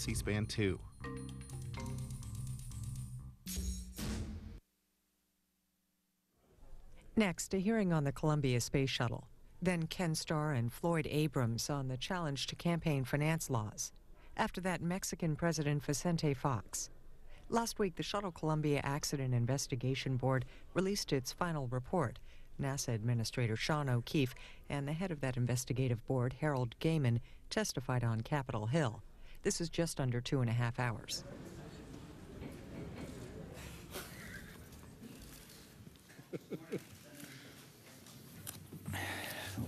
C-SPAN 2. Next, a hearing on the Columbia Space Shuttle. Then Ken Starr and Floyd Abrams on the challenge to campaign finance laws. After that, Mexican President Vicente Fox. Last week, the Shuttle Columbia Accident Investigation Board released its final report. NASA Administrator Sean O'Keefe and the head of that investigative board, Harold Gehman, testified on Capitol Hill. This is just under 2.5 hours.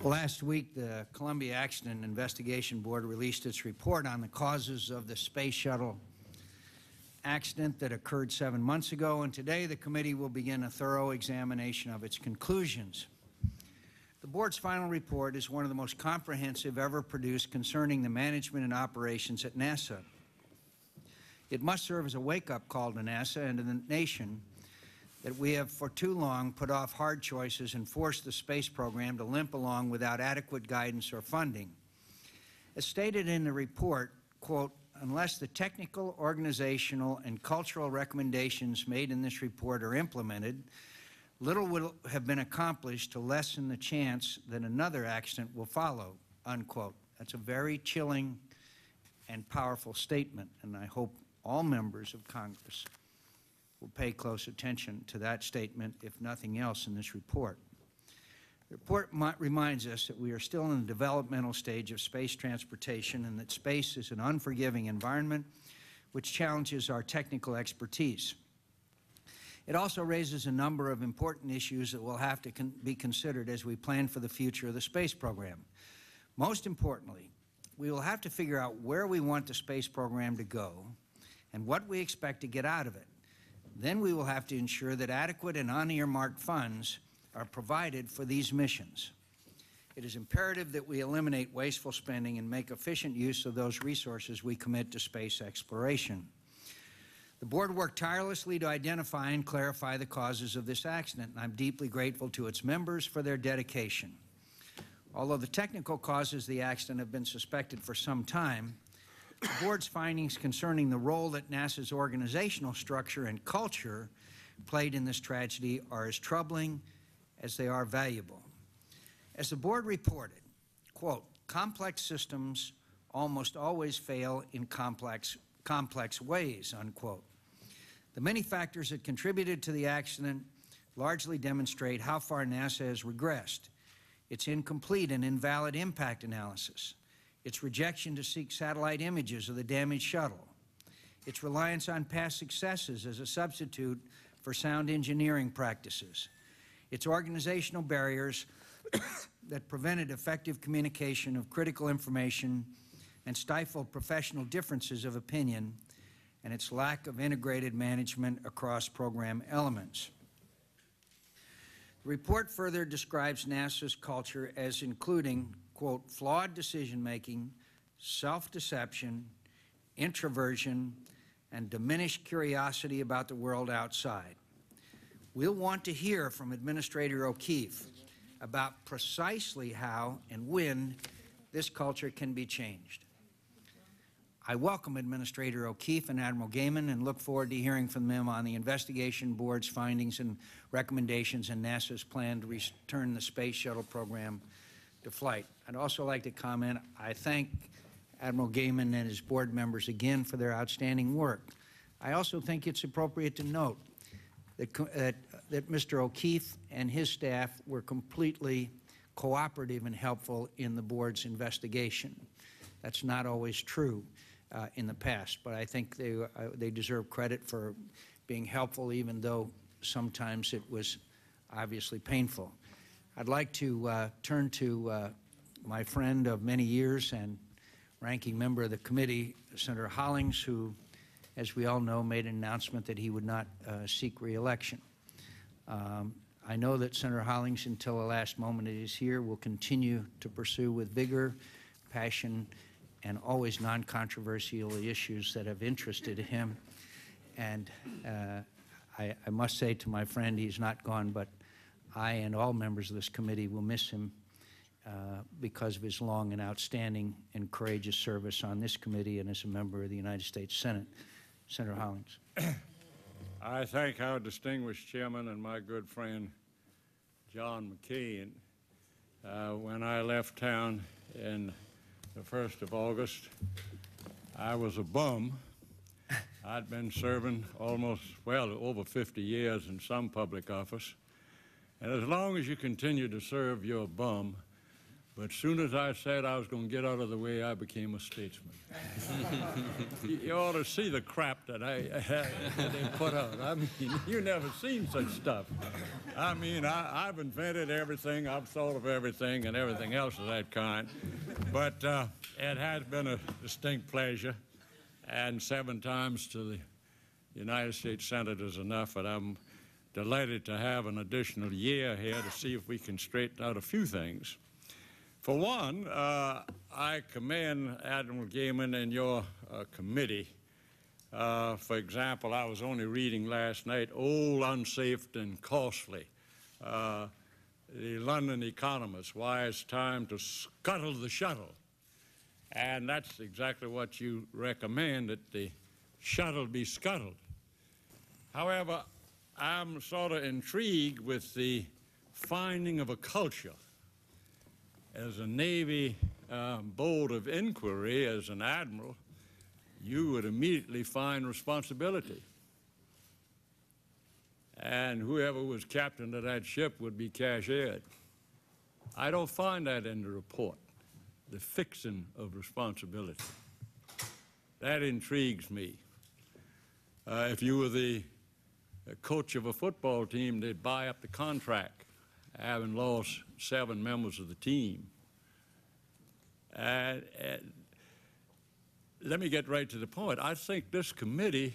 Last week, the Columbia Accident Investigation Board released its report on the causes of the Space Shuttle accident that occurred 7 months ago, and today the committee will begin a thorough examination of its conclusions. The board's final report is one of the most comprehensive ever produced concerning the management and operations at NASA. It must serve as a wake-up call to NASA and to the nation that we have for too long put off hard choices and forced the space program to limp along without adequate guidance or funding. As stated in the report, quote, unless the technical, organizational, and cultural recommendations made in this report are implemented, little will have been accomplished to lessen the chance that another accident will follow, unquote. That's a very chilling and powerful statement, and I hope all members of Congress will pay close attention to that statement, if nothing else, in this report. The report reminds us that we are still in the developmental stage of space transportation and that space is an unforgiving environment which challenges our technical expertise. It also raises a number of important issues that will have to be considered as we plan for the future of the space program. Most importantly, we will have to figure out where we want the space program to go and what we expect to get out of it. Then we will have to ensure that adequate and unearmarked funds are provided for these missions. It is imperative that we eliminate wasteful spending and make efficient use of those resources we commit to space exploration. The board worked tirelessly to identify and clarify the causes of this accident, and I'm deeply grateful to its members for their dedication. Although the technical causes of the accident have been suspected for some time, the board's findings concerning the role that NASA's organizational structure and culture played in this tragedy are as troubling as they are valuable. As the board reported, quote, complex systems almost always fail in complex ways, unquote. The many factors that contributed to the accident largely demonstrate how far NASA has regressed. Its incomplete and invalid impact analysis, its rejection to seek satellite images of the damaged shuttle, its reliance on past successes as a substitute for sound engineering practices, its organizational barriers that prevented effective communication of critical information and stifled professional differences of opinion, and its lack of integrated management across program elements. The report further describes NASA's culture as including, quote, flawed decision-making, self-deception, introversion, and diminished curiosity about the world outside. We'll want to hear from Administrator O'Keefe about precisely how and when this culture can be changed. I welcome Administrator O'Keefe and Admiral Gehman and look forward to hearing from them on the investigation board's findings and recommendations and NASA's plan to return the Space Shuttle program to flight. I'd also like to comment, I thank Admiral Gehman and his board members again for their outstanding work. I also think it's appropriate to note that Mr. O'Keefe and his staff were completely cooperative and helpful in the board's investigation. That's not always true in the past, but I think they deserve credit for being helpful, even though sometimes it was obviously painful. I'd like to turn to my friend of many years and ranking member of the committee, Senator Hollings, who, as we all know, made an announcement that he would not seek re-election. I know that Senator Hollings, until the last moment he is here, will continue to pursue with vigor, passion, and always non-controversial issues that have interested him. And I must say to my friend, he's not gone, but I and all members of this committee will miss him because of his long and outstanding and courageous service on this committee and as a member of the United States Senate. Senator Hollings. I thank our distinguished chairman and my good friend John McCain. When I left town in the 1st of August, I was a bum. I'd been serving almost, well, over 50 years in some public office. And as long as you continue to serve, you're a bum. But as soon as I said I was going to get out of the way, I became a statesman. You ought to see the crap that they put out. I mean, you never seen such stuff. I mean, I've invented everything, I've thought of everything, and everything else of that kind. But it has been a distinct pleasure, and 7 times to the United States Senate is enough, and I'm delighted to have an additional year here to see if we can straighten out a few things. For one, I commend Admiral Gehman and your committee. For example, I was only reading last night, Old, Unsafe, and Costly. The London Economist, why it's time to scuttle the shuttle. And that's exactly what you recommend, that the shuttle be scuttled. However, I'm sort of intrigued with the finding of a culture. As a Navy board of inquiry, as an admiral, you would immediately find responsibility. And whoever was captain of that ship would be cashiered. I don't find that in the report, the fixing of responsibility. That intrigues me. If you were the coach of a football team, they'd buy up the contract, having lost 7 members of the team. Let me get right to the point. I think this committee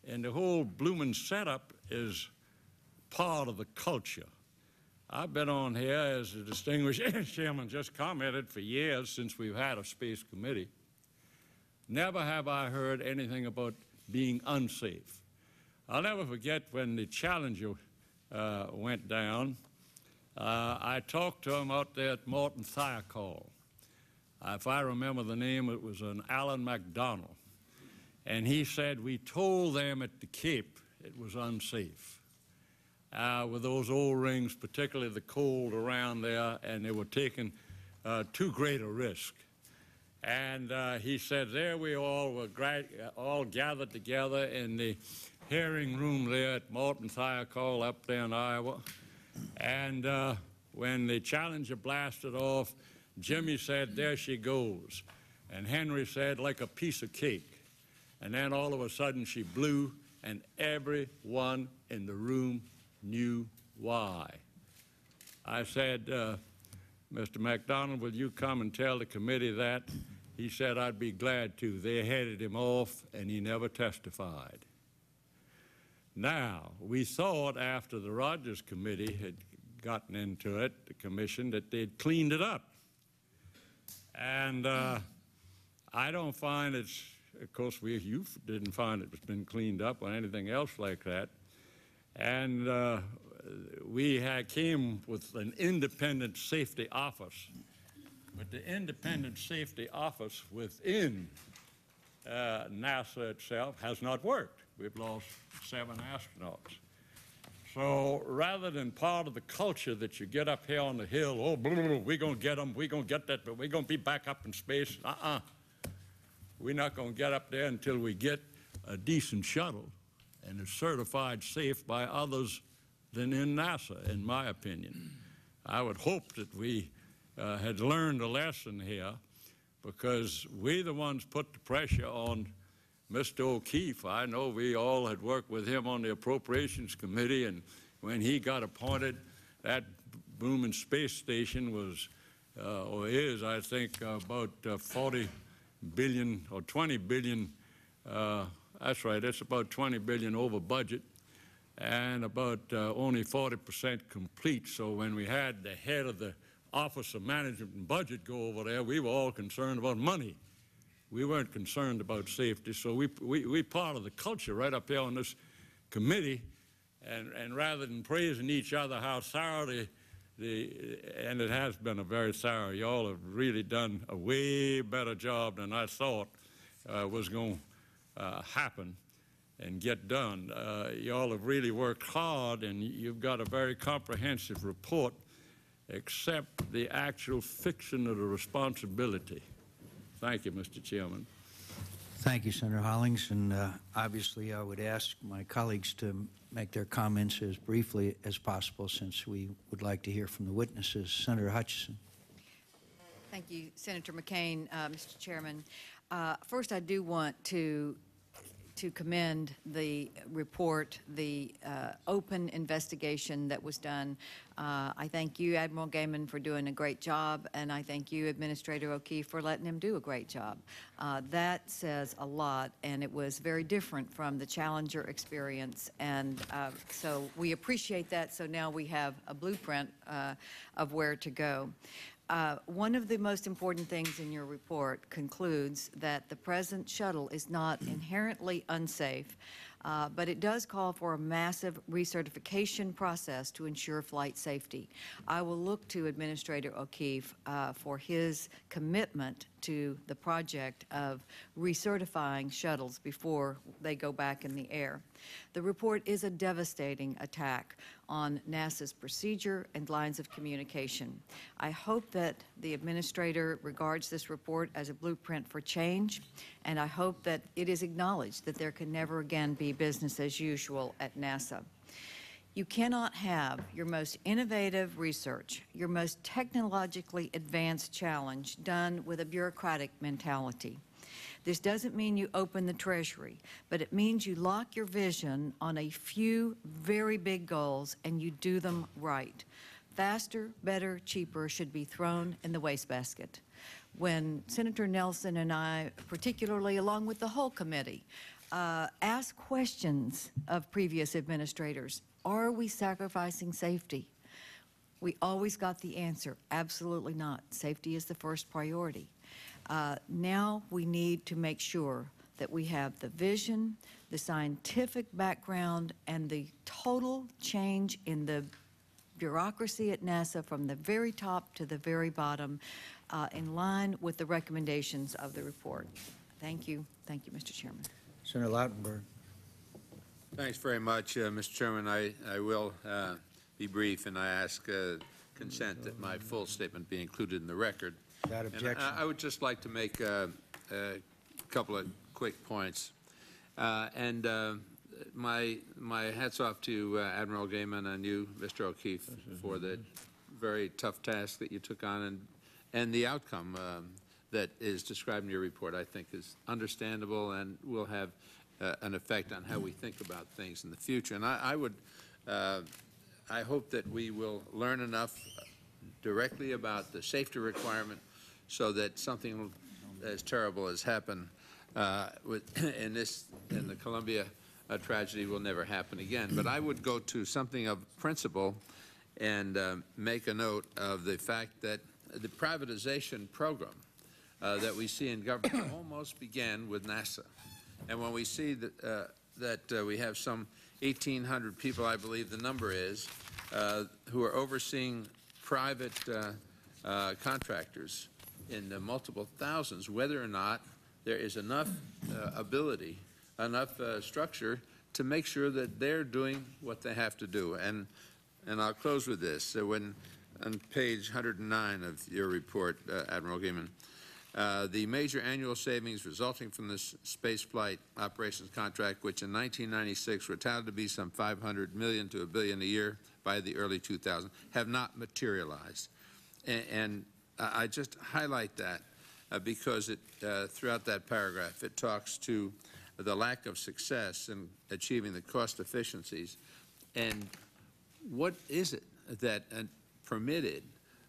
and the whole bloomin' setup is part of the culture. I've been on here, as the distinguished chairman just commented, for years since we've had a space committee. Never have I heard anything about being unsafe. I'll never forget when the Challenger went down. I talked to him out there at Morton Thiokol. If I remember the name, it was an Alan MacDonald. And he said, we told them at the Cape it was unsafe with those O-rings, particularly the cold around there, and they were taking too great a risk. And he said, there we all were all gathered together in the hearing room there at Morton Thiokol up there in Iowa. And when the Challenger blasted off, Jimmy said, there she goes. And Henry said, like a piece of cake. And then all of a sudden she blew, and everyone in the room knew why. I said, Mr. MacDonald, will you come and tell the committee that? He said, I'd be glad to. They headed him off, and he never testified. Now, we thought after the Rogers Committee had gotten into it, the commission, that they'd cleaned it up. And I don't find it's, of course, you didn't find it's been cleaned up or anything else like that. And we came with an independent safety office. But the independent safety office within NASA itself has not worked. We've lost 7 astronauts. So rather than part of the culture that you get up here on the hill, oh, blah, blah, blah, we're going to get them, we're going to get that, but we're going to be back up in space. We're not going to get up there until we get a decent shuttle and it's certified safe by others than in NASA, in my opinion. I would hope that we had learned a lesson here, because we the ones put the pressure on Mr. O'Keefe. I know we all had worked with him on the Appropriations Committee, and when he got appointed, that booming space station was, or is, I think, about 40 billion or 20 billion, that's right, it's about 20 billion over budget, and about only 40% complete. So when we had the head of the Office of Management and Budget go over there, we were all concerned about money. We weren't concerned about safety, so we part of the culture right up here on this committee, and rather than praising each other how thoroughly and it has been a very thorough. Y'all have really done a way better job than I thought was going to happen and get done. Y'all have really worked hard, and you've got a very comprehensive report, except the actual fixing of the responsibility. Thank you, Mr. Chairman. Thank you, Senator Hollings. And obviously, I would ask my colleagues to make their comments as briefly as possible, since we would like to hear from the witnesses. Senator Hutchison. Thank you, Senator McCain. Mr. Chairman, first I do want to commend the report, the open investigation that was done. I thank you, Admiral Gehman, for doing a great job, and I thank you, Administrator O'Keefe, for letting him do a great job. That says a lot, and it was very different from the Challenger experience, and so we appreciate that. So now we have a blueprint of where to go. One of the most important things in your report concludes that the present shuttle is not inherently unsafe, but it does call for a massive recertification process to ensure flight safety. I will look to Administrator O'Keefe for his commitment to the project of recertifying shuttles before they go back in the air. The report is a devastating attack on NASA's procedure and lines of communication. I hope that the Administrator regards this report as a blueprint for change, and I hope that it is acknowledged that there can never again be business as usual at NASA. You cannot have your most innovative research, your most technologically advanced challenge done with a bureaucratic mentality. This doesn't mean you open the Treasury, but it means you lock your vision on a few very big goals and you do them right. Faster, better, cheaper should be thrown in the wastebasket. When Senator Nelson and I, particularly along with the whole committee, ask questions of previous administrators, are we sacrificing safety? We always got the answer, absolutely not. Safety is the first priority. Now we need to make sure that we have the vision, the scientific background, and the total change in the bureaucracy at NASA from the very top to the very bottom in line with the recommendations of the report. Thank you. Thank you, Mr. Chairman. Senator Lautenberg. Thanks very much, Mr. Chairman. I will be brief, and I ask consent that my full statement be included in the record. Without objection. I would just like to make a couple of quick points. My hats off to Admiral Gehman and you, Mr. O'Keefe, for the very tough task that you took on, and the outcome that is described in your report, I think, is understandable and will have an effect on how we think about things in the future. And I hope that we will learn enough directly about the safety requirement so that something as terrible as happened in the Columbia tragedy will never happen again. But I would go to something of principle and make a note of the fact that the privatization program that we see in government almost began with NASA. And when we see that we have some 1,800 people, I believe the number is, who are overseeing private contractors in the multiple thousands, whether or not there is enough ability, enough structure to make sure that they're doing what they have to do. And I'll close with this. So when on page 109 of your report, Admiral Gehman, the major annual savings resulting from this space flight operations contract, which in 1996 were touted to be some $500 million to $1 billion a year by the early 2000s, have not materialized. And I just highlight that because throughout that paragraph, it talks to the lack of success in achieving the cost efficiencies. And what is it that permitted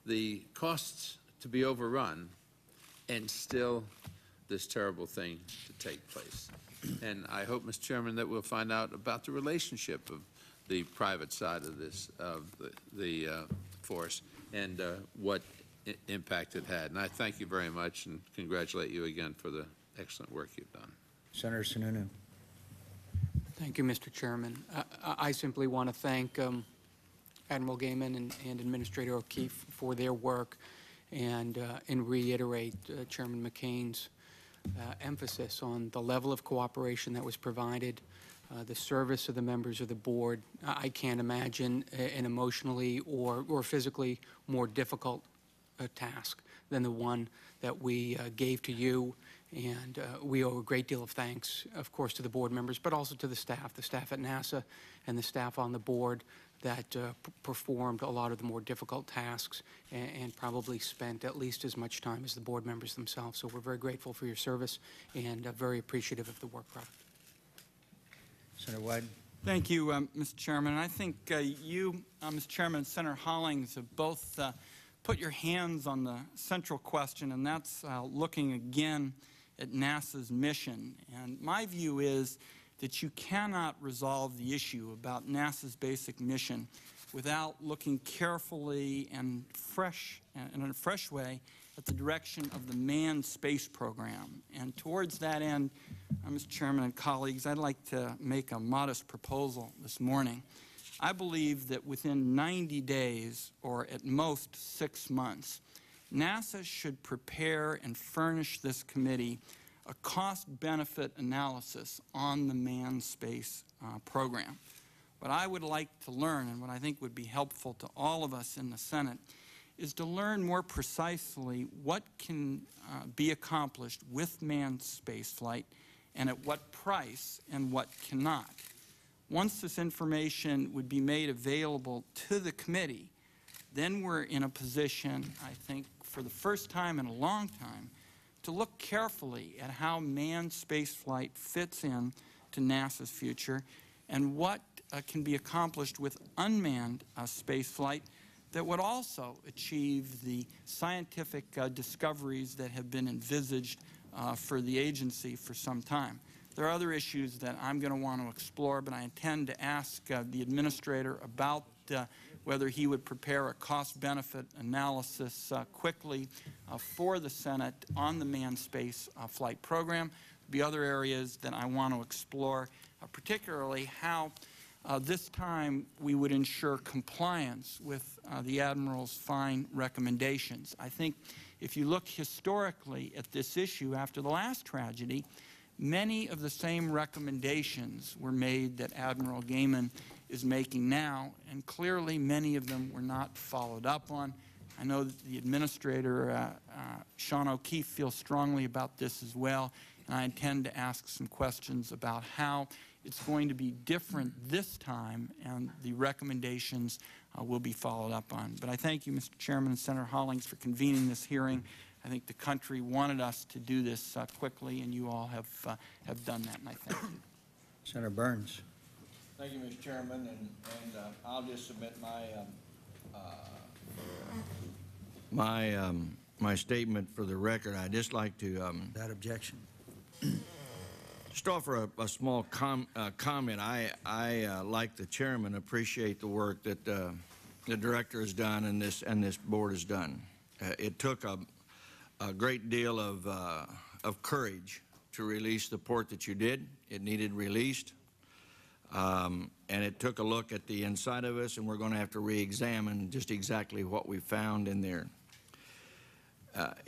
the costs to be overrun and still this terrible thing to take place? And I hope, Mr. Chairman, that we'll find out about the relationship of the private side of this, of the force, and what impact it had. And I thank you very much and congratulate you again for the excellent work you've done. Senator Sununu. Thank you, Mr. Chairman. I simply want to thank Admiral Gehman and Administrator O'Keefe for their work, and reiterate Chairman McCain's emphasis on the level of cooperation that was provided, the service of the members of the board. I can't imagine an emotionally or physically more difficult task than the one that we gave to you, and we owe a great deal of thanks, of course, to the board members, but also to the staff at NASA and the staff on the board that performed a lot of the more difficult tasks and probably spent at least as much time as the board members themselves. So we're very grateful for your service and very appreciative of the work product. Senator Wyden. Thank you, Mr. Chairman. I think you, Mr. Chairman, and Senator Hollings have both put your hands on the central question, and that's looking again at NASA's mission. And my view is that you cannot resolve the issue about NASA's basic mission without looking carefully and in a fresh way at the direction of the manned space program. And towards that end, Mr. Chairman and colleagues, I'd like to make a modest proposal this morning. I believe that within 90 days, or at most 6 months, NASA should prepare and furnish this committee a cost-benefit analysis on the manned space program. What I would like to learn, and what I think would be helpful to all of us in the Senate, is to learn more precisely what can be accomplished with manned spaceflight and at what price and what cannot. Once this information would be made available to the committee, then we're in a position, I think, for the first time in a long time, to look carefully at how manned spaceflight fits in to NASA's future and what can be accomplished with unmanned spaceflight that would also achieve the scientific discoveries that have been envisaged for the agency for some time. There are other issues that I'm going to want to explore, but I intend to ask the Administrator about whether he would prepare a cost-benefit analysis quickly for the Senate on the manned space flight program. There'll be other areas that I want to explore, particularly how this time we would ensure compliance with the Admiral's fine recommendations. I think if you look historically at this issue after the last tragedy, many of the same recommendations were made that Admiral Gehman is making now, and clearly many of them were not followed up on. I know that the Administrator, Sean O'Keefe, feels strongly about this as well, and I intend to ask some questions about how it's going to be different this time, and the recommendations will be followed up on. But I thank you, Mr. Chairman and Senator Hollings, for convening this hearing. I think the country wanted us to do this quickly, and you all have done that, and I thank you. Senator Burns. Thank you, Mr. Chairman, and I'll just submit my statement for the record. I'd just like to Without objection. just offer a small comment. I like the chairman, appreciate the work that the director has done and this board has done. It took a great deal of courage to release the report that you did. It needed released. And it took a look at the inside of us, and we're going to have to re-examine just exactly what we found in there.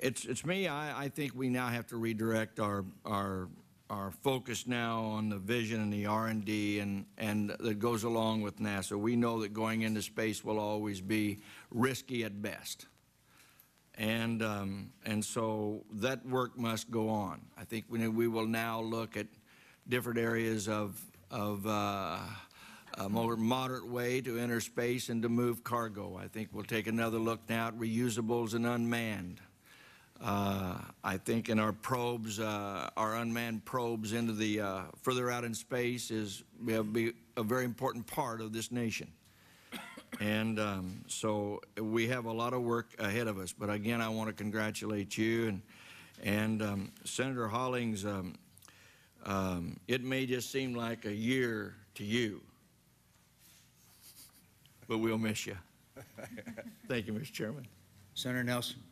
It's me. I think we now have to redirect our focus now on the vision and the R&D and that goes along with NASA. We know that going into space will always be risky at best. And so that work must go on. I think we will now look at different areas of a more moderate way to enter space and to move cargo. I think we'll take another look now at reusables and unmanned. I think in our probes, our unmanned probes into the further out in space will be a very important part of this nation. And so we have a lot of work ahead of us. But again, I want to congratulate you and Senator Hollings. It may just seem like a year to you, but we'll miss you. Thank you, Mr. Chairman. Senator Nelson.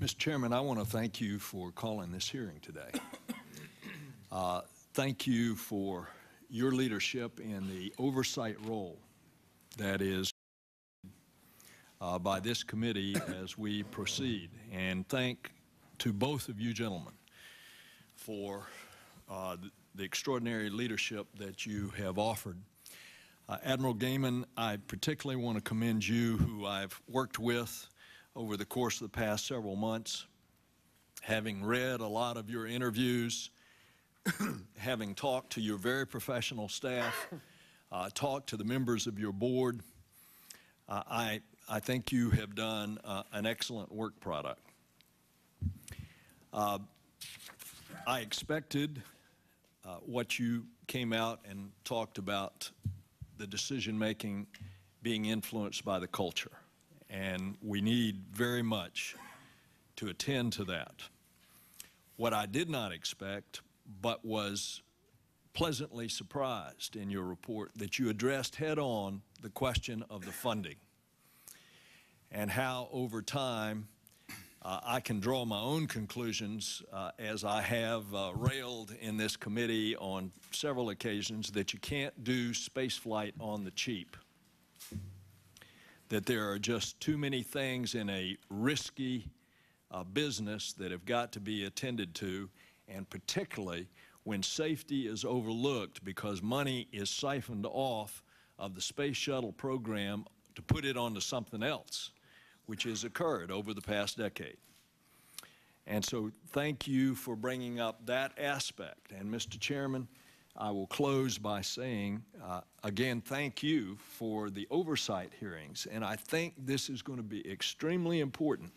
Mr. Chairman, I want to thank you for calling this hearing today. Thank you for your leadership in the oversight role that is by this committee as we proceed. And thank to both of you gentlemen for the extraordinary leadership that you have offered. Admiral Gehman, I particularly want to commend you, who I've worked with over the course of the past several months, having read a lot of your interviews, having talked to your very professional staff, talked to the members of your board. I think you have done an excellent work product. I expected what you came out and talked about, the decision-making being influenced by the culture, and we need very much to attend to that. What I did not expect, but was pleasantly surprised in your report, that you addressed head-on the question of the funding and how over time I can draw my own conclusions, as I have railed in this committee on several occasions, that you can't do space flight on the cheap, that there are just too many things in a risky business that have got to be attended to, and particularly when safety is overlooked because money is siphoned off of the space shuttle program to put it onto something else, which has occurred over the past decade. And so thank you for bringing up that aspect. And Mr. Chairman, I will close by saying, again, thank you for the oversight hearings. And I think this is going to be extremely important,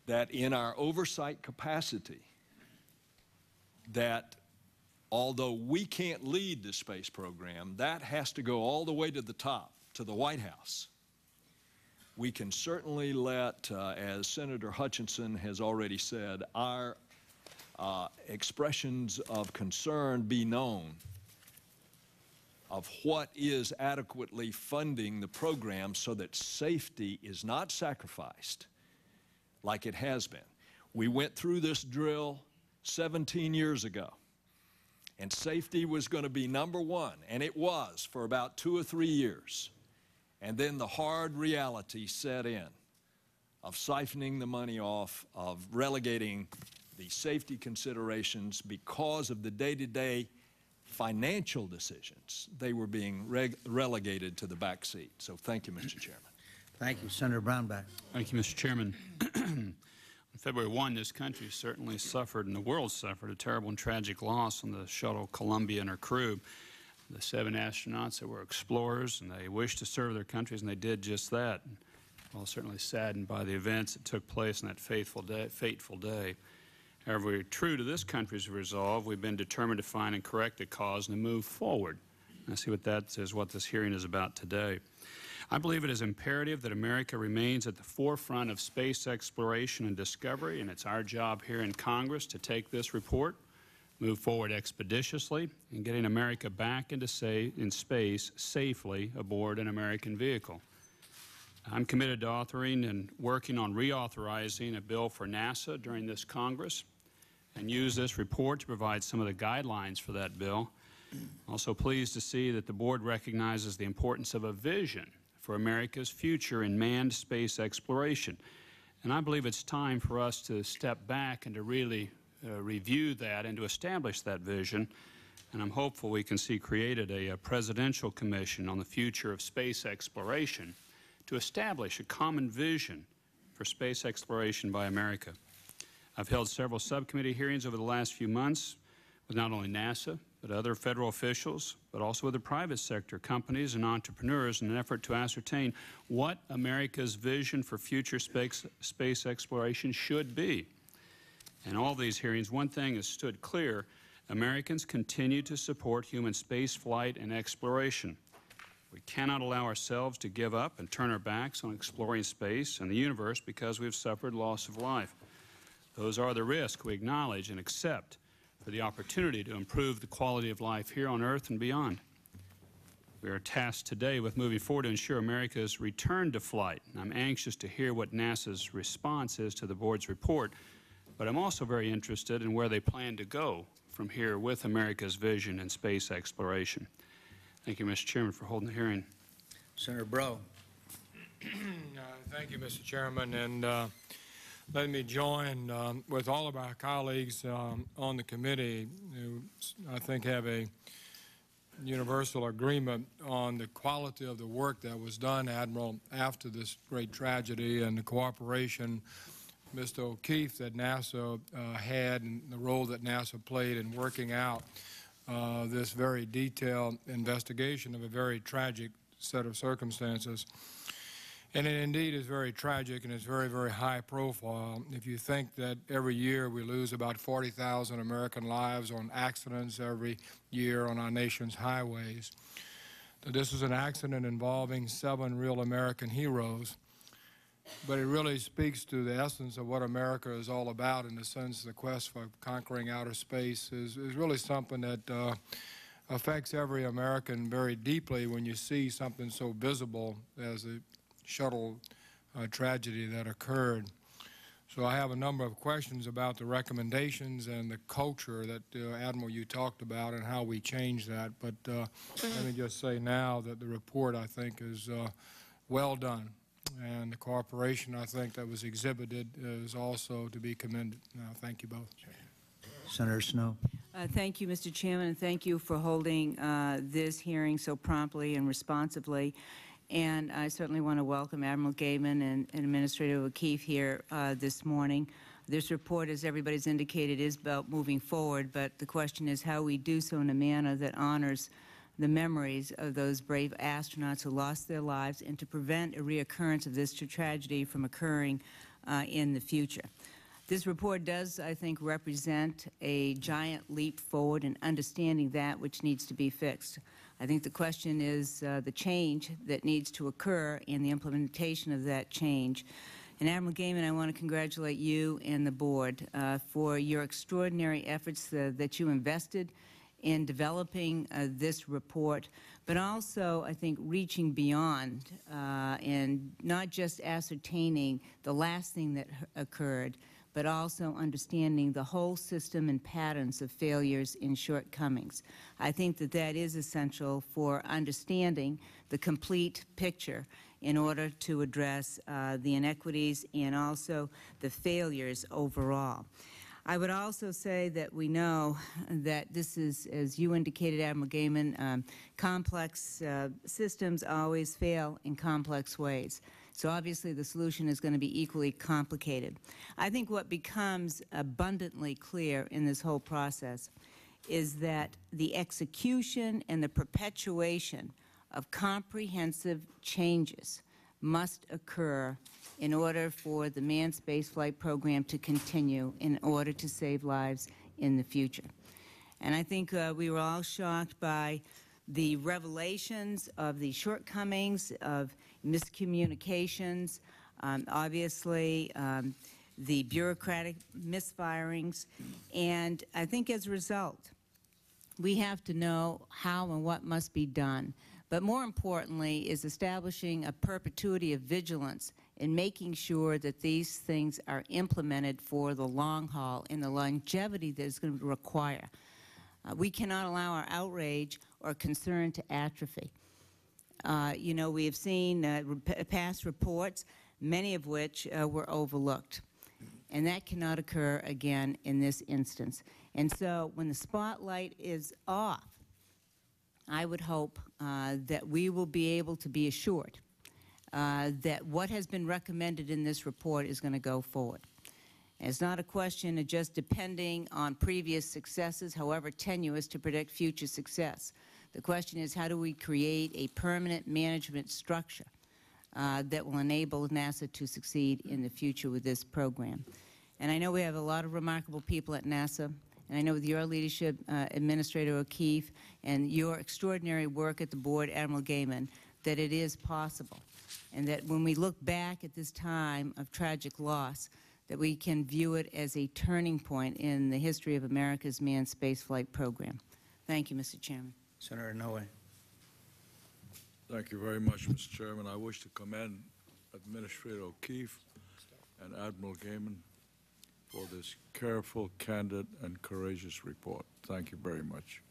that in our oversight capacity, that although we can't lead the space program, that has to go all the way to the top, to the White House. We can certainly let, as Senator Hutchinson has already said, our expressions of concern be known of what is adequately funding the program so that safety is not sacrificed like it has been. We went through this drill 17 years ago, and safety was going to be number one, and it was for about 2 or 3 years. And then the hard reality set in of siphoning the money off, of relegating the safety considerations because of the day-to-day financial decisions. They were being relegated to the back seat. So thank you, Mr. Chairman. Thank you. Senator Brownback. Thank you, Mr. Chairman. On February 1, this country certainly suffered, and the world suffered, a terrible and tragic loss on the shuttle Columbia and her crew. The 7 astronauts that were explorers, and they wished to serve their countries, and they did just that. Well, certainly saddened by the events that took place on that fateful day. However, we're true to this country's resolve. We've been determined to find and correct the cause and to move forward. And I see what that is, what this hearing is about today. I believe it is imperative that America remains at the forefront of space exploration and discovery, and it's our job here in Congress to take this report, move forward expeditiously in getting America back into space safely aboard an American vehicle. I'm committed to authoring and working on reauthorizing a bill for NASA during this Congress and use this report to provide some of the guidelines for that bill. Also pleased to see that the board recognizes the importance of a vision for America's future in manned space exploration. And I believe it's time for us to step back and to really review that and to establish that vision. And I'm hopeful we can see created a presidential commission on the future of space exploration to establish a common vision for space exploration by America. I've held several subcommittee hearings over the last few months with not only NASA, but other federal officials, but also with the private sector, companies and entrepreneurs in an effort to ascertain what America's vision for future space exploration should be. In all these hearings, one thing has stood clear: Americans continue to support human space flight and exploration. We cannot allow ourselves to give up and turn our backs on exploring space and the universe because we've suffered loss of life. Those are the risks we acknowledge and accept for the opportunity to improve the quality of life here on Earth and beyond. We are tasked today with moving forward to ensure America's return to flight. And I'm anxious to hear what NASA's response is to the board's report, but I'm also very interested in where they plan to go from here with America's vision in space exploration. Thank you, Mr. Chairman, for holding the hearing. Senator Bro. Thank you, Mr. Chairman, and let me join with all of our colleagues on the committee who I think have a universal agreement on the quality of the work that was done, Admiral, after this great tragedy, and the cooperation Mr. O'Keefe that NASA had and the role that NASA played in working out this very detailed investigation of a very tragic set of circumstances. And it indeed is very tragic, and it's very, very high profile. If you think that every year we lose about 40,000 American lives on accidents every year on our nation's highways, that this is an accident involving 7 real American heroes. But it really speaks to the essence of what America is all about, in the sense the quest for conquering outer space is really something that affects every American very deeply when you see something so visible as the shuttle tragedy that occurred. So I have a number of questions about the recommendations and the culture that, Admiral, you talked about and how we change that. But let me just say now that the report, I think, is well done. And the cooperation, I think, that was exhibited is also to be commended. Thank you both. Senator Snowe. Thank you, Mr. Chairman, and thank you for holding this hearing so promptly and responsively. And I certainly want to welcome Admiral Gehman and Administrator O'Keefe here this morning. This report, as everybody's indicated, is about moving forward, but the question is how we do so in a manner that honors the memories of those brave astronauts who lost their lives, and to prevent a reoccurrence of this tragedy from occurring in the future. This report does, I think, represent a giant leap forward in understanding that which needs to be fixed. I think the question is the change that needs to occur and the implementation of that change. And Admiral Gehman, I want to congratulate you and the board for your extraordinary efforts that you invested in developing this report, but also, I think, reaching beyond and not just ascertaining the last thing that occurred, but also understanding the whole system and patterns of failures and shortcomings. I think that that is essential for understanding the complete picture in order to address the inequities and also the failures overall. I would also say that we know that this is, as you indicated, Admiral Gehman, complex systems always fail in complex ways. So obviously the solution is going to be equally complicated. I think what becomes abundantly clear in this whole process is that the execution and the perpetuation of comprehensive changes must occur in order for the manned spaceflight program to continue, in order to save lives in the future. And I think we were all shocked by the revelations of the shortcomings of miscommunications, obviously the bureaucratic misfirings, and I think as a result, we have to know how and what must be done. But more importantly is establishing a perpetuity of vigilance in making sure that these things are implemented for the long haul and the longevity that it's going to require. We cannot allow our outrage or concern to atrophy. You know, we have seen past reports, many of which were overlooked. And that cannot occur again in this instance. And so when the spotlight is off, I would hope that we will be able to be assured that what has been recommended in this report is going to go forward. It's not a question of just depending on previous successes, however tenuous, to predict future success. The question is, how do we create a permanent management structure that will enable NASA to succeed in the future with this program? And I know we have a lot of remarkable people at NASA, and I know with your leadership, Administrator O'Keefe, and your extraordinary work at the board, Admiral Gehman, that it is possible. And that when we look back at this time of tragic loss, that we can view it as a turning point in the history of America's manned spaceflight program. Thank you, Mr. Chairman. Senator Noe. Thank you very much, Mr. Chairman. I wish to commend Administrator O'Keefe and Admiral Gehman for this careful, candid, and courageous report. Thank you very much.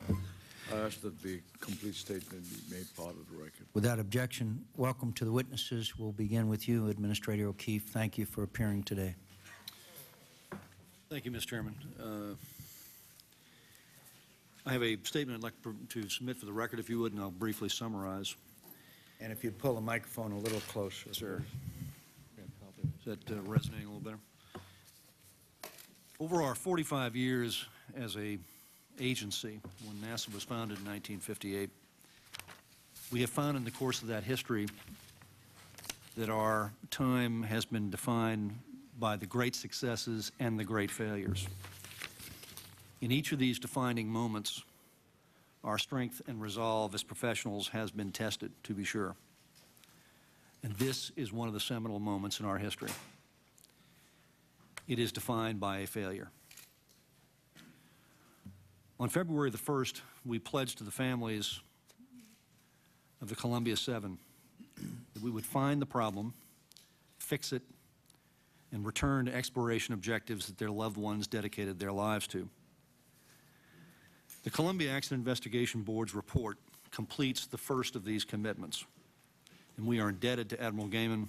I ask that the complete statement be made part of the record. Without objection, welcome to the witnesses. We'll begin with you, Administrator O'Keefe. Thank you for appearing today. Thank you, Mr. Chairman. I have a statement I'd like to submit for the record, if you would, and I'll briefly summarize. And if you'd pull the microphone a little closer. Sir. Is that resonating a little better? Over our 45 years as a agency, when NASA was founded in 1958, we have found in the course of that history that our time has been defined by the great successes and the great failures. In each of these defining moments, our strength and resolve as professionals has been tested, to be sure. And this is one of the seminal moments in our history. It is defined by a failure. On February the 1st, we pledged to the families of the Columbia 7 that we would find the problem, fix it, and return to exploration objectives that their loved ones dedicated their lives to. The Columbia Accident Investigation Board's report completes the first of these commitments, and we are indebted to Admiral Gehman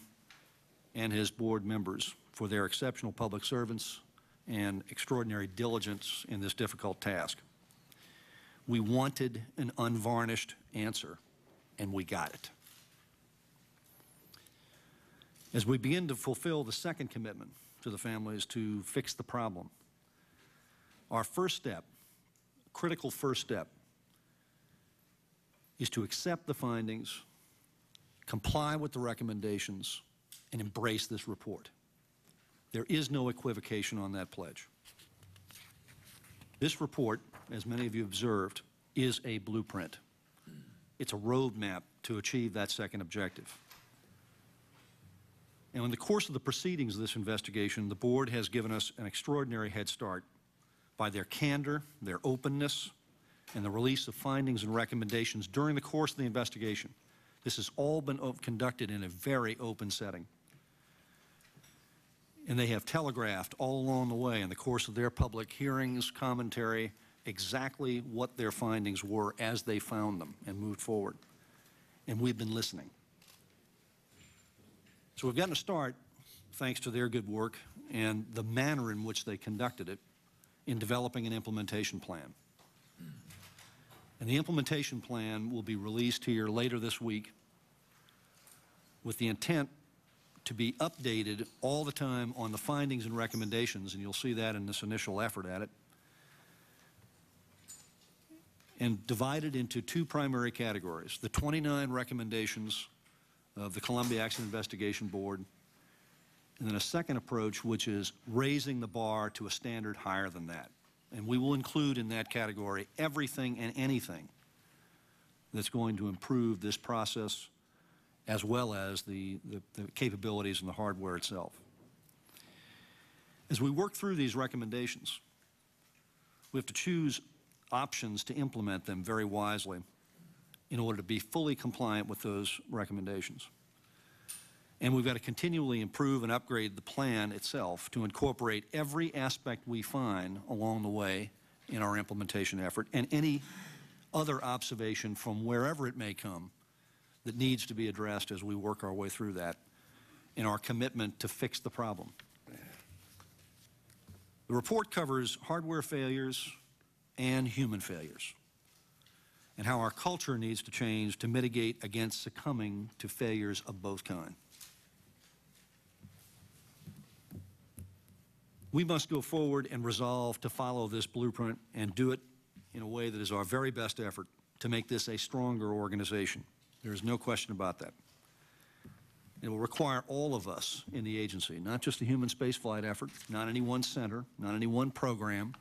and his board members for their exceptional public servants and extraordinary diligence in this difficult task. We wanted an unvarnished answer, and we got it. As we begin to fulfill the second commitment to the families to fix the problem, our first step, critical first step, is to accept the findings, comply with the recommendations, and embrace this report. There is no equivocation on that pledge. This report, as many of you observed, is a blueprint. It's a roadmap to achieve that second objective. And in the course of the proceedings of this investigation, the board has given us an extraordinary head start by their candor, their openness, and the release of findings and recommendations during the course of the investigation. This has all been conducted in a very open setting. And they have telegraphed all along the way in the course of their public hearings, commentary, exactly what their findings were as they found them and moved forward. And we've been listening. So we've gotten a start, thanks to their good work and the manner in which they conducted it, in developing an implementation plan. And the implementation plan will be released here later this week with the intent to be updated all the time on the findings and recommendations, and you'll see that in this initial effort at it, and divided into two primary categories: the 29 recommendations of the Columbia Accident Investigation Board, and then a second approach, which is raising the bar to a standard higher than that. And we will include in that category everything and anything that's going to improve this process, as well as the capabilities and the hardware itself. As we work through these recommendations, we have to choose options to implement them very wisely in order to be fully compliant with those recommendations. And we've got to continually improve and upgrade the plan itself to incorporate every aspect we find along the way in our implementation effort, and any other observation from wherever it may come that needs to be addressed as we work our way through that in our commitment to fix the problem. The report covers hardware failures and human failures, and how our culture needs to change to mitigate against succumbing to failures of both kinds. We must go forward and resolve to follow this blueprint and do it in a way that is our very best effort to make this a stronger organization. There is no question about that. It will require all of us in the agency, not just the human spaceflight effort, not any one center, not any one program,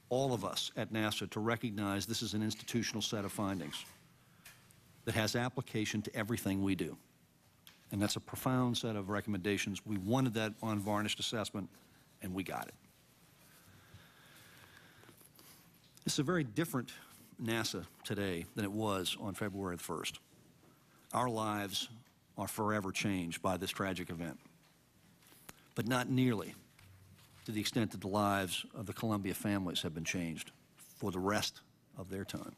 all of us at NASA to recognize this is an institutional set of findings that has application to everything we do. And that's a profound set of recommendations. We wanted that unvarnished assessment, and we got it. It's a very different NASA today than it was on February the 1st. Our lives are forever changed by this tragic event, but not nearly to the extent that the lives of the Columbia families have been changed for the rest of their time.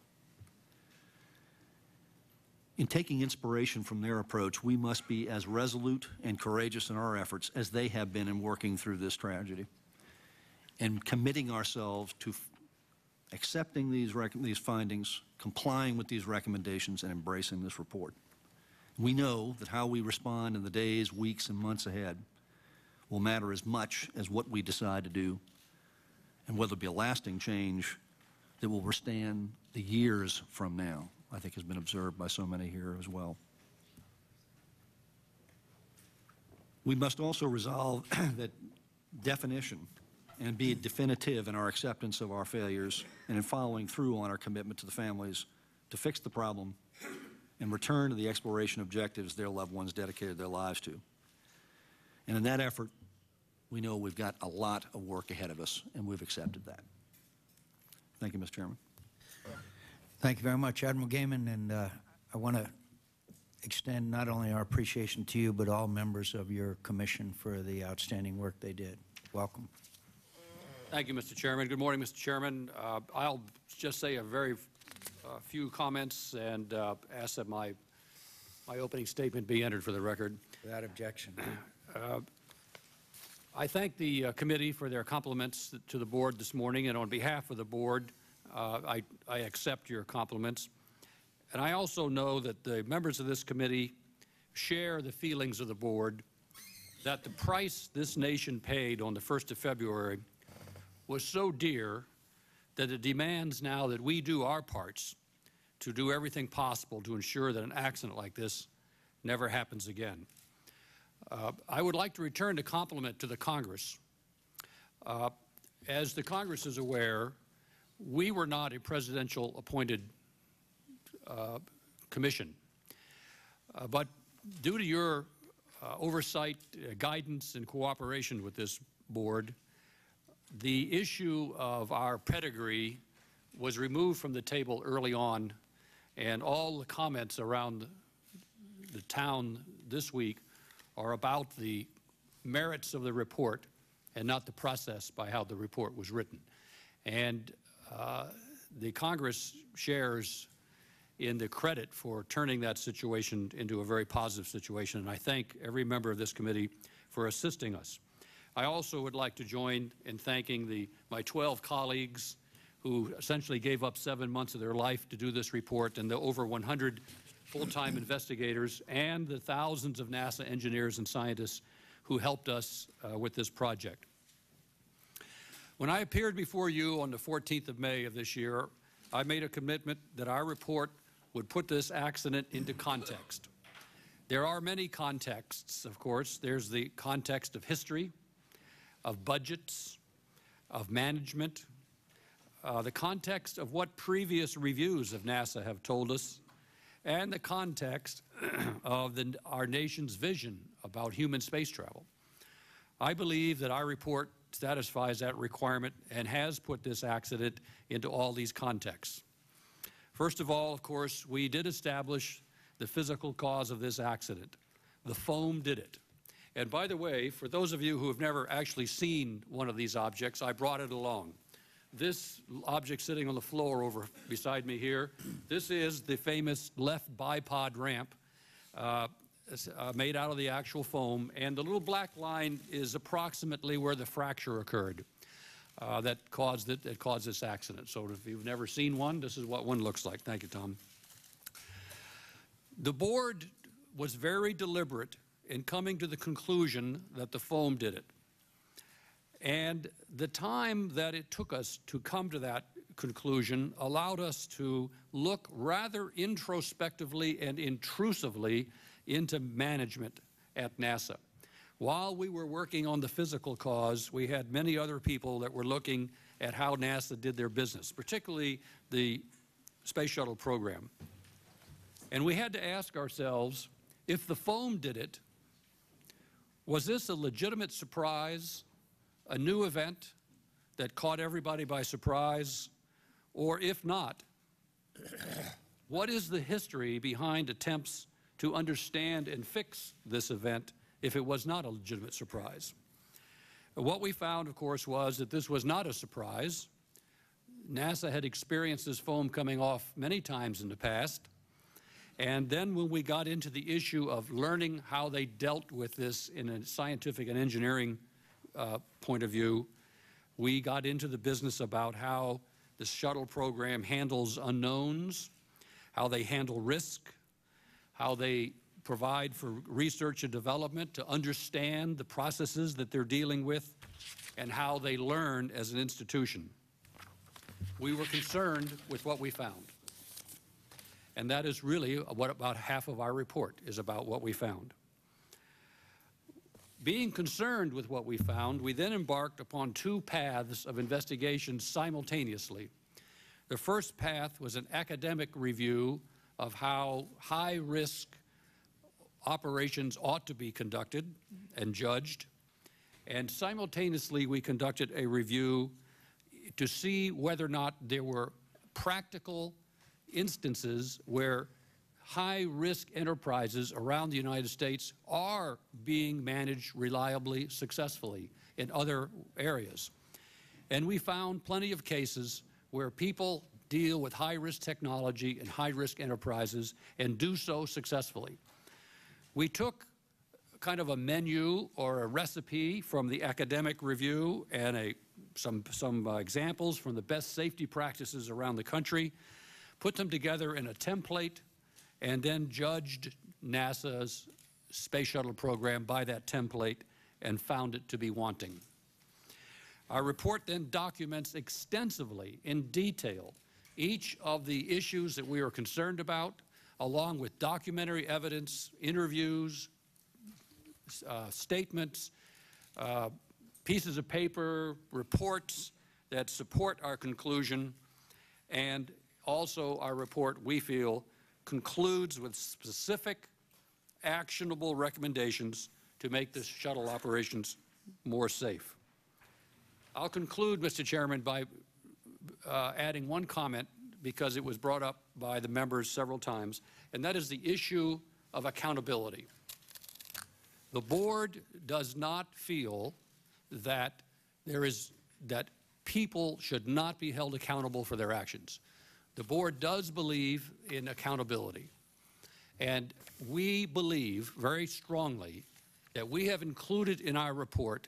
In taking inspiration from their approach, we must be as resolute and courageous in our efforts as they have been in working through this tragedy, and committing ourselves to accepting these findings, complying with these recommendations, and embracing this report. We know that how we respond in the days, weeks, and months ahead will matter as much as what we decide to do, and whether it be a lasting change that will withstand the years from now, I think has been observed by so many here as well. We must also resolve that definition and be definitive in our acceptance of our failures and in following through on our commitment to the families to fix the problem and return to the exploration objectives their loved ones dedicated their lives to. And in that effort, we know we've got a lot of work ahead of us, and we've accepted that. Thank you, Mr. Chairman. Thank you very much, Admiral Gehman, and I want to extend not only our appreciation to you, but all members of your commission for the outstanding work they did. Welcome. Thank you, Mr. Chairman. Good morning, Mr. Chairman. I'll just say a very few comments and ask that my opening statement be entered for the record. Without objection. I thank the committee for their compliments to the board this morning, and on behalf of the board, I accept your compliments. And I also know that the members of this committee share the feelings of the board that the price this nation paid on the 1st of February was so dear that it demands now that we do our parts to do everything possible to ensure that an accident like this never happens again. I would like to return the compliment to the Congress. As the Congress is aware, we were not a presidential appointed commission, but due to your oversight, guidance, and cooperation with this board, the issue of our pedigree was removed from the table early on, and all the comments around the town this week are about the merits of the report and not the process by how the report was written. And the Congress shares in the credit for turning that situation into a very positive situation, and I thank every member of this committee for assisting us. I also would like to join in thanking my 12 colleagues who essentially gave up 7 months of their life to do this report, and the over 100 full-time investigators and the thousands of NASA engineers and scientists who helped us with this project. When I appeared before you on the 14th of May of this year, I made a commitment that our report would put this accident into context. There are many contexts, of course. There's the context of history, of budgets, of management, the context of what previous reviews of NASA have told us, and the context of our nation's vision about human space travel. I believe that our report satisfies that requirement and has put this accident into all these contexts. First of all, of course, we did establish the physical cause of this accident. The foam did it. And by the way, for those of you who have never actually seen one of these objects, I brought it along. This object sitting on the floor over beside me here, this is the famous left bipod ramp made out of the actual foam, and the little black line is approximately where the fracture occurred that caused this accident. So if you've never seen one, this is what one looks like. Thank you, Tom. The board was very deliberate in coming to the conclusion that the foam did it. And the time that it took us to come to that conclusion allowed us to look rather introspectively and intrusively into management at NASA. While we were working on the physical cause, we had many other people that were looking at how NASA did their business, particularly the Space Shuttle program. And we had to ask ourselves, if the foam did it, was this a legitimate surprise, a new event that caught everybody by surprise, or if not, what is the history behind attempts to understand and fix this event if it was not a legitimate surprise? What we found, of course, was that this was not a surprise. NASA had experienced this foam coming off many times in the past, And then when we got into the issue of learning how they dealt with this in a scientific and engineering point of view, we got into the business about how the shuttle program handles unknowns, how they handle risk, how they provide for research and development to understand the processes that they're dealing with, and how they learn as an institution. We were concerned with what we found. And that is really what about half of our report is about, what we found. Being concerned with what we found, we then embarked upon two paths of investigation simultaneously. The first path was an academic review of how high-risk operations ought to be conducted and judged. And simultaneously, we conducted a review to see whether or not there were practical instances where high-risk enterprises around the United States are being managed reliably, successfully in other areas. And we found plenty of cases where people deal with high-risk technology and high-risk enterprises and do so successfully. We took kind of a menu or a recipe from the academic review and some examples from the best safety practices around the country, put them together in a template, and then judged NASA's space shuttle program by that template and found it to be wanting. Our report then documents extensively, in detail, each of the issues that we are concerned about, along with documentary evidence, interviews, statements, pieces of paper, reports that support our conclusion, and also our report, we feel, concludes with specific, actionable recommendations to make the shuttle operations more safe. I'll conclude, Mr. Chairman, by adding one comment, because it was brought up by the members several times, and that is the issue of accountability. The board does not feel that that people should not be held accountable for their actions. The board does believe in accountability, and we believe very strongly that we have included in our report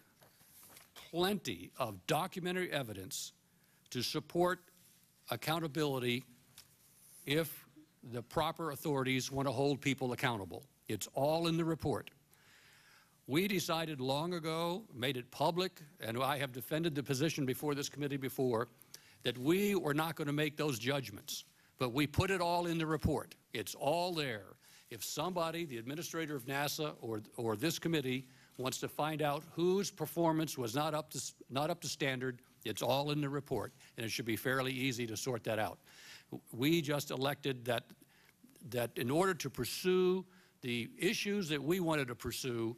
plenty of documentary evidence to support accountability if the proper authorities want to hold people accountable. It's all in the report. We decided long ago, made it public, and I have defended the position before this committee before, that we were not going to make those judgments, but we put it all in the report. It's all there. If somebody, the administrator of NASA or this committee, wants to find out whose performance was not up to standard, it's all in the report, and it should be fairly easy to sort that out. We just elected that in order to pursue the issues that we wanted to pursue,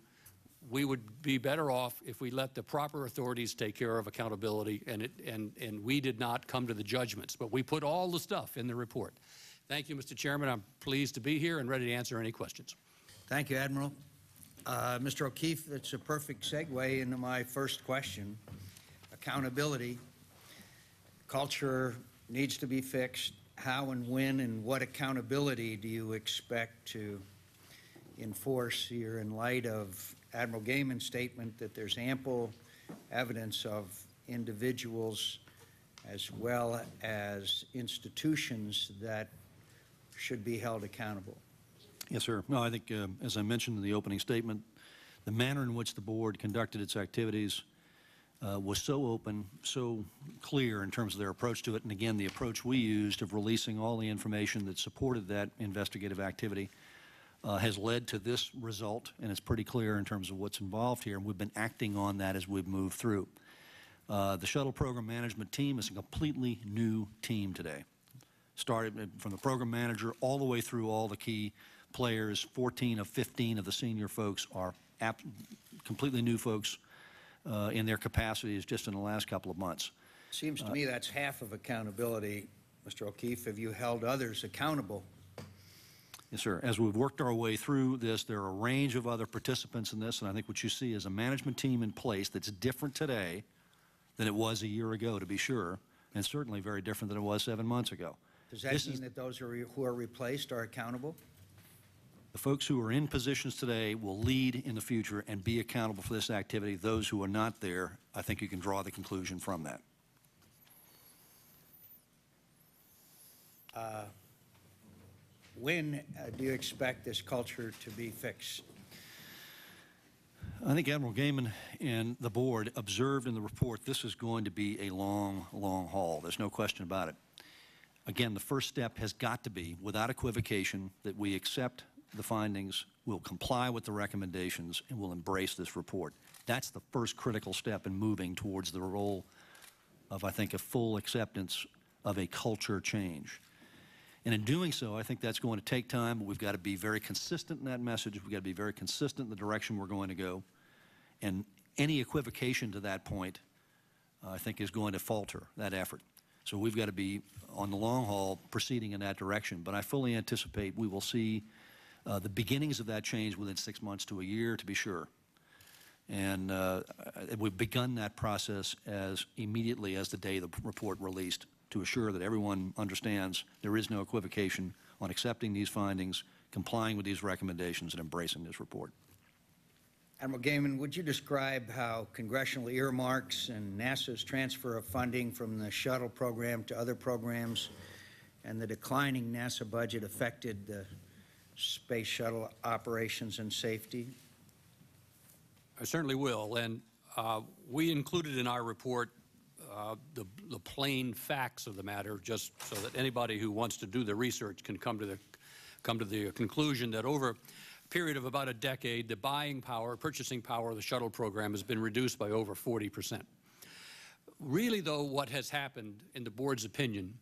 we would be better off if we let the proper authorities take care of accountability, and we did not come to the judgments, but we put all the stuff in the report. Thank you, Mr. Chairman. I'm pleased to be here and ready to answer any questions. Thank you, Admiral. Mr. O'Keefe, that's a perfect segue into my first question. Accountability. Culture needs to be fixed. How and when and what accountability do you expect to enforce here in light of Admiral Gehman's statement that there's ample evidence of individuals as well as institutions that should be held accountable? Yes, sir. No, I think, as I mentioned in the opening statement, the manner in which the board conducted its activities was so open, so clear in terms of their approach to it, and again, the approach we used of releasing all the information that supported that investigative activity has led to this result, and it's pretty clear in terms of what's involved here, and we've been acting on that as we've moved through. The shuttle program management team is a completely new team today. Started from the program manager all the way through all the key players. 14 of 15 of the senior folks are completely new folks in their capacities just in the last couple of months. Seems to me that's half of accountability, Mr. O'Keefe. Have you held others accountable? Yes, sir. As we've worked our way through this, there are a range of other participants in this, and I think what you see is a management team in place that's different today than it was a year ago, to be sure, and certainly very different than it was 7 months ago. Does that mean that those who are replaced are accountable? The folks who are in positions today will lead in the future and be accountable for this activity. Those who are not there, I think you can draw the conclusion from that. When do you expect this culture to be fixed? I think Admiral Gehman and the board observed in the report this is going to be a long, long haul. There's no question about it. Again, the first step has got to be, without equivocation, that we accept the findings, we'll comply with the recommendations, and we'll embrace this report. That's the first critical step in moving towards the role of, I think, a full acceptance of a culture change. And in doing so, I think that's going to take time, but we've got to be very consistent in that message. We've got to be very consistent in the direction we're going to go. And any equivocation to that point, I think, is going to falter that effort. So we've got to be, on the long haul, proceeding in that direction. But I fully anticipate we will see the beginnings of that change within 6 months to a year, to be sure. And we've begun that process as immediately as the day the report released, to assure that everyone understands there is no equivocation on accepting these findings, complying with these recommendations, and embracing this report. Admiral Gehman, would you describe how congressional earmarks and NASA's transfer of funding from the shuttle program to other programs and the declining NASA budget affected the space shuttle operations and safety? I certainly will. And we included in our report the plain facts of the matter, just so that anybody who wants to do the research can come to the conclusion that over a period of about a decade, the purchasing power of the shuttle program has been reduced by over 40%. Really, though, what has happened, in the board's opinion,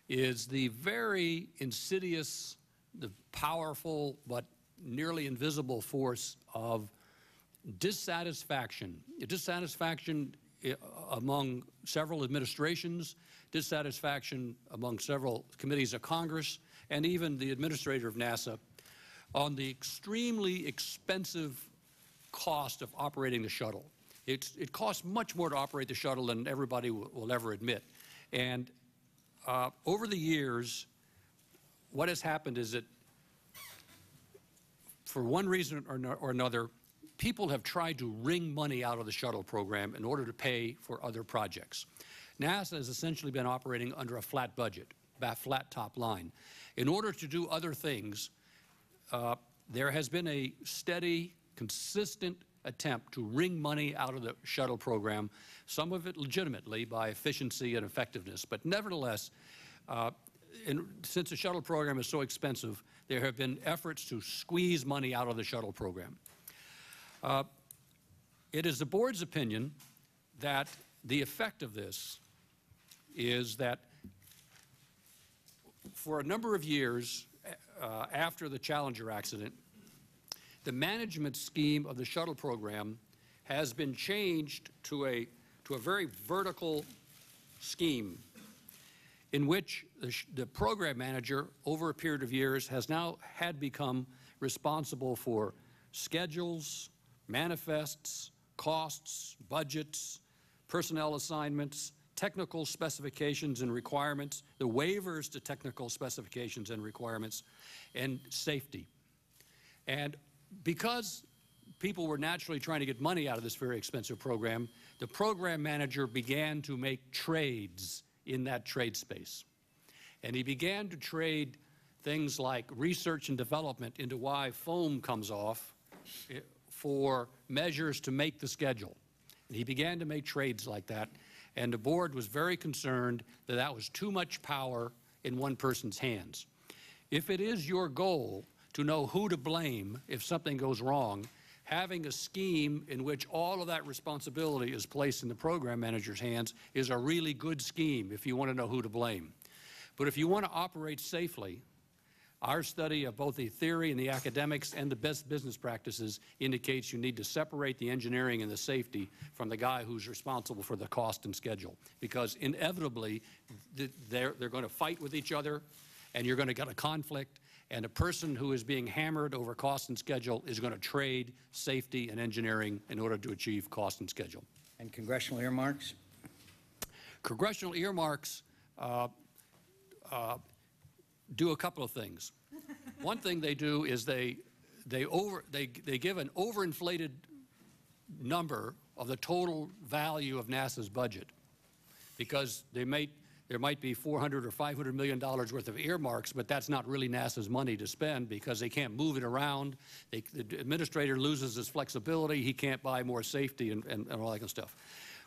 is the very insidious, the powerful but nearly invisible force of dissatisfaction among several administrations, dissatisfaction among several committees of Congress, and even the administrator of NASA on the extremely expensive cost of operating the shuttle. It costs much more to operate the shuttle than everybody will ever admit. And over the years, what has happened is that, for one reason or another, people have tried to wring money out of the shuttle program in order to pay for other projects. NASA has essentially been operating under a flat budget, a flat top line. In order to do other things, there has been a steady, consistent attempt to wring money out of the shuttle program, some of it legitimately by efficiency and effectiveness. But nevertheless, since the shuttle program is so expensive, there have been efforts to squeeze money out of the shuttle program. It is the board's opinion that the effect of this is that for a number of years after the Challenger accident, the management scheme of the shuttle program has been changed to a very vertical scheme in which the program manager, over a period of years, has now become responsible for schedules, manifests, costs, budgets, personnel assignments, technical specifications and requirements, the waivers to technical specifications and requirements, and safety. And because people were naturally trying to get money out of this very expensive program, the program manager began to make trades in that trade space. And he began to trade things like research and development into why foam comes off for measures to make the schedule. And he began to make trades like that, and the board was very concerned that that was too much power in one person's hands. If it is your goal to know who to blame if something goes wrong, having a scheme in which all of that responsibility is placed in the program manager's hands is a really good scheme if you want to know who to blame. But if you want to operate safely, our study of both the theory and the academics and the best business practices indicates you need to separate the engineering and the safety from the guy who's responsible for the cost and schedule, because inevitably they're going to fight with each other, and you're going to get a conflict, and a person who is being hammered over cost and schedule is going to trade safety and engineering in order to achieve cost and schedule. And congressional earmarks? Congressional earmarks do a couple of things. One thing they do is they they give an overinflated number of the total value of NASA's budget, because there might be $400 or $500 million worth of earmarks, but that's not really NASA's money to spend because they can't move it around. The administrator loses his flexibility. He can't buy more safety and all that kind of stuff.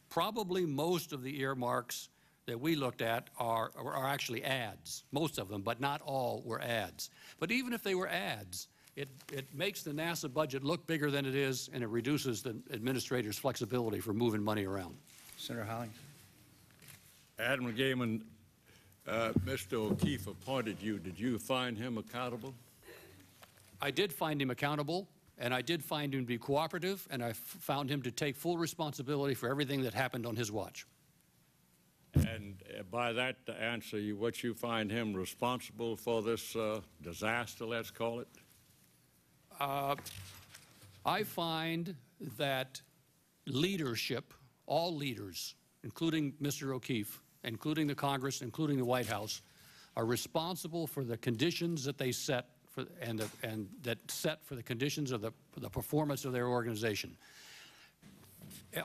Probably most of the earmarks that we looked at are actually ads, most of them, but not all were ads. But even if they were ads, it makes the NASA budget look bigger than it is, and it reduces the administrator's flexibility for moving money around. Senator Hollings. Admiral Gehman, Mr. O'Keefe appointed you. Did you find him accountable? I did find him accountable, and I did find him to be cooperative, and I found him to take full responsibility for everything that happened on his watch. And by that answer, what you find him responsible for this disaster, let's call it? I find that leadership, all leaders, including Mr. O'Keefe, including the Congress, including the White House, are responsible for the conditions that they set for, and that set for the conditions of the performance of their organization.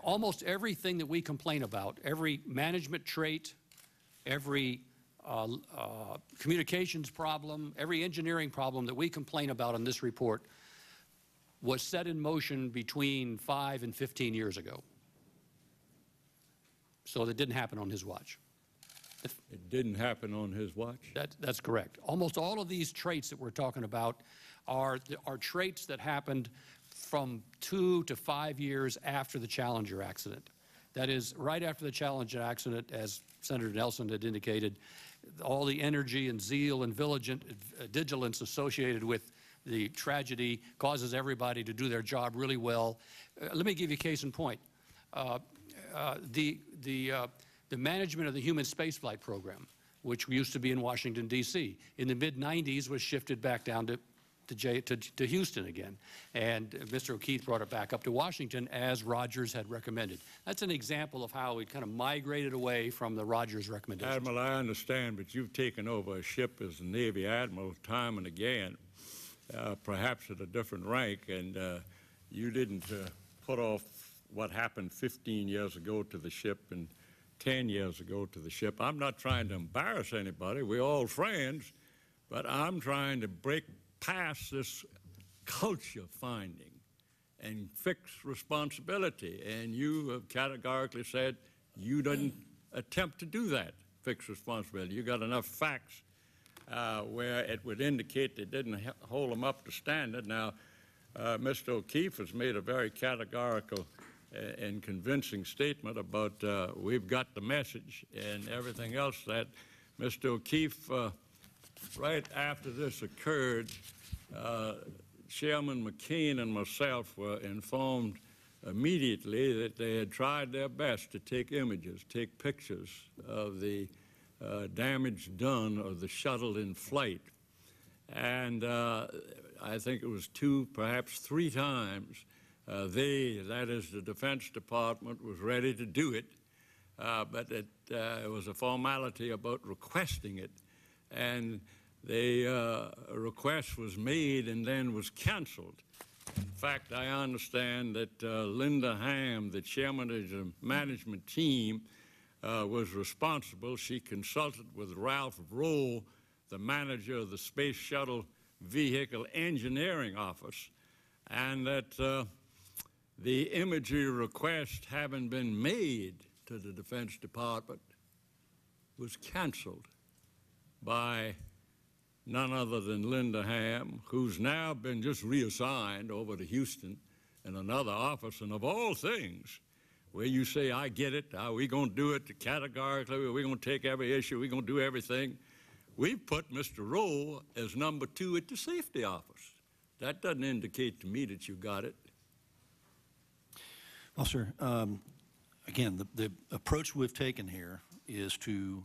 Almost everything that we complain about, every management trait, every communications problem, every engineering problem that we complain about in this report was set in motion between 5 and 15 years ago. So that didn't happen on his watch. It didn't happen on his watch? That's correct. Almost all of these traits that we're talking about are traits that happened from 2 to 5 years after the Challenger accident. That is, right after the Challenger accident, as Senator Nelson had indicated, all the energy and zeal and vigilance associated with the tragedy causes everybody to do their job really well. Let me give you a case in point. The management of the human spaceflight program, which used to be in Washington, D.C., in the mid-90s was shifted back down to Houston again. And Mr. O'Keefe brought it back up to Washington as Rogers had recommended. That's an example of how we kind of migrated away from the Rogers recommendation. Admiral, I understand, but you've taken over a ship as a Navy Admiral time and again, perhaps at a different rank, and you didn't put off what happened 15 years ago to the ship and 10 years ago to the ship. I'm not trying to embarrass anybody. We're all friends, but I'm trying to break past this culture finding and fix responsibility. And you have categorically said you didn't attempt to do that, fix responsibility. You got enough facts where it would indicate they didn't hold them up to standard. Now, Mr. O'Keefe has made a very categorical and convincing statement about we've got the message and everything else that Mr. O'Keefe, right after this occurred, Chairman McCain and myself were informed immediately that they had tried their best to take images, take pictures of the damage done of the shuttle in flight. And I think it was 2, perhaps 3 times, that is the Defense Department, was ready to do it, but it was a formality about requesting it. And the request was made and then was canceled. In fact, I understand that Linda Ham, the chairman of the management team, was responsible. She consulted with Ralph Rohl, the manager of the Space Shuttle Vehicle Engineering Office, and that the imagery request having been made to the Defense Department was canceled by none other than Linda Ham, who's now been just reassigned over to Houston in another office. And of all things, where you say, I get it, we're going to do it categorically, we're going to take every issue, we're going to do everything. We've put Mr. Rohl as number 2 at the safety office. That doesn't indicate to me that you got it. Well, sir, again, the approach we've taken here is to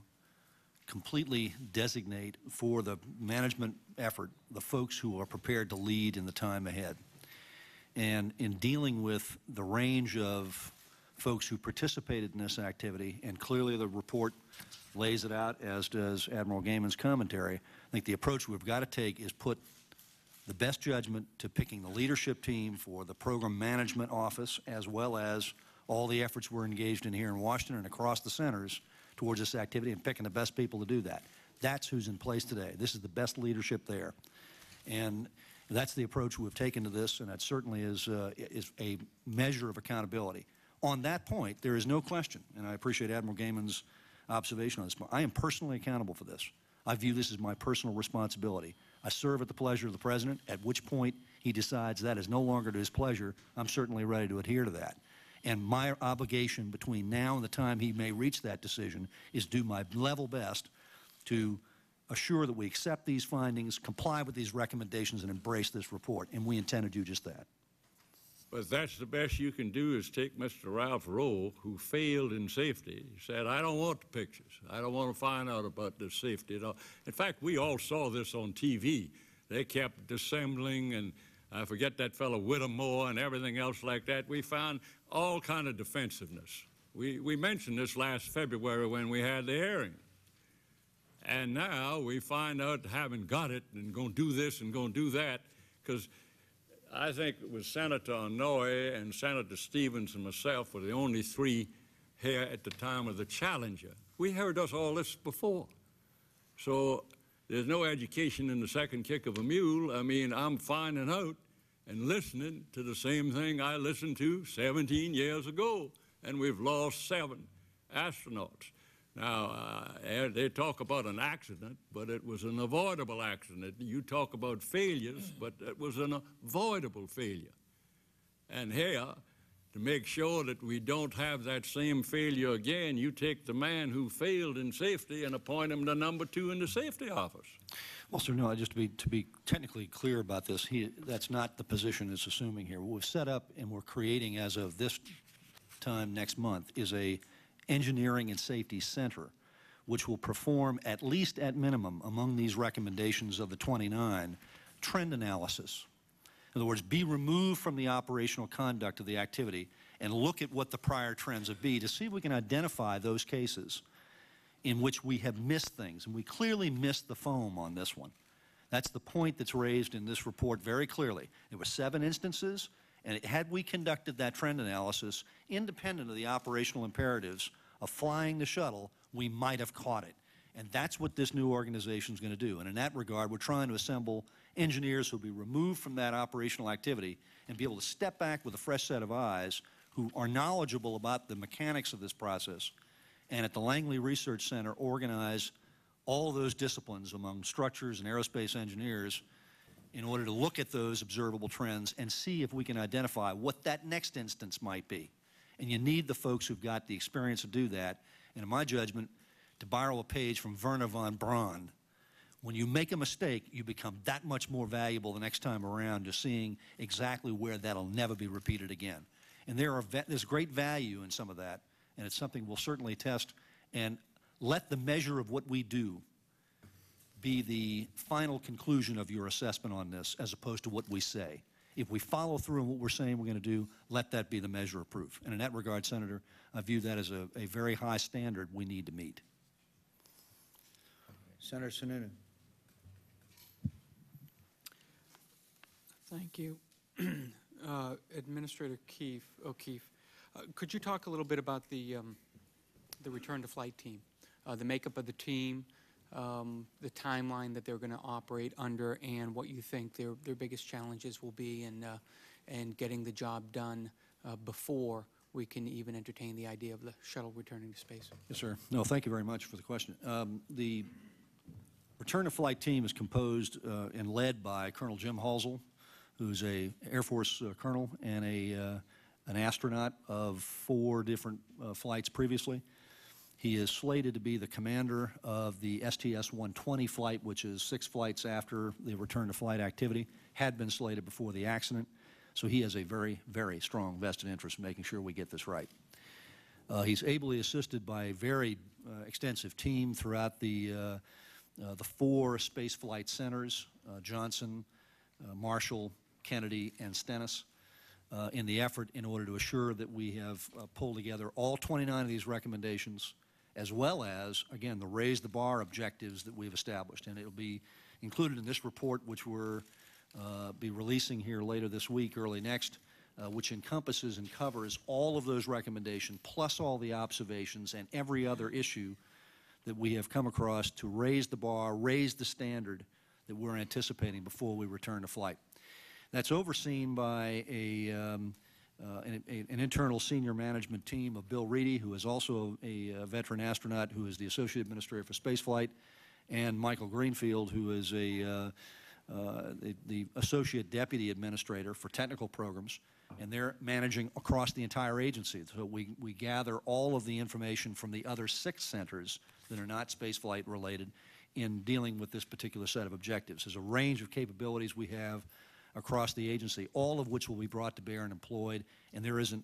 completely designate for the management effort the folks who are prepared to lead in the time ahead. And in dealing with the range of folks who participated in this activity, and clearly the report lays it out, as does Admiral Gehman's commentary, I think the approach we've got to take is put the best judgment to picking the leadership team for the Program Management Office, as well as all the efforts we're engaged in here in Washington and across the centers towards this activity, and picking the best people to do that. That's who's in place today. This is the best leadership there. And that's the approach we've taken to this, and that certainly is a measure of accountability. On that point, there is no question, and I appreciate Admiral Gehman's observation on this point. I am personally accountable for this. I view this as my personal responsibility. I serve at the pleasure of the President, at which point he decides that is no longer to his pleasure. I'm certainly ready to adhere to that. And my obligation between now and the time he may reach that decision is do my level best to assure that we accept these findings, comply with these recommendations, and embrace this report. And we intend to do just that. But that's the best you can do is take Mr. Ralph Rowe, who failed in safety. He said, I don't want the pictures. I don't want to find out about the safety at all. In fact, we all saw this on TV. They kept dissembling, and I forget that fellow Whittemore and everything else like that. We found all kind of defensiveness. We mentioned this last February when we had the hearing. And now we find out having got it and going to do this and going to do that, because I think it was Senator Inouye and Senator Stevens and myself were the only three here at the time of the Challenger. We heard all this before. So there's no education in the second kick of a mule. I mean, I'm finding out and listening to the same thing I listened to 17 years ago, and we've lost 7 astronauts. Now, they talk about an accident, but it was an avoidable accident. You talk about failures, but it was an avoidable failure. And here, to make sure that we don't have that same failure again, you take the man who failed in safety and appoint him to number 2 in the safety office. Well, sir, no, just to be technically clear about this, that's not the position it's assuming here. What we've set up and we're creating as of this time next month is a Engineering and Safety Center, which will perform, at least at minimum, among these recommendations of the 29, trend analysis. In other words, be removed from the operational conduct of the activity and look at what the prior trends have been to see if we can identify those cases in which we have missed things. And we clearly missed the foam on this one. That's the point that's raised in this report very clearly. There were 7 instances, and had we conducted that trend analysis independent of the operational imperatives of flying the shuttle, we might have caught it. And that's what this new organization is going to do. And in that regard, we're trying to assemble engineers who will be removed from that operational activity and be able to step back with a fresh set of eyes who are knowledgeable about the mechanics of this process, and at the Langley Research Center organize all those disciplines among structures and aerospace engineers in order to look at those observable trends and see if we can identify what that next instance might be. And you need the folks who've got the experience to do that. And in my judgment, to borrow a page from Werner von Braun, when you make a mistake, you become that much more valuable the next time around to seeing exactly where that'll never be repeated again. And there's great value in some of that, and it's something we'll certainly test and let the measure of what we do be the final conclusion of your assessment on this as opposed to what we say. If we follow through on what we're saying we're going to do, let that be the measure of proof. And in that regard, Senator, I view that as a very high standard we need to meet. Senator Sununu. Thank you. Administrator O'Keefe, could you talk a little bit about the return to flight team, the makeup of the team, the timeline that they're going to operate under, and what you think their biggest challenges will be in getting the job done before we can even entertain the idea of the shuttle returning to space? Yes, sir. No, thank you very much for the question. The return to flight team is composed and led by Colonel Jim Halsell, who's a Air Force colonel and an astronaut of 4 different flights previously. He is slated to be the commander of the STS-120 flight, which is 6 flights after the return to flight activity, had been slated before the accident. So he has a very, very strong vested interest in making sure we get this right. He's ably assisted by a very extensive team throughout the 4 space flight centers, Johnson, Marshall, Kennedy, and Stennis, in the effort in order to assure that we have pulled together all 29 of these recommendations, as well as, again, the raise the bar objectives that we've established. And it'll be included in this report, which we're be releasing here later this week, early next, which encompasses and covers all of those recommendations, plus all the observations and every other issue that we have come across to raise the bar, raise the standard that we're anticipating before we return to flight. That's overseen by an internal senior management team of Bill Reedy, who is also a veteran astronaut, who is the Associate Administrator for Spaceflight, and Michael Greenfield, who is the Associate Deputy Administrator for Technical Programs, and they're managing across the entire agency. So we gather all of the information from the other 6 centers that are not spaceflight related in dealing with this particular set of objectives. There's a range of capabilities we have across the agency, all of which will be brought to bear and employed, and there isn't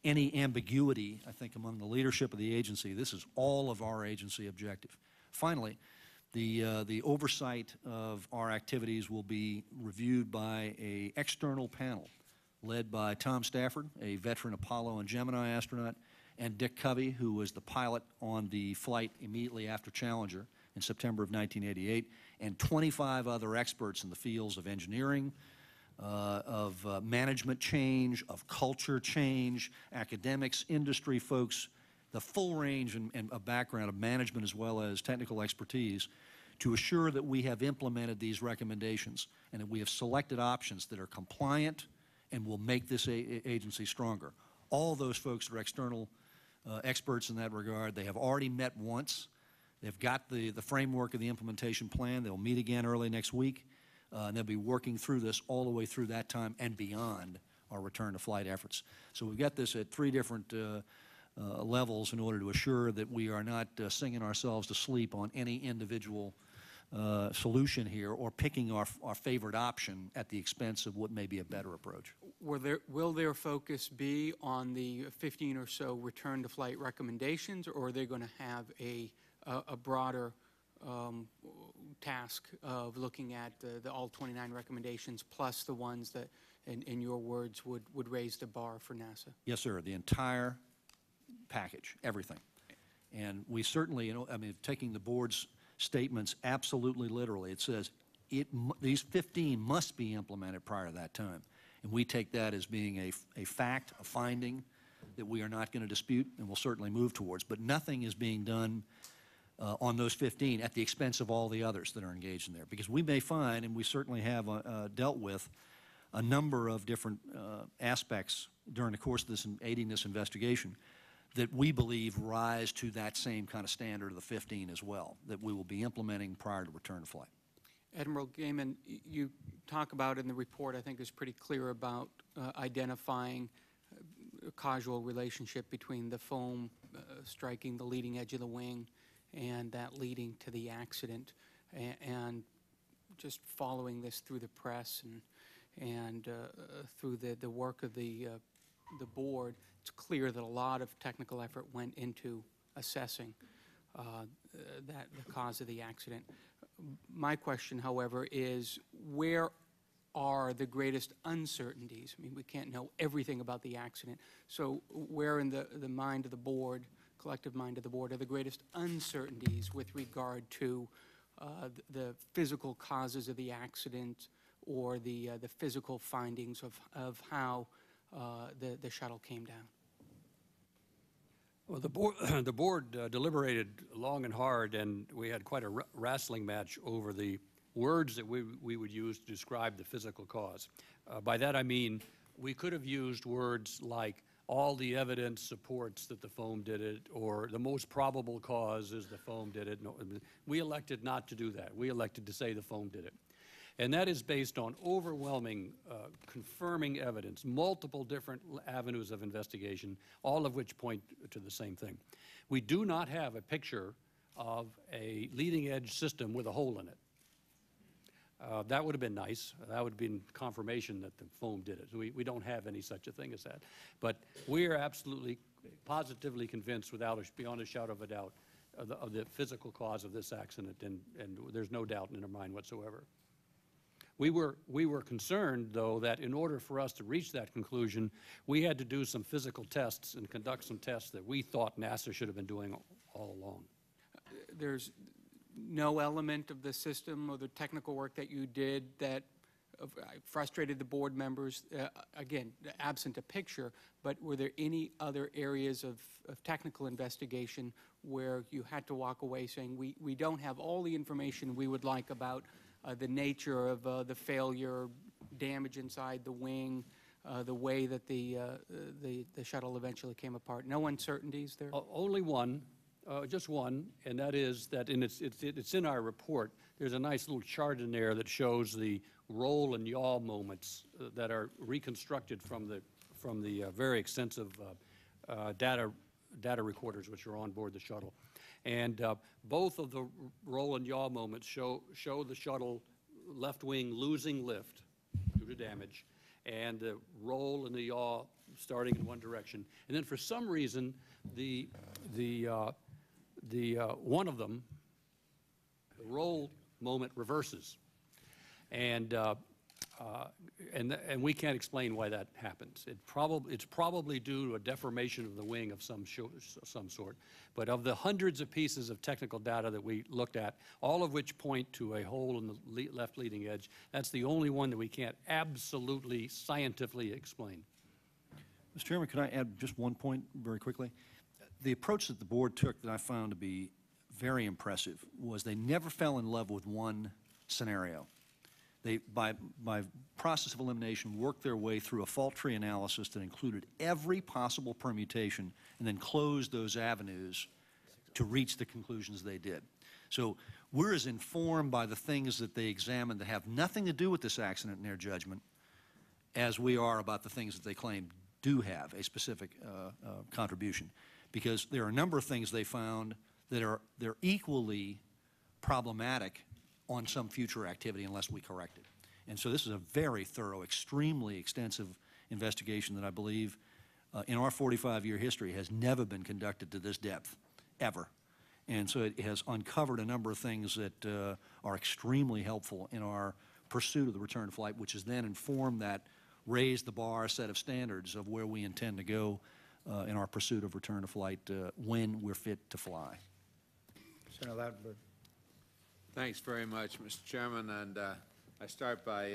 any ambiguity, I think, among the leadership of the agency. This is all of our agency objective. Finally, the oversight of our activities will be reviewed by an external panel led by Tom Stafford, a veteran Apollo and Gemini astronaut, and Dick Covey, who was the pilot on the flight immediately after Challenger in September of 1988, and 25 other experts in the fields of engineering, of management change, of culture change, academics, industry folks, the full range and background of management as well as technical expertise, to assure that we have implemented these recommendations and that we have selected options that are compliant and will make this agency stronger. All those folks are external experts in that regard. They have already met once. They've got the framework of the implementation plan. They'll meet again early next week, and they'll be working through this all the way through that time and beyond our return to flight efforts. So we've got this at 3 different levels in order to assure that we are not singing ourselves to sleep on any individual solution here or picking our favorite option at the expense of what may be a better approach. Will their focus be on the 15 or so return to flight recommendations, or are they going to have a broader task of looking at the all 29 recommendations plus the ones that, in your words, would raise the bar for NASA? Yes, sir. The entire package, everything. And we certainly, taking the board's statements absolutely literally, it says these 15 must be implemented prior to that time. And we take that as being a fact, a finding that we are not going to dispute and will certainly move towards. But nothing is being done on those 15 at the expense of all the others that are engaged in there. Because we may find, and we certainly have dealt with, a number of different aspects during the course of this aiding this investigation that we believe rise to that same kind of standard of the 15 as well, that we will be implementing prior to return to flight. Admiral Gehman, you talk about in the report, I think is pretty clear about identifying a causal relationship between the foam striking the leading edge of the wing and that leading to the accident. And just following this through the press and through the work of the board, it's clear that a lot of technical effort went into assessing the cause of the accident. My question, however, is where are the greatest uncertainties? I mean, we can't know everything about the accident. So where in the mind of the board, collective mind of the board, are the greatest uncertainties with regard to the physical causes of the accident or the physical findings of how the shuttle came down? Well, the board deliberated long and hard, and we had quite a wrestling match over the words that we would use to describe the physical cause. By that I mean we could have used words like all the evidence supports that the foam did it, or the most probable cause is the foam did it. No, we elected not to do that. We elected to say the foam did it. And that is based on overwhelming, confirming evidence, multiple different avenues of investigation, all of which point to the same thing. We do not have a picture of a leading edge system with a hole in it. That would have been nice. That would have been confirmation that the foam did it. So we don't have any such a thing as that. But we are absolutely, positively convinced, beyond a shadow of a doubt, of the physical cause of this accident, and there's no doubt in our mind whatsoever. We were concerned, though, that in order for us to reach that conclusion, we had to do some physical tests and conduct some tests that we thought NASA should have been doing all along. There's no element of the system or the technical work that you did that frustrated the board members, again, absent a picture, but were there any other areas of technical investigation where you had to walk away saying, we don't have all the information we would like about the nature of the failure, damage inside the wing, the way that the shuttle eventually came apart? No uncertainties there? Only one, just one, and that is that it's in our report. There's a nice little chart in there that shows the roll and yaw moments that are reconstructed from the very extensive data recorders which are on board the shuttle. And both of the roll and yaw moments show the shuttle left wing losing lift due to damage, and the roll and the yaw starting in one direction. And then for some reason, the one of them, the roll moment reverses, and we can't explain why that happens. It's probably due to a deformation of the wing of some sort. But of the hundreds of pieces of technical data that we looked at, all of which point to a hole in the left leading edge, that's the only one that we can't absolutely scientifically explain. Mr. Chairman, can I add just one point very quickly? The approach that the board took that I found to be very impressive was they never fell in love with one scenario. They, by process of elimination, worked their way through a fault tree analysis that included every possible permutation and then closed those avenues to reach the conclusions they did. So we're as informed by the things that they examined that have nothing to do with this accident in their judgment as we are about the things that they claim do have a specific contribution. Because there are a number of things they found that they're equally problematic on some future activity unless we correct it. And so this is a very thorough, extremely extensive investigation that I believe in our 45-year history has never been conducted to this depth, ever. And so it has uncovered a number of things that are extremely helpful in our pursuit of the return to flight, which has then informed that raised the bar set of standards of where we intend to go in our pursuit of return to flight when we're fit to fly. Senator Lautenberg. Thanks very much, Mr. Chairman. And I start by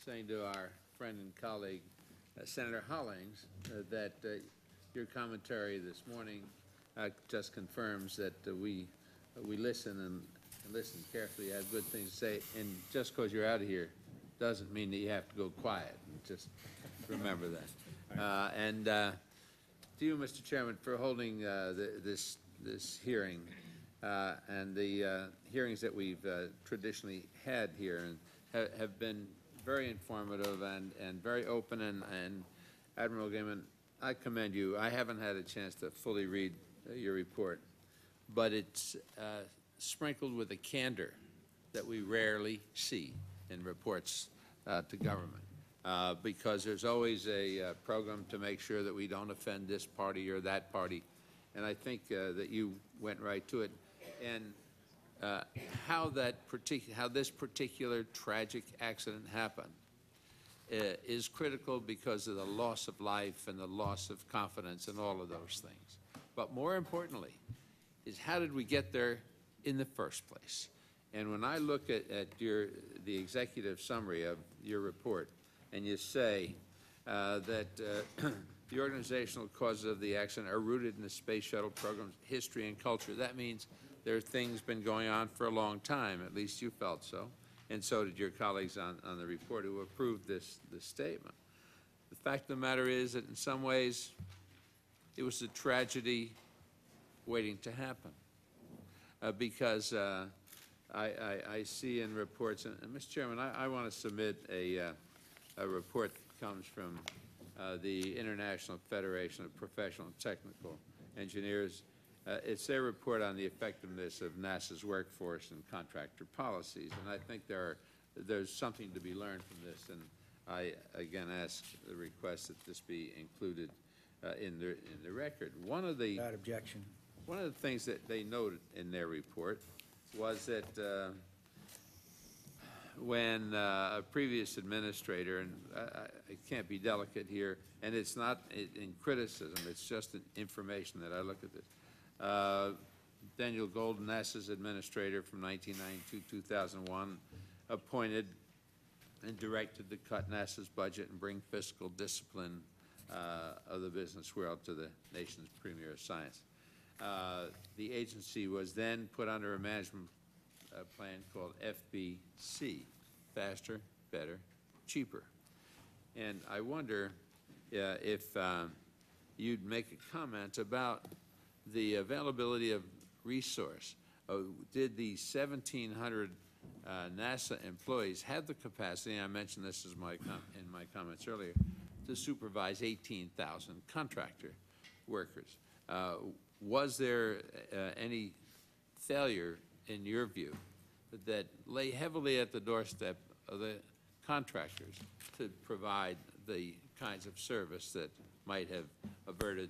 saying to our friend and colleague, Senator Hollings, that your commentary this morning just confirms that we listen and listen carefully, have good things to say. And just because you're out of here doesn't mean that you have to go quiet. Just remember that. And to you, Mr. Chairman, for holding this hearing and the hearings that we've traditionally had here and have been very informative and very open. And Admiral Gehman, I commend you. I haven't had a chance to fully read your report, but it's sprinkled with a candor that we rarely see in reports to government. Because there's always a program to make sure that we don't offend this party or that party. And I think that you went right to it. And how this particular tragic accident happened is critical because of the loss of life and the loss of confidence and all of those things. But more importantly is how did we get there in the first place? And when I look at the executive summary of your report, and you say that the organizational causes of the accident are rooted in the Space Shuttle program's history and culture. That means there are things been going on for a long time. At least you felt so. And so did your colleagues on the report who approved this statement. The fact of the matter is that in some ways it was a tragedy waiting to happen. Because I see in reports, and Mr. Chairman, I want to submit a report that comes from the International Federation of Professional and Technical Engineers. It's their report on the effectiveness of NASA's workforce and contractor policies, and I think there's something to be learned from this, and I again ask the request that this be included in the record. Without objection. One of the things that they noted in their report was that when a previous administrator, and I can't be delicate here, and it's not in criticism, it's just an information that I look at this. Daniel Golden, NASA's administrator from 1992 to 2001, appointed and directed to cut NASA's budget and bring fiscal discipline of the business world to the nation's premier of science. The agency was then put under a management plan called FBC, Faster, Better, Cheaper. And I wonder if you'd make a comment about the availability of resource. Did the 1,700 NASA employees have the capacity, and I mentioned this as in my comments earlier, to supervise 18,000 contractor workers? Was there any failure, in your view, that lay heavily at the doorstep of the contractors to provide the kinds of service that might have averted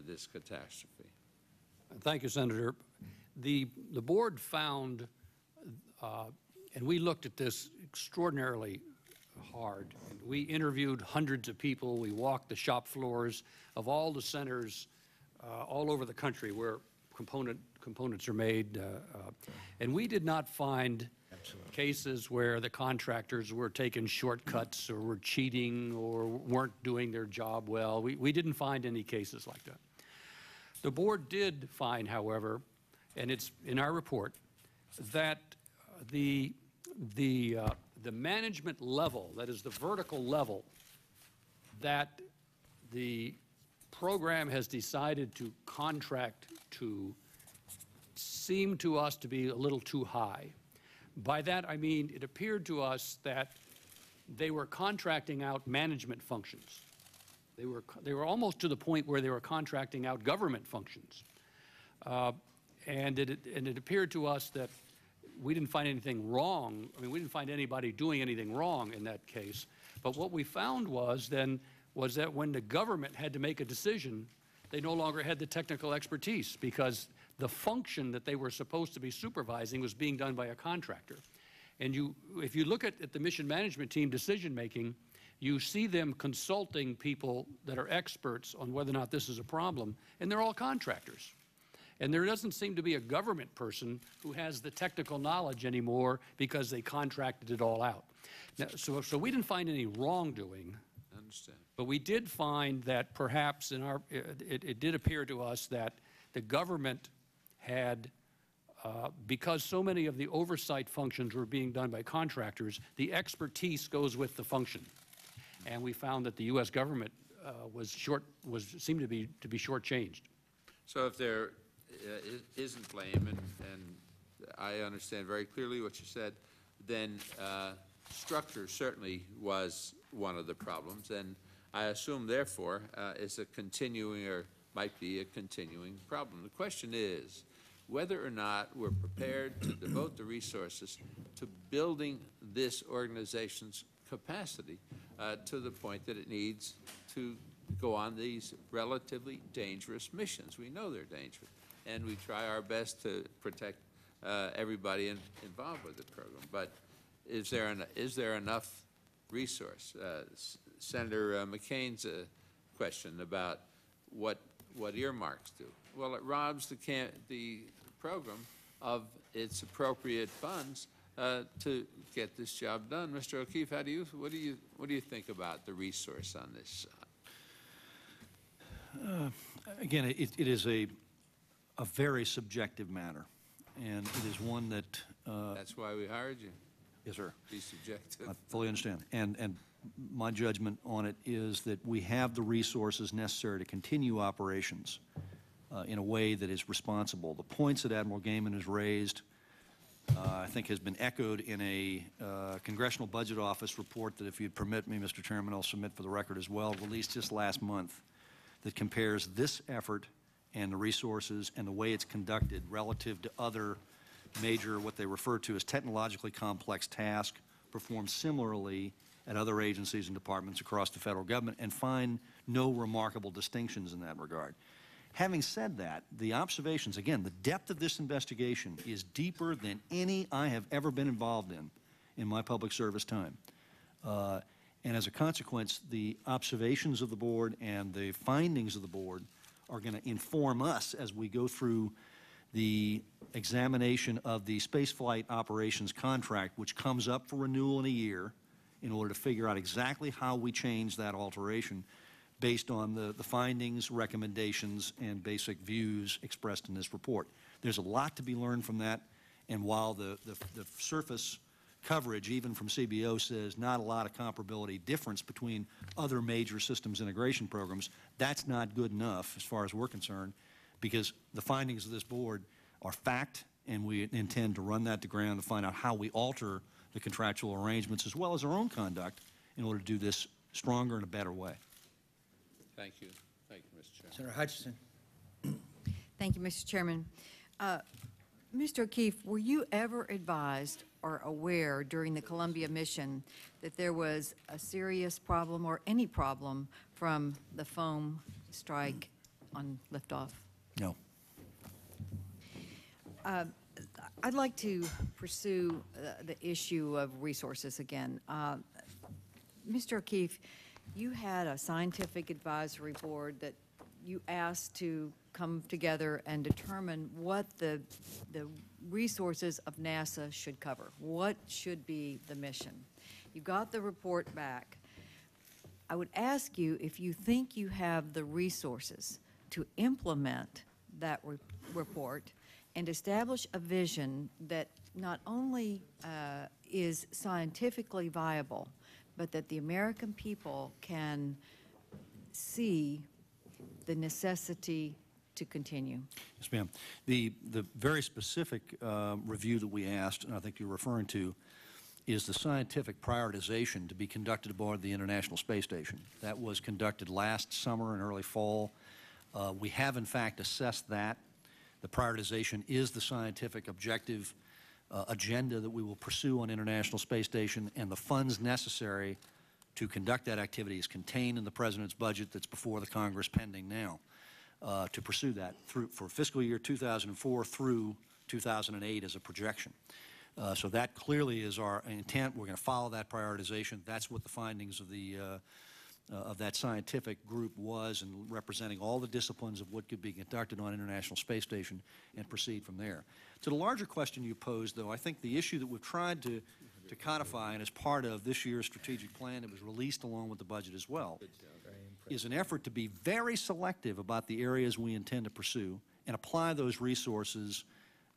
this catastrophe? Thank you, Senator. The board found, and we looked at this extraordinarily hard. We interviewed hundreds of people. We walked the shop floors of all the centers all over the country where components are made, and we did not find cases where the contractors were taking shortcuts or were cheating or weren't doing their job well. We didn't find any cases like that. The board did find, however, and it's in our report, that the management level, that is the vertical level, that the program has decided to contract to seemed to us to be a little too high. By that I mean it appeared to us that they were contracting out management functions. They were almost to the point where they were contracting out government functions. And it appeared to us that we didn't find anything wrong. I mean, we didn't find anybody doing anything wrong in that case. But what we found was that when the government had to make a decision, they no longer had the technical expertise because the function that they were supposed to be supervising was being done by a contractor. And if you look at the mission management team decision-making, you see them consulting people that are experts on whether or not this is a problem, and they're all contractors. And there doesn't seem to be a government person who has the technical knowledge anymore because they contracted it all out. Now, so we didn't find any wrongdoing. I understand. But we did find that perhaps it did appear to us that the government had, because so many of the oversight functions were being done by contractors, the expertise goes with the function. And we found that the U.S. government seemed to be shortchanged. So if there isn't blame, and I understand very clearly what you said, then structure certainly was one of the problems, and I assume, therefore, is a continuing or might be a continuing problem. The question is whether or not we're prepared to devote the resources to building this organization's capacity to the point that it needs to go on these relatively dangerous missions. We know they're dangerous, and we try our best to protect everybody involved with the program. But is there enough resource? Senator McCain's question about what earmarks do. Well, it robs the program of its appropriate funds to get this job done. Mr. O'Keefe, what do you think about the resource on this? Again, it is a very subjective matter, and it is one that. That's why we hired you. Yes, sir. Be subjective. I fully understand, and my judgment on it is that we have the resources necessary to continue operations in a way that is responsible. The points that Admiral Gehman has raised, I think, has been echoed in a Congressional Budget Office report that, if you'd permit me, Mr. Chairman, I'll submit for the record as well, released just last month, that compares this effort and the resources and the way it's conducted relative to other major, what they refer to as technologically complex tasks performed similarly at other agencies and departments across the federal government, and find no remarkable distinctions in that regard. Having said that, the observations, again, the depth of this investigation is deeper than any I have ever been involved in my public service time. And as a consequence, the observations of the board and the findings of the board are going to inform us as we go through the examination of the spaceflight operations contract, which comes up for renewal in a year, in order to figure out exactly how we change that alteration based on the findings, recommendations, and basic views expressed in this report. There's a lot to be learned from that, and while the surface coverage, even from CBO, says not a lot of comparability difference between other major systems integration programs, that's not good enough as far as we're concerned, because the findings of this board are fact, and we intend to run that to ground to find out how we alter the contractual arrangements as well as our own conduct in order to do this stronger and a better way. Thank you. Thank you, Mr. Chairman. Senator Hutchinson. Thank you, Mr. Chairman. Mr. O'Keefe, were you ever advised or aware during the Columbia mission that there was a serious problem or any problem from the foam strike on liftoff? No. I'd like to pursue the issue of resources again. Mr. O'Keefe, you had a scientific advisory board that you asked to come together and determine what the resources of NASA should cover. What should be the mission? You got the report back. I would ask you if you think you have the resources to implement that report and establish a vision that not only is scientifically viable, but that the American people can see the necessity to continue. Yes, ma'am. The very specific review that we asked, and I think you're referring to, is the scientific prioritization to be conducted aboard the International Space Station. That was conducted last summer and early fall. We have, in fact, assessed that. The prioritization is the scientific objective agenda that we will pursue on International Space Station, and the funds necessary to conduct that activity is contained in the President's budget that's before the Congress pending now to pursue that for fiscal year 2004 through 2008 as a projection. So that clearly is our intent. We're going to follow that prioritization. That's what the findings of that scientific group was, and representing all the disciplines of what could be conducted on International Space Station, and proceed from there. To the larger question you posed, though, I think the issue that we've tried to codify, and as part of this year's strategic plan that was released along with the budget as well, is an effort to be very selective about the areas we intend to pursue and apply those resources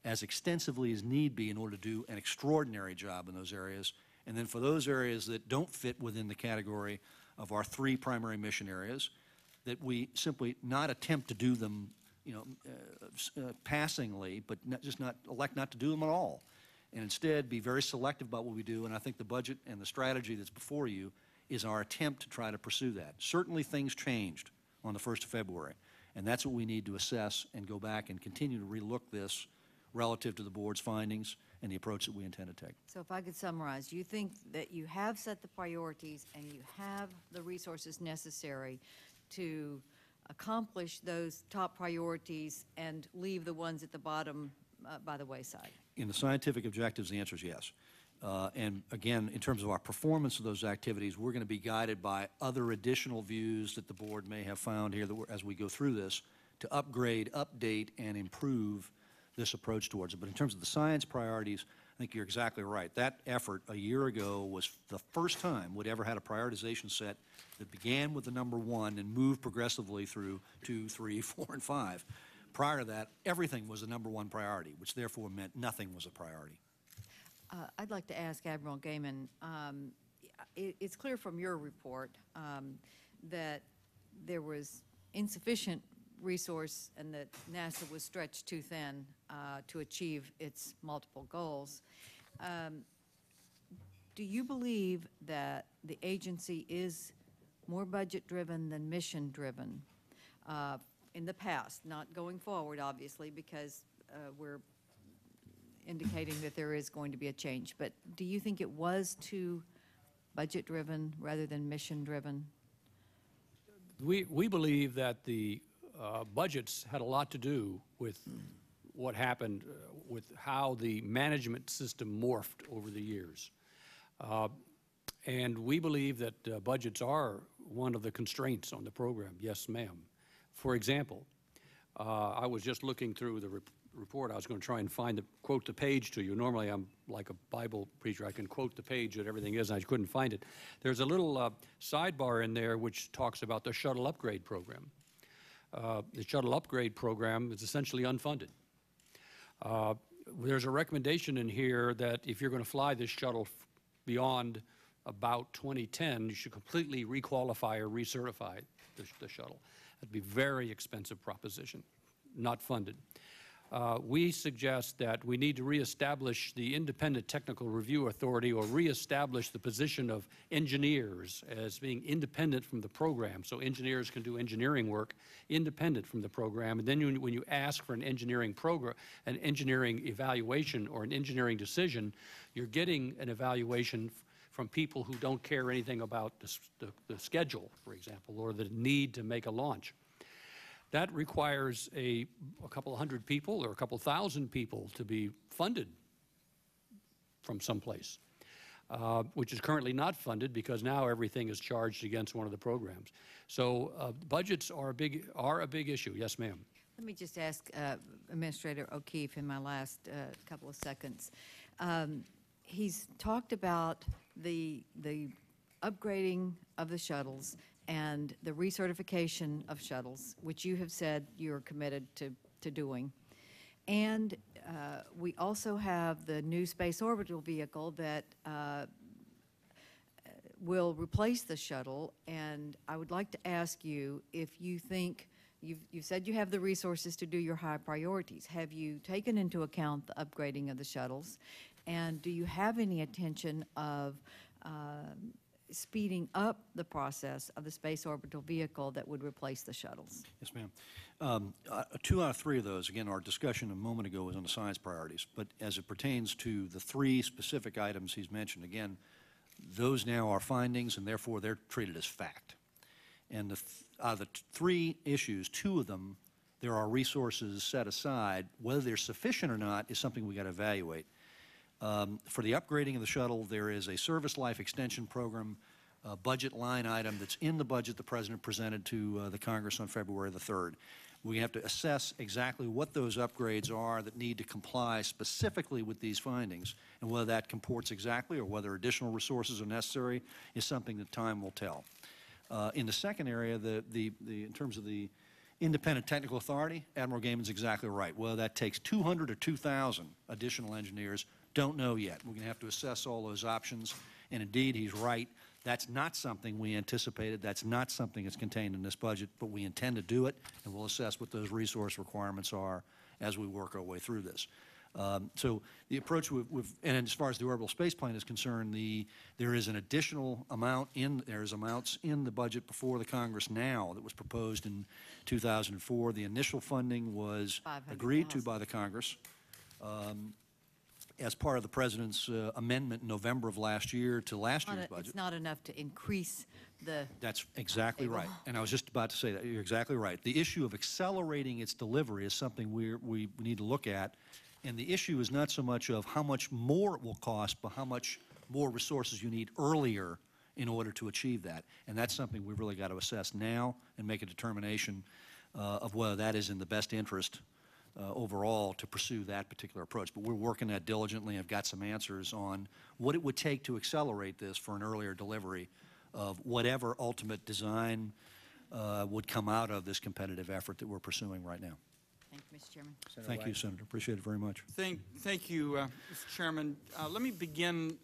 as extensively as need be in order to do an extraordinary job in those areas. And then for those areas that don't fit within the category of our 3 primary mission areas, that we simply not attempt to do them, passingly, but elect not to do them at all, and instead be very selective about what we do. And I think the budget and the strategy that's before you is our attempt to try to pursue that. Certainly things changed on the 1st of February, and that's what we need to assess and go back and continue to relook this relative to the board's findings and the approach that we intend to take. So if I could summarize, you think that you have set the priorities and you have the resources necessary to accomplish those top priorities and leave the ones at the bottom by the wayside? In the scientific objectives, the answer is yes. And again, in terms of our performance of those activities, we're going to be guided by other additional views that the board may have found here as we go through this to upgrade, update, and improve this approach towards it. But in terms of the science priorities, I think you're exactly right. That effort a year ago was the first time we'd ever had a prioritization set that began with the number 1 and moved progressively through 2, 3, 4, and 5. Prior to that, everything was the number 1 priority, which therefore meant nothing was a priority. I'd like to ask Admiral Gehman, it's clear from your report that there was insufficient resource and that NASA was stretched too thin to achieve its multiple goals. Do you believe that the agency is more budget-driven than mission-driven in the past, not going forward, obviously, because we're indicating that there is going to be a change, but do you think it was too budget-driven rather than mission-driven? We believe that the budgets had a lot to do with what happened with how the management system morphed over the years. And we believe that budgets are one of the constraints on the program. Yes, ma'am. For example, I was just looking through the report. I was going to try and quote the page to you. Normally, I'm like a Bible preacher. I can quote the page that everything is, and I couldn't find it. There's a little sidebar in there which talks about the shuttle upgrade program. The shuttle upgrade program is essentially unfunded. There's a recommendation in here that if you're going to fly this shuttle beyond about 2010, you should completely requalify or recertify the shuttle. That'd be a very expensive proposition, not funded. We suggest that we need to reestablish the Independent Technical Review Authority, or reestablish the position of engineers as being independent from the program, so engineers can do engineering work independent from the program. And then when you ask for an engineering program, an engineering evaluation or an engineering decision, you're getting an evaluation from people who don't care anything about the schedule, for example, or the need to make a launch. That requires a couple hundred people or a couple thousand people to be funded from someplace, which is currently not funded because now everything is charged against one of the programs. So budgets are a big issue. Yes, ma'am. Let me just ask Administrator O'Keefe in my last couple of seconds. He's talked about the upgrading of the shuttles and the recertification of shuttles, which you have said you're committed to doing. And we also have the new space orbital vehicle that will replace the shuttle. And I would like to ask you if you think, you've said you have the resources to do your high priorities. Have you taken into account the upgrading of the shuttles? And do you have any intention of speeding up the process of the space orbital vehicle that would replace the shuttles? Yes, ma'am. 2 out of 3 of those, again, our discussion a moment ago was on the science priorities. But as it pertains to the 3 specific items he's mentioned, again, those now are findings, and therefore they're treated as fact. And the 3 issues, 2 of them, there are resources set aside. Whether they're sufficient or not is something we got to evaluate. For the upgrading of the shuttle, there is a service life extension program budget line item that's in the budget the President presented to the Congress on February the 3rd. We have to assess exactly what those upgrades are that need to comply specifically with these findings, and whether that comports exactly or whether additional resources are necessary is something that time will tell. In the second area, in terms of the Independent Technical Authority, Admiral Gehman's exactly right. Whether that takes 200 or 2,000 additional engineers, don't know yet. We're going to have to assess all those options, and indeed, he's right. That's not something we anticipated. That's not something that's contained in this budget, but we intend to do it, and we'll assess what those resource requirements are as we work our way through this. So the approach and as far as the orbital space plane is concerned, there is an additional amount there's amounts in the budget before the Congress now that was proposed in 2004. The initial funding was agreed to by the Congress. As part of the President's amendment in November of last year to last year's budget. It's not enough to increase the... That's exactly right. And I was just about to say that. You're exactly right. The issue of accelerating its delivery is something we need to look at. And the issue is not so much of how much more it will cost, but how much more resources you need earlier in order to achieve that. And that's something we've really got to assess now and make a determination of whether that is in the best interest overall to pursue that particular approach. But we're working that diligently and have got some answers on what it would take to accelerate this for an earlier delivery of whatever ultimate design would come out of this competitive effort that we're pursuing right now. Thank you, Mr. Chairman. Thank you, Senator. Appreciate it very much. Thank you, Mr. Chairman. Let me begin,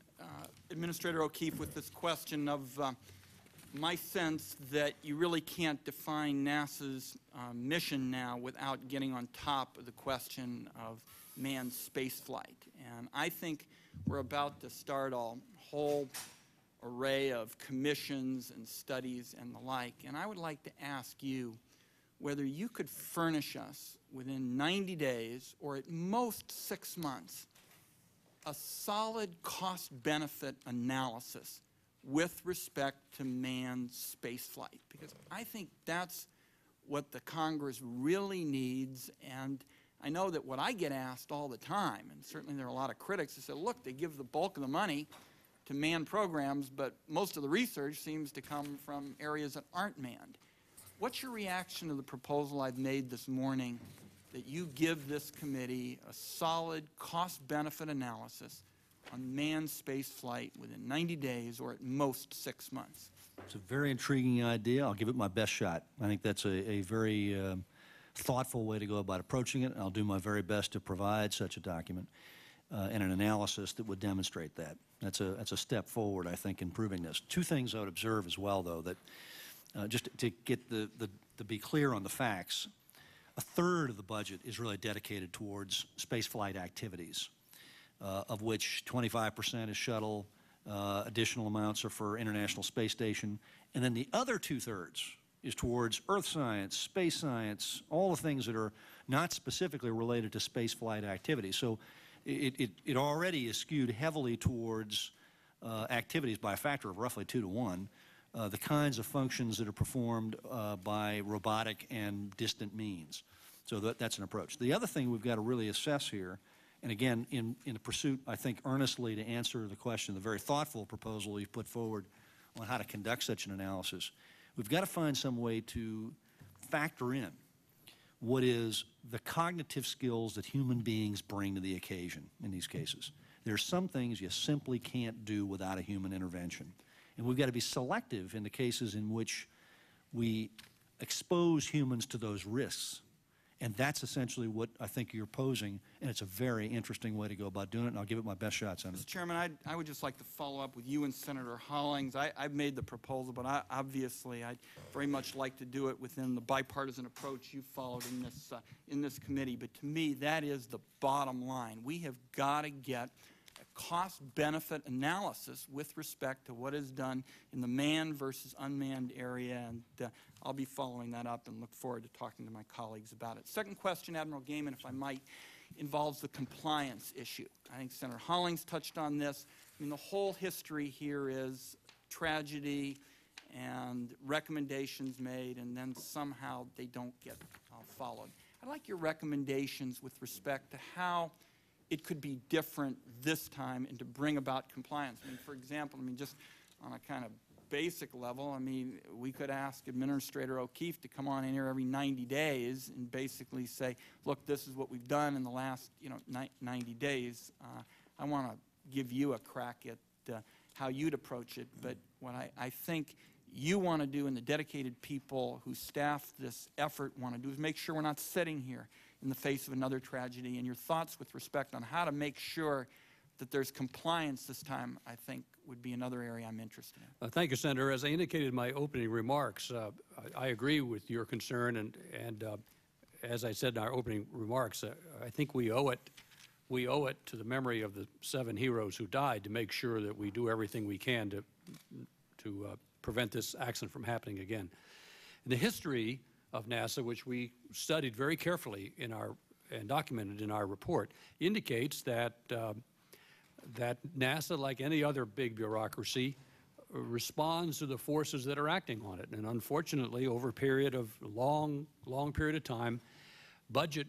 Administrator O'Keefe, with this question of my sense that you really can't define NASA's mission now without getting on top of the question of manned space flight. And I think we're about to start a whole array of commissions and studies and the like. And I would like to ask you whether you could furnish us within 90 days or at most 6 months a solid cost-benefit analysis with respect to manned spaceflight, because I think that's what the Congress really needs. And I know that what I get asked all the time, and certainly there are a lot of critics who say, look, they give the bulk of the money to manned programs, but most of the research seems to come from areas that aren't manned. What's your reaction to the proposal I've made this morning that you give this committee a solid cost-benefit analysis on manned space flight within 90 days or at most 6 months. It's a very intriguing idea. I'll give it my best shot. I think that's a very thoughtful way to go about approaching it. I'll do my very best to provide such a document and an analysis that would demonstrate that. That's a step forward, I think, in proving this. Two things I would observe as well, though, that just to get to be clear on the facts, a third of the budget is really dedicated towards spaceflight activities, of which 25% is shuttle, additional amounts are for International Space Station, and then the other two-thirds is towards earth science, space science, all the things that are not specifically related to spaceflight activities. So it already is skewed heavily towards activities by a factor of roughly 2 to 1, the kinds of functions that are performed by robotic and distant means. So that's an approach. The other thing we've got to really assess here, and again, in a pursuit, I think, earnestly to answer the question, the very thoughtful proposal you've put forward on how to conduct such an analysis, we've got to find some way to factor in what is the cognitive skills that human beings bring to the occasion in these cases. There are some things you simply can't do without a human intervention. And we've got to be selective in the cases in which we expose humans to those risks. And that's essentially what I think you're posing, and it's a very interesting way to go about doing it, and I'll give it my best shot, Senator. Mr. Chairman, I would just like to follow up with you and Senator Hollings. I've made the proposal, but obviously I'd very much like to do it within the bipartisan approach you followed in this committee. But to me, that is the bottom line. We have got to get a cost-benefit analysis with respect to what is done in the manned versus unmanned area, and I'll be following that up and look forward to talking to my colleagues about it. Second question, Admiral Gehman, if I might, involves the compliance issue. I think Senator Hollings touched on this. I mean, the whole history here is tragedy and recommendations made, and then somehow they don't get followed. I'd like your recommendations with respect to how it could be different this time and to bring about compliance. I mean, for example, just on a kind of basic level, I mean, we could ask Administrator O'Keefe to come on in here every 90 days and basically say, look, this is what we've done in the last 90 days. I want to give you a crack at how you'd approach it, but what I think you want to do and the dedicated people who staff this effort want to do is make sure we're not sitting here in the face of another tragedy. And your thoughts with respect on how to make sure that there's compliance this time, I think, would be another area I'm interested in. Thank you, Senator. As I indicated in my opening remarks, I agree with your concern, and as I said in our opening remarks, I think we owe it to the memory of the 7 heroes who died to make sure that we do everything we can to prevent this accident from happening again. In the history of NASA, which we studied very carefully and documented in our report, indicates that that NASA, like any other big bureaucracy, responds to the forces that are acting on it. And unfortunately, over a period of long period of time, budget,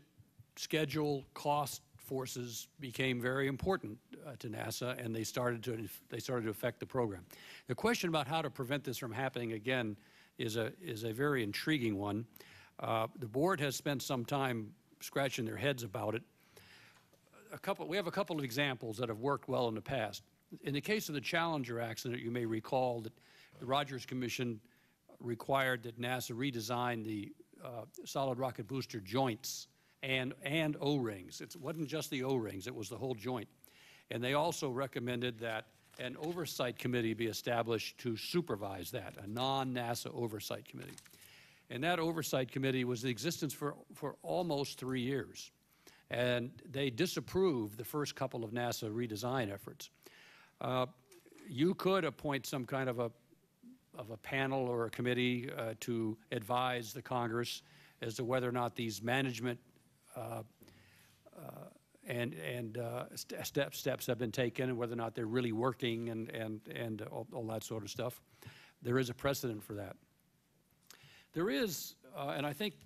schedule, cost forces became very important to NASA, and they started to affect the program. The question about how to prevent this from happening again is a very intriguing one. The board has spent some time scratching their heads about it. We have a couple of examples that have worked well in the past. In the case of the Challenger accident, you may recall that the Rogers Commission required that NASA redesign the solid rocket booster joints and O-rings. It wasn't just the O-rings, it was the whole joint. And they also recommended that an oversight committee be established to supervise that, a non-NASA oversight committee. And that oversight committee was in existence for almost 3 years. And they disapproved the first couple of NASA redesign efforts. You could appoint some kind of a panel or a committee to advise the Congress as to whether or not these management steps have been taken and whether or not they're really working and all that sort of stuff. There is a precedent for that. There is, and I think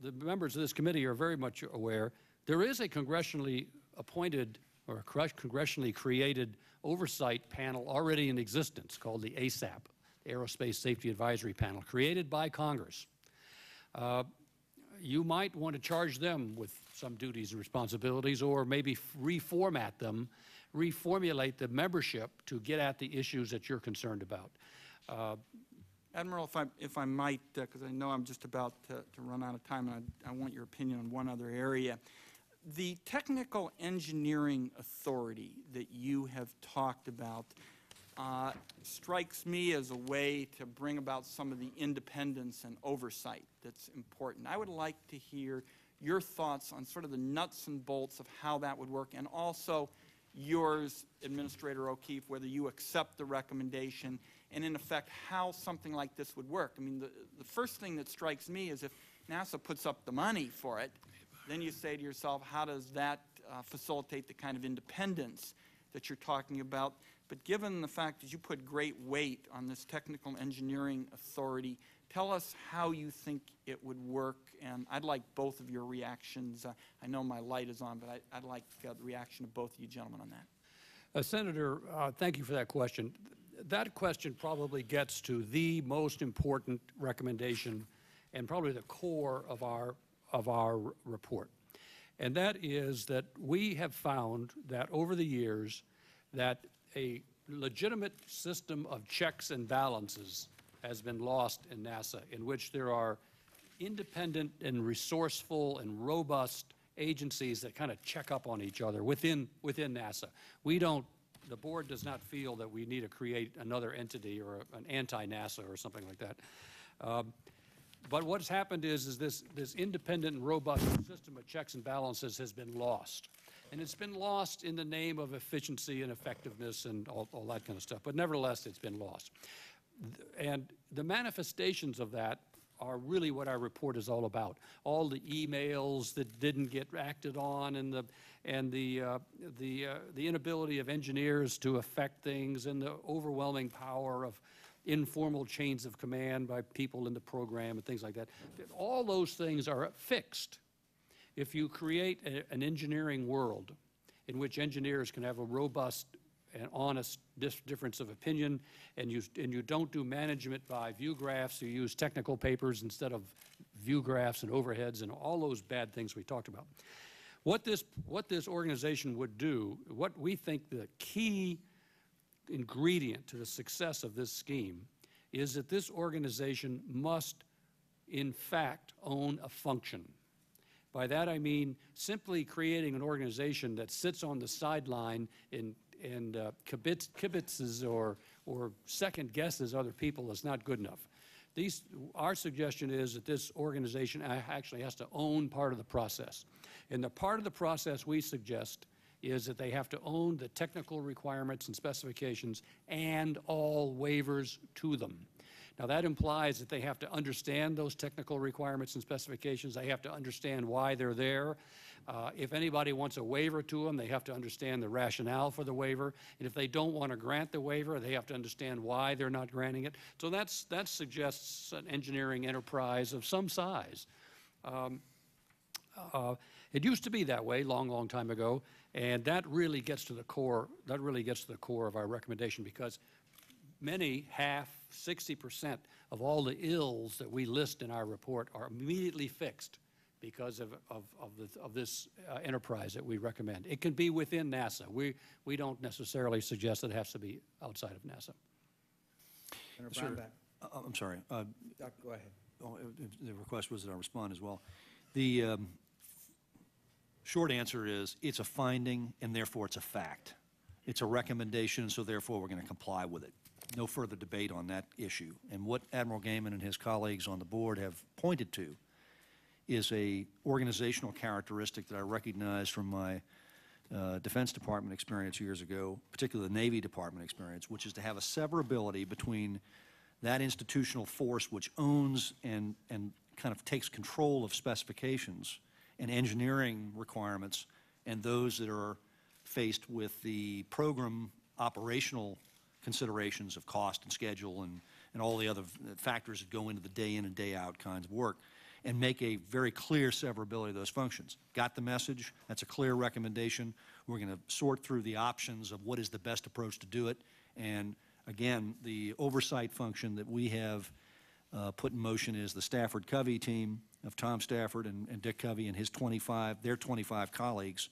the members of this committee are very much aware, there is a congressionally appointed or a congressionally created oversight panel already in existence called the ASAP, Aerospace Safety Advisory Panel, created by Congress. you might want to charge them with some duties and responsibilities, or maybe reformat them, reformulate the membership to get at the issues that you're concerned about. Admiral, if I might, because I know I'm just about to run out of time, and I want your opinion on one other area. The Technical Engineering Authority that you have talked about strikes me as a way to bring about some of the independence and oversight that's important. I would like to hear your thoughts on sort of the nuts and bolts of how that would work, and also yours, Administrator O'Keefe, whether you accept the recommendation and, in effect, how something like this would work. I mean, the first thing that strikes me is if NASA puts up the money for it, then you say to yourself, how does that facilitate the kind of independence that you're talking about? But given the fact that you put great weight on this Technical Engineering Authority, tell us how you think it would work, and I'd like both of your reactions. I know my light is on, but I'd like the reaction of both of you gentlemen on that. Senator, thank you for that question. That question probably gets to the most important recommendation and probably the core of our report. And that is that we have found that over the years that a legitimate system of checks and balances has been lost in NASA, in which there are independent and resourceful and robust agencies that kind of check up on each other within NASA. The board does not feel that we need to create another entity or an anti-NASA or something like that. But what's happened is this independent and robust system of checks and balances has been lost. And it's been lost in the name of efficiency and effectiveness and all that kind of stuff. But nevertheless, it's been lost. And the manifestations of that are really what our report is all about. All the emails that didn't get acted on, and the inability of engineers to affect things, and the overwhelming power of informal chains of command by people in the program and things like that. All those things are fixed if you create an engineering world in which engineers can have a robust and honest difference of opinion, and you don't do management by view graphs. You use technical papers instead of view graphs and overheads and all those bad things we talked about. What this organization would do, what we think the key ingredient to the success of this scheme is that this organization must, in fact, own a function. By that I mean simply creating an organization that sits on the sideline and kibitzes or second guesses other people is not good enough. Our suggestion is that this organization actually has to own part of the process. And the part of the process we suggest is that they have to own the technical requirements and specifications and all waivers to them. Now, that implies that they have to understand those technical requirements and specifications. They have to understand why they're there. If anybody wants a waiver to them, they have to understand the rationale for the waiver. And if they don't want to grant the waiver, they have to understand why they're not granting it. So that suggests an engineering enterprise of some size. It used to be that way long time ago, and that really gets to the core. That really gets to the core of our recommendation, because many, 60% of all the ills that we list in our report are immediately fixed because of this enterprise that we recommend. It can be within NASA. We don't necessarily suggest that it has to be outside of NASA. Senator I'm sorry. Go ahead. Oh, the request was that I respond as well. The short answer is it's a finding, and therefore it's a fact. It's a recommendation, so therefore we're going to comply with it. No further debate on that issue. And what Admiral Gehman and his colleagues on the board have pointed to is a organizational characteristic that I recognize from my Defense Department experience years ago, particularly the Navy Department experience, which is to have a severability between that institutional force which owns and kind of takes control of specifications and engineering requirements, and those that are faced with the program operational considerations of cost and schedule and all the other factors that go into the day in and day out kinds of work, and make a very clear severability of those functions. Got the message? That's a clear recommendation. We're going to sort through the options of what is the best approach to do it. And again, the oversight function that we have put in motion is the Stafford-Covey team, of Tom Stafford and Dick Covey and their 25 colleagues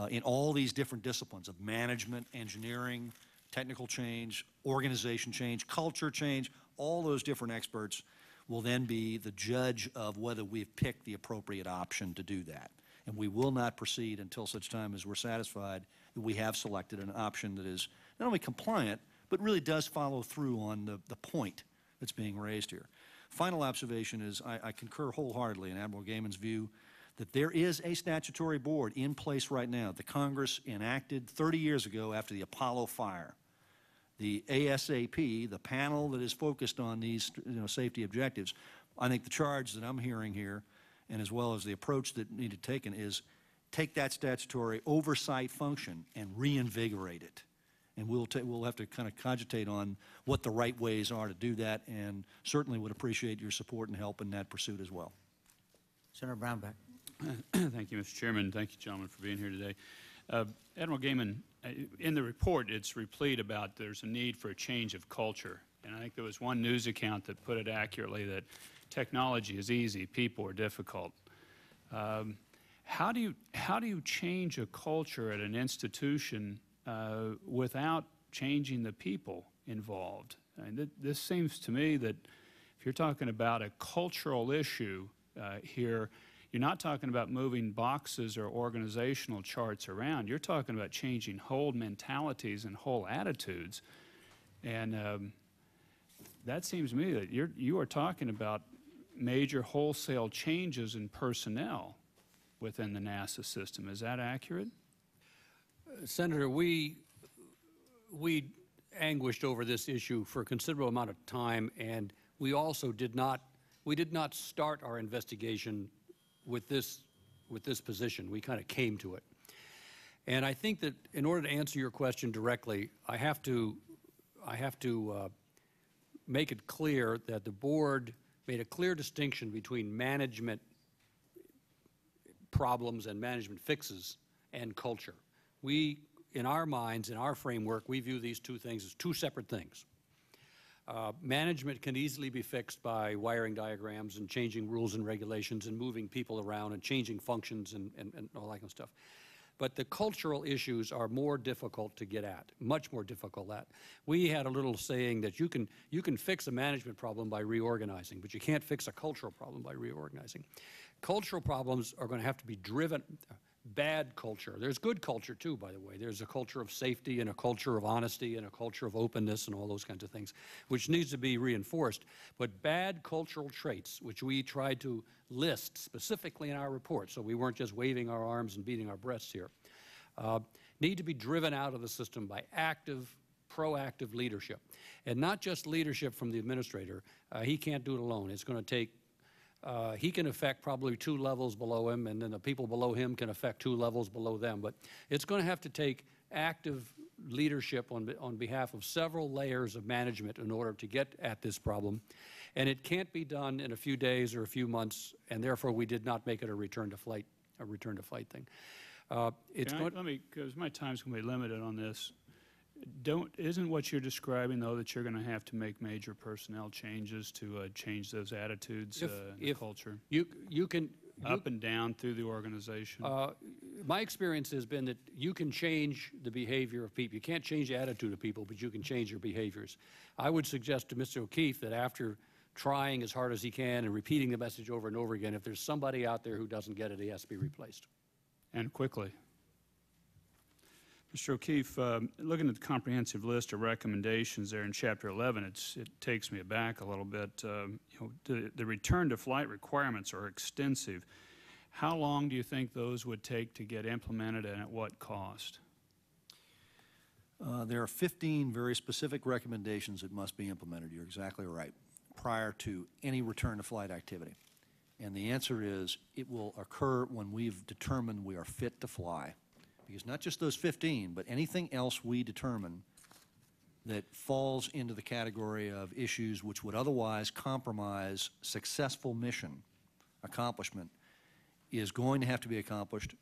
in all these different disciplines of management, engineering, technical change, organization change, culture change. All those different experts will then be the judge of whether we've picked the appropriate option to do that. And we will not proceed until such time as we're satisfied that we have selected an option that is not only compliant, but really does follow through on the point that's being raised here. Final observation is I concur wholeheartedly in Admiral Gehman's view that there is a statutory board in place right now that Congress enacted 30 years ago after the Apollo fire. The ASAP, the panel that is focused on these safety objectives, I think the charge that I'm hearing here, and as well as the approach that needed taken, is take that statutory oversight function and reinvigorate it. And we'll have to kind of cogitate on what the right ways are to do that, and certainly would appreciate your support and help in that pursuit as well. Senator Brownback. Thank you, Mr. Chairman. Thank you, gentlemen, for being here today. Admiral Gehman, in the report, it's replete about there's a need for a change of culture. And I think there was one news account that put it accurately that technology is easy, people are difficult. How do you change a culture at an institution without changing the people involved? And this seems to me that if you're talking about a cultural issue here, you're not talking about moving boxes or organizational charts around. You're talking about changing whole mentalities and whole attitudes. And that seems to me that you are talking about major wholesale changes in personnel within the NASA system. Is that accurate? Senator, we anguished over this issue for a considerable amount of time, and we also did not start our investigation with this position. We kind of came to it. And I think that in order to answer your question directly, I have to make it clear that the board made a clear distinction between management problems and management fixes and culture. We, in our minds, in our framework, we view these two things as two separate things. Management can easily be fixed by wiring diagrams and changing rules and regulations and moving people around and changing functions and all that kind of stuff. But the cultural issues are more difficult to get at, much more difficult at. We had a little saying that you can fix a management problem by reorganizing, but you can't fix a cultural problem by reorganizing. Cultural problems are going to have to be driven. Bad culture. There's good culture too, by the way. There's a culture of safety and a culture of honesty and a culture of openness and all those kinds of things, which needs to be reinforced. But bad cultural traits, which we tried to list specifically in our report, so we weren't just waving our arms and beating our breasts here, need to be driven out of the system by active, proactive leadership. And not just leadership from the administrator. He can't do it alone. It's going to take he can affect probably 2 levels below him, and then the people below him can affect 2 levels below them. But it's going to have to take active leadership on behalf of several layers of management in order to get at this problem. And it can't be done in a few days or a few months, and therefore we did not make it a return to flight thing. Let me, because my time's going to be limited on this. Isn't what you're describing, though, that you're going to have to make major personnel changes to change those attitudes and culture? You can up and down through the organization. My experience has been that you can change the behavior of people. You can't change the attitude of people, but you can change their behaviors. I would suggest to Mr. O'Keefe that after trying as hard as he can and repeating the message over and over again, if there's somebody out there who doesn't get it, he has to be replaced. And quickly. Mr. O'Keefe, looking at the comprehensive list of recommendations there in Chapter 11, it takes me aback a little bit. The return to flight requirements are extensive. How long do you think those would take to get implemented, and at what cost? There are 15 very specific recommendations that must be implemented. You're exactly right, prior to any return to flight activity. And the answer is it will occur when we've determined we are fit to fly. Because not just those 15, but anything else we determine that falls into the category of issues which would otherwise compromise successful mission accomplishment is going to have to be accomplished.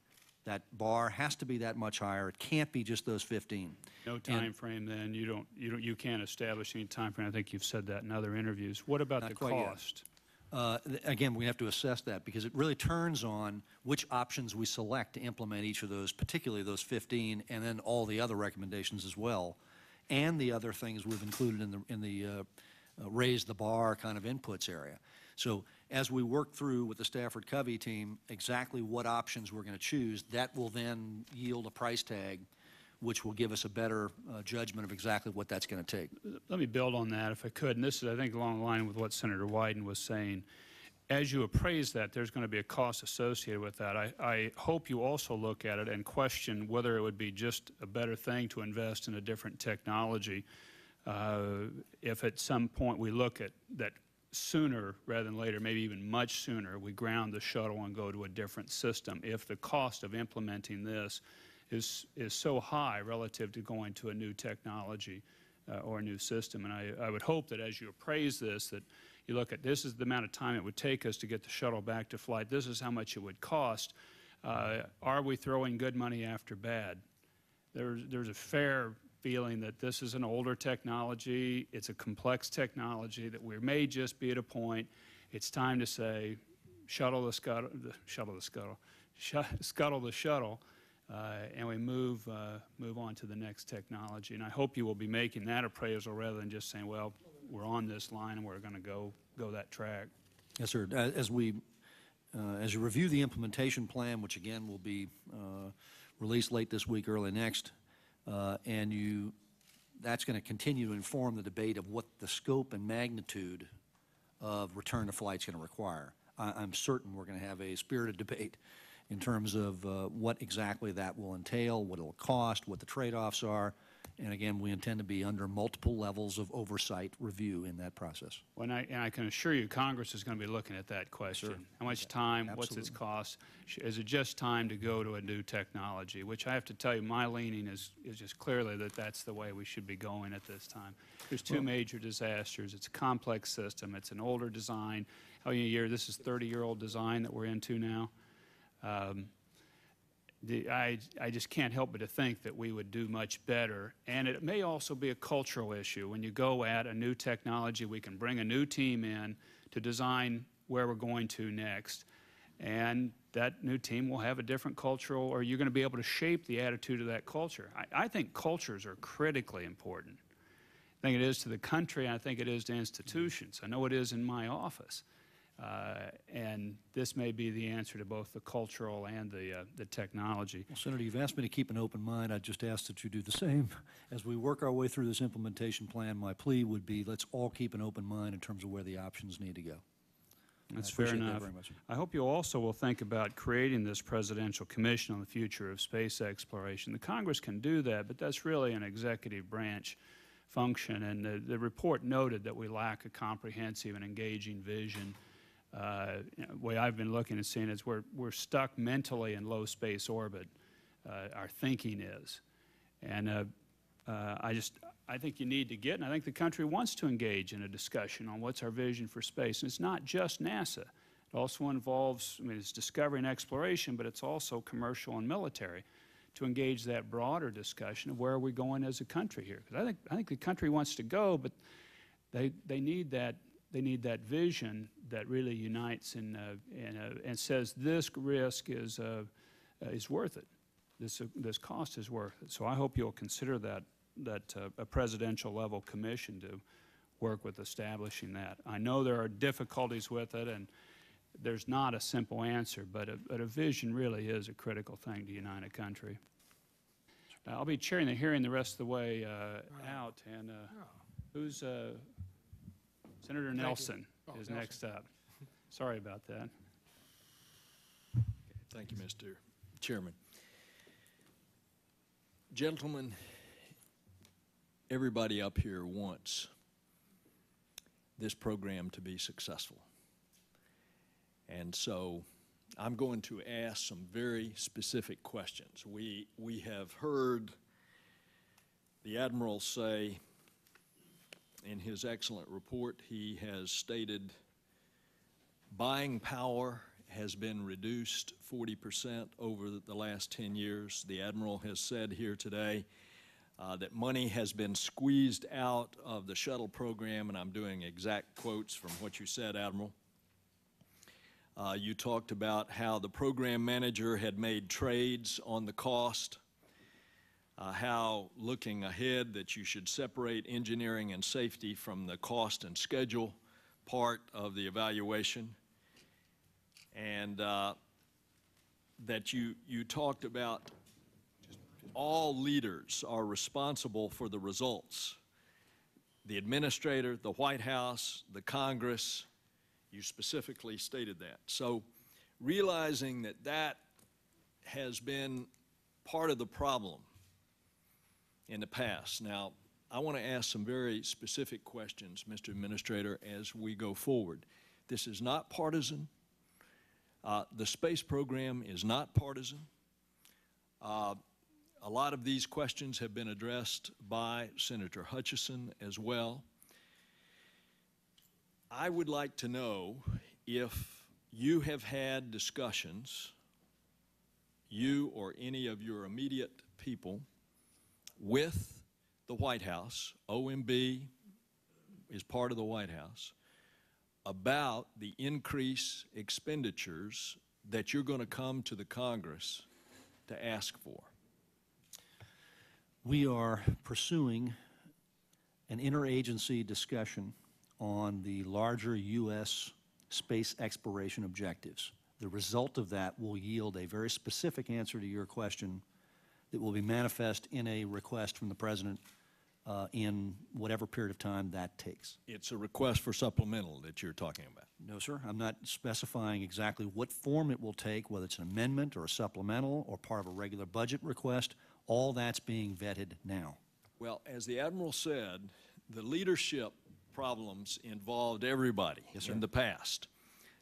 That bar has to be that much higher. It can't be just those 15. No time frame then. You can't establish any time frame. I think you've said that in other interviews. What about the cost? Again, we have to assess that because it really turns on which options we select to implement each of those, particularly those 15, and then all the other recommendations as well, and the other things we've included in the raise the bar kind of inputs area. So as we work through with the Stafford Covey team exactly what options we're going to choose, that will then yield a price tag which will give us a better judgment of exactly what that's going to take. Let me build on that if I could, and this is, I think, along the line with what Senator Wyden was saying. As you appraise that, there's going to be a cost associated with that. I hope you also look at it and question whether it would be just a better thing to invest in a different technology if at some point we look at that sooner rather than later, maybe even much sooner, we ground the shuttle and go to a different system. If the cost of implementing this is so high relative to going to a new technology or a new system. And I would hope that as you appraise this, that you look at this is the amount of time it would take us to get the shuttle back to flight. This is how much it would cost. Are we throwing good money after bad? There's a fair feeling that this is an older technology. It's a complex technology that we may just be at a point. It's time to say, scuttle the shuttle, and we move on to the next technology. And I hope you will be making that appraisal rather than just saying, well, we're on this line and we're going to go that track. Yes, sir. As you review the implementation plan, which again will be released late this week, early next, that's going to continue to inform the debate of what the scope and magnitude of return to flight is going to require. I'm certain we're going to have a spirited debate in terms of what exactly that will entail, what it will cost, what the trade-offs are. And again, we intend to be under multiple levels of oversight review in that process. Well, and I can assure you Congress is going to be looking at that question. Sure. How much time, what's its cost? Is it just time to go to a new technology? Which I have to tell you, my leaning is just clearly that that's the way we should be going at this time. There's two major disasters. It's a complex system. It's an older design. This is 30-year-old design that we're into now. I just can't help but to think that we would do much better. And it may also be a cultural issue. When you go at a new technology, we can bring a new team in to design where we're going to next. And that new team will have a different cultural, or you're going to be able to shape the attitude of that culture. I think cultures are critically important. I think it is to the country, and I think it is to institutions. I know it is in my office. And this may be the answer to both the cultural and the technology. Well, Senator, you've asked me to keep an open mind. I just ask that you do the same. As we work our way through this implementation plan, my plea would be let's all keep an open mind in terms of where the options need to go. That's fair enough. Very much. I hope you also will think about creating this Presidential Commission on the Future of Space Exploration. The Congress can do that, but that's really an executive branch function. And the report noted that we lack a comprehensive and engaging vision. The way I've been looking and seeing is we're stuck mentally in low space orbit. Our thinking is, and I think you need to get, and I think the country wants to engage in a discussion on what's our vision for space. And it's not just NASA. It also involves, it's discovery and exploration, but it's also commercial and military, to engage that broader discussion of where are we going as a country here. Because I think the country wants to go, but they need that. They need that vision that really unites and says this risk is worth it. This cost is worth it. So I hope you'll consider that a presidential level commission to work with establishing that. I know there are difficulties with it, and there's not a simple answer, but a vision really is a critical thing to unite a country. I'll be chairing the hearing the rest of the way out, and who's Senator Nelson is next up. Sorry about that. Thank you, Mr. Chairman. Gentlemen, everybody up here wants this program to be successful. And so I'm going to ask some very specific questions. We have heard the Admiral say in his excellent report, he has stated buying power has been reduced 40% over the last 10 years. The Admiral has said here today that money has been squeezed out of the shuttle program, and I'm doing exact quotes from what you said, Admiral. You talked about how the program manager had made trades on the cost, how looking ahead that you should separate engineering and safety from the cost and schedule part of the evaluation, and that you talked about all leaders are responsible for the results. The administrator, the White House, the Congress, you specifically stated that. So realizing that that has been part of the problem in the past. Now, I want to ask some very specific questions, Mr. Administrator, as we go forward. This is not partisan. The space program is not partisan. A lot of these questions have been addressed by Senator Hutchison as well. I would like to know if you have had discussions, you or any of your immediate people, with the White House, OMB is part of the White House, about the increased expenditures that you're going to come to the Congress to ask for. We are pursuing an interagency discussion on the larger U.S. space exploration objectives. The result of that will yield a very specific answer to your question that will be manifest in a request from the President in whatever period of time that takes. It's a request for supplemental that you're talking about. No, sir. I'm not specifying exactly what form it will take, whether it's an amendment or a supplemental or part of a regular budget request. All that's being vetted now. Well, as the Admiral said, the leadership problems involved everybody in the past.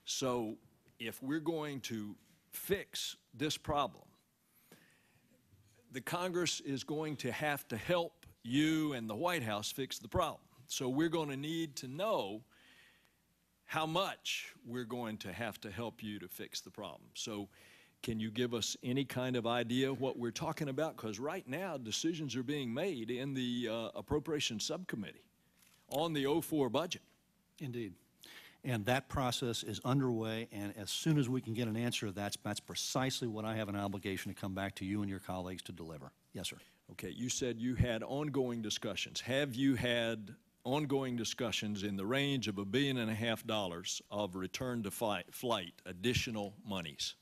So if we're going to fix this problem, the Congress is going to have to help you and the White House fix the problem. So we're going to need to know how much we're going to have to help you to fix the problem. So can you give us any kind of idea what we're talking about? Because right now, decisions are being made in the Appropriations Subcommittee on the 04 budget. Indeed. And that process is underway, and as soon as we can get an answer, that's precisely what I have an obligation to come back to you and your colleagues to deliver. Yes, sir. Okay, you said you had ongoing discussions. Have you had ongoing discussions in the range of $1.5 billion of return to flight, additional monies?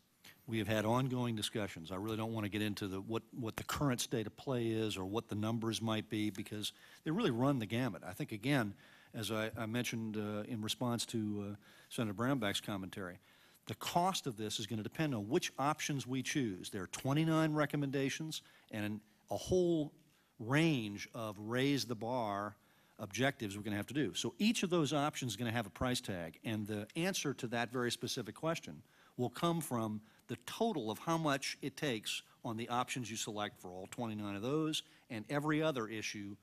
We have had ongoing discussions. I really don't want to get into what the current state of play is or what the numbers might be, because they really run the gamut. I think, again, as I mentioned in response to Senator Brownback's commentary, the cost of this is going to depend on which options we choose. There are 29 recommendations and a whole range of raise the bar objectives we're going to have to do. So each of those options is going to have a price tag, and the answer to that very specific question will come from the total of how much it takes on the options you select for all 29 of those and every other issue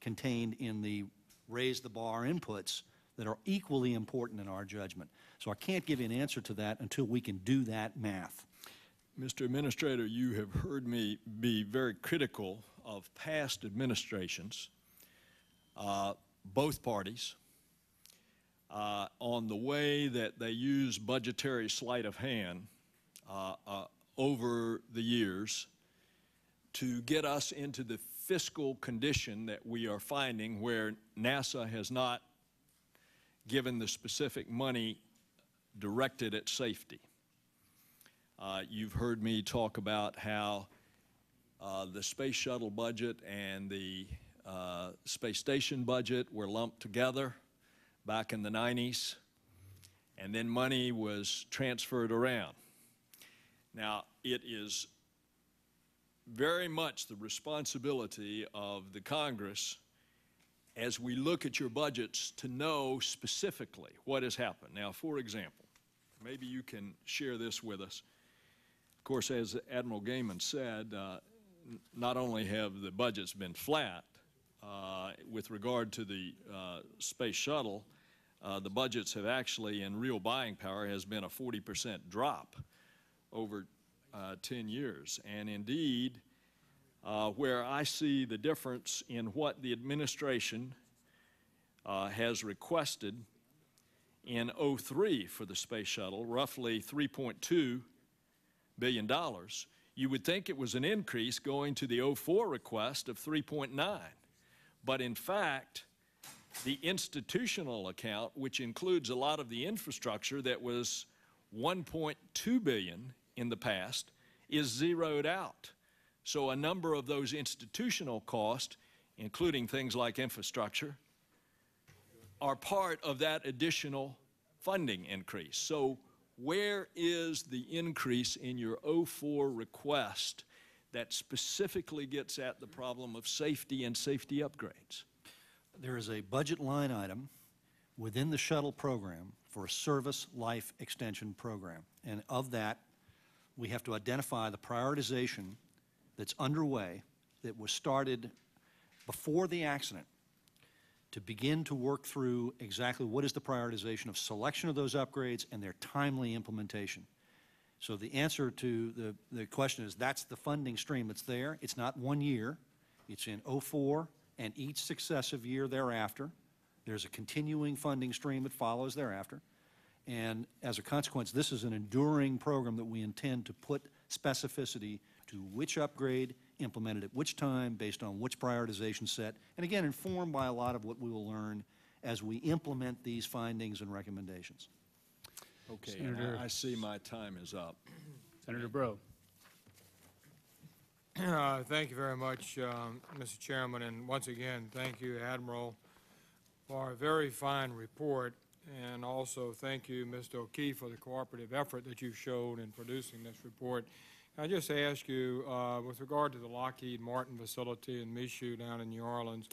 contained in the raise the bar inputs that are equally important in our judgment. So I can't give you an answer to that until we can do that math. Mr. Administrator, you have heard me be very critical of past administrations, both parties, on the way that they use budgetary sleight of hand over the years to get us into the fiscal condition that we are finding, where NASA has not given the specific money directed at safety. You've heard me talk about how the space shuttle budget and the space station budget were lumped together back in the 90s, and then money was transferred around. Now, it is very much the responsibility of the Congress, as we look at your budgets, to know specifically what has happened. Now, for example, maybe you can share this with us. Of course, as Admiral Gehman said, not only have the budgets been flat with regard to the space shuttle, the budgets have actually, in real buying power, has been a 40% drop over 10 years. And indeed, where I see the difference in what the administration has requested in '03 for the space shuttle, roughly $3.2 billion, you would think it was an increase going to the '04 request of 3.9. But in fact, the institutional account, which includes a lot of the infrastructure that was $1.2 billion in the past, is zeroed out. So a number of those institutional costs, including things like infrastructure, are part of that additional funding increase. So where is the increase in your '04 request that specifically gets at the problem of safety and safety upgrades? There is a budget line item within the shuttle program for a service life extension program. And of that, we have to identify the prioritization that's underway that was started before the accident to begin to work through exactly what is the prioritization of selection of those upgrades and their timely implementation. So the answer to the question is that's the funding stream that's there. It's not 1 year. It's in '04 and each successive year thereafter. There's a continuing funding stream that follows thereafter. And as a consequence, this is an enduring program that we intend to put specificity to which upgrade implemented at which time based on which prioritization set, and again, informed by a lot of what we will learn as we implement these findings and recommendations. Okay, Senator, I see my time is up. Senator Breaux. Thank you very much, Mr. Chairman, and once again, thank you, Admiral, for a very fine report, and also thank you, Mr. O'Keefe, for the cooperative effort that you've showed in producing this report. I just ask you, with regard to the Lockheed Martin facility in Michoud down in New Orleans,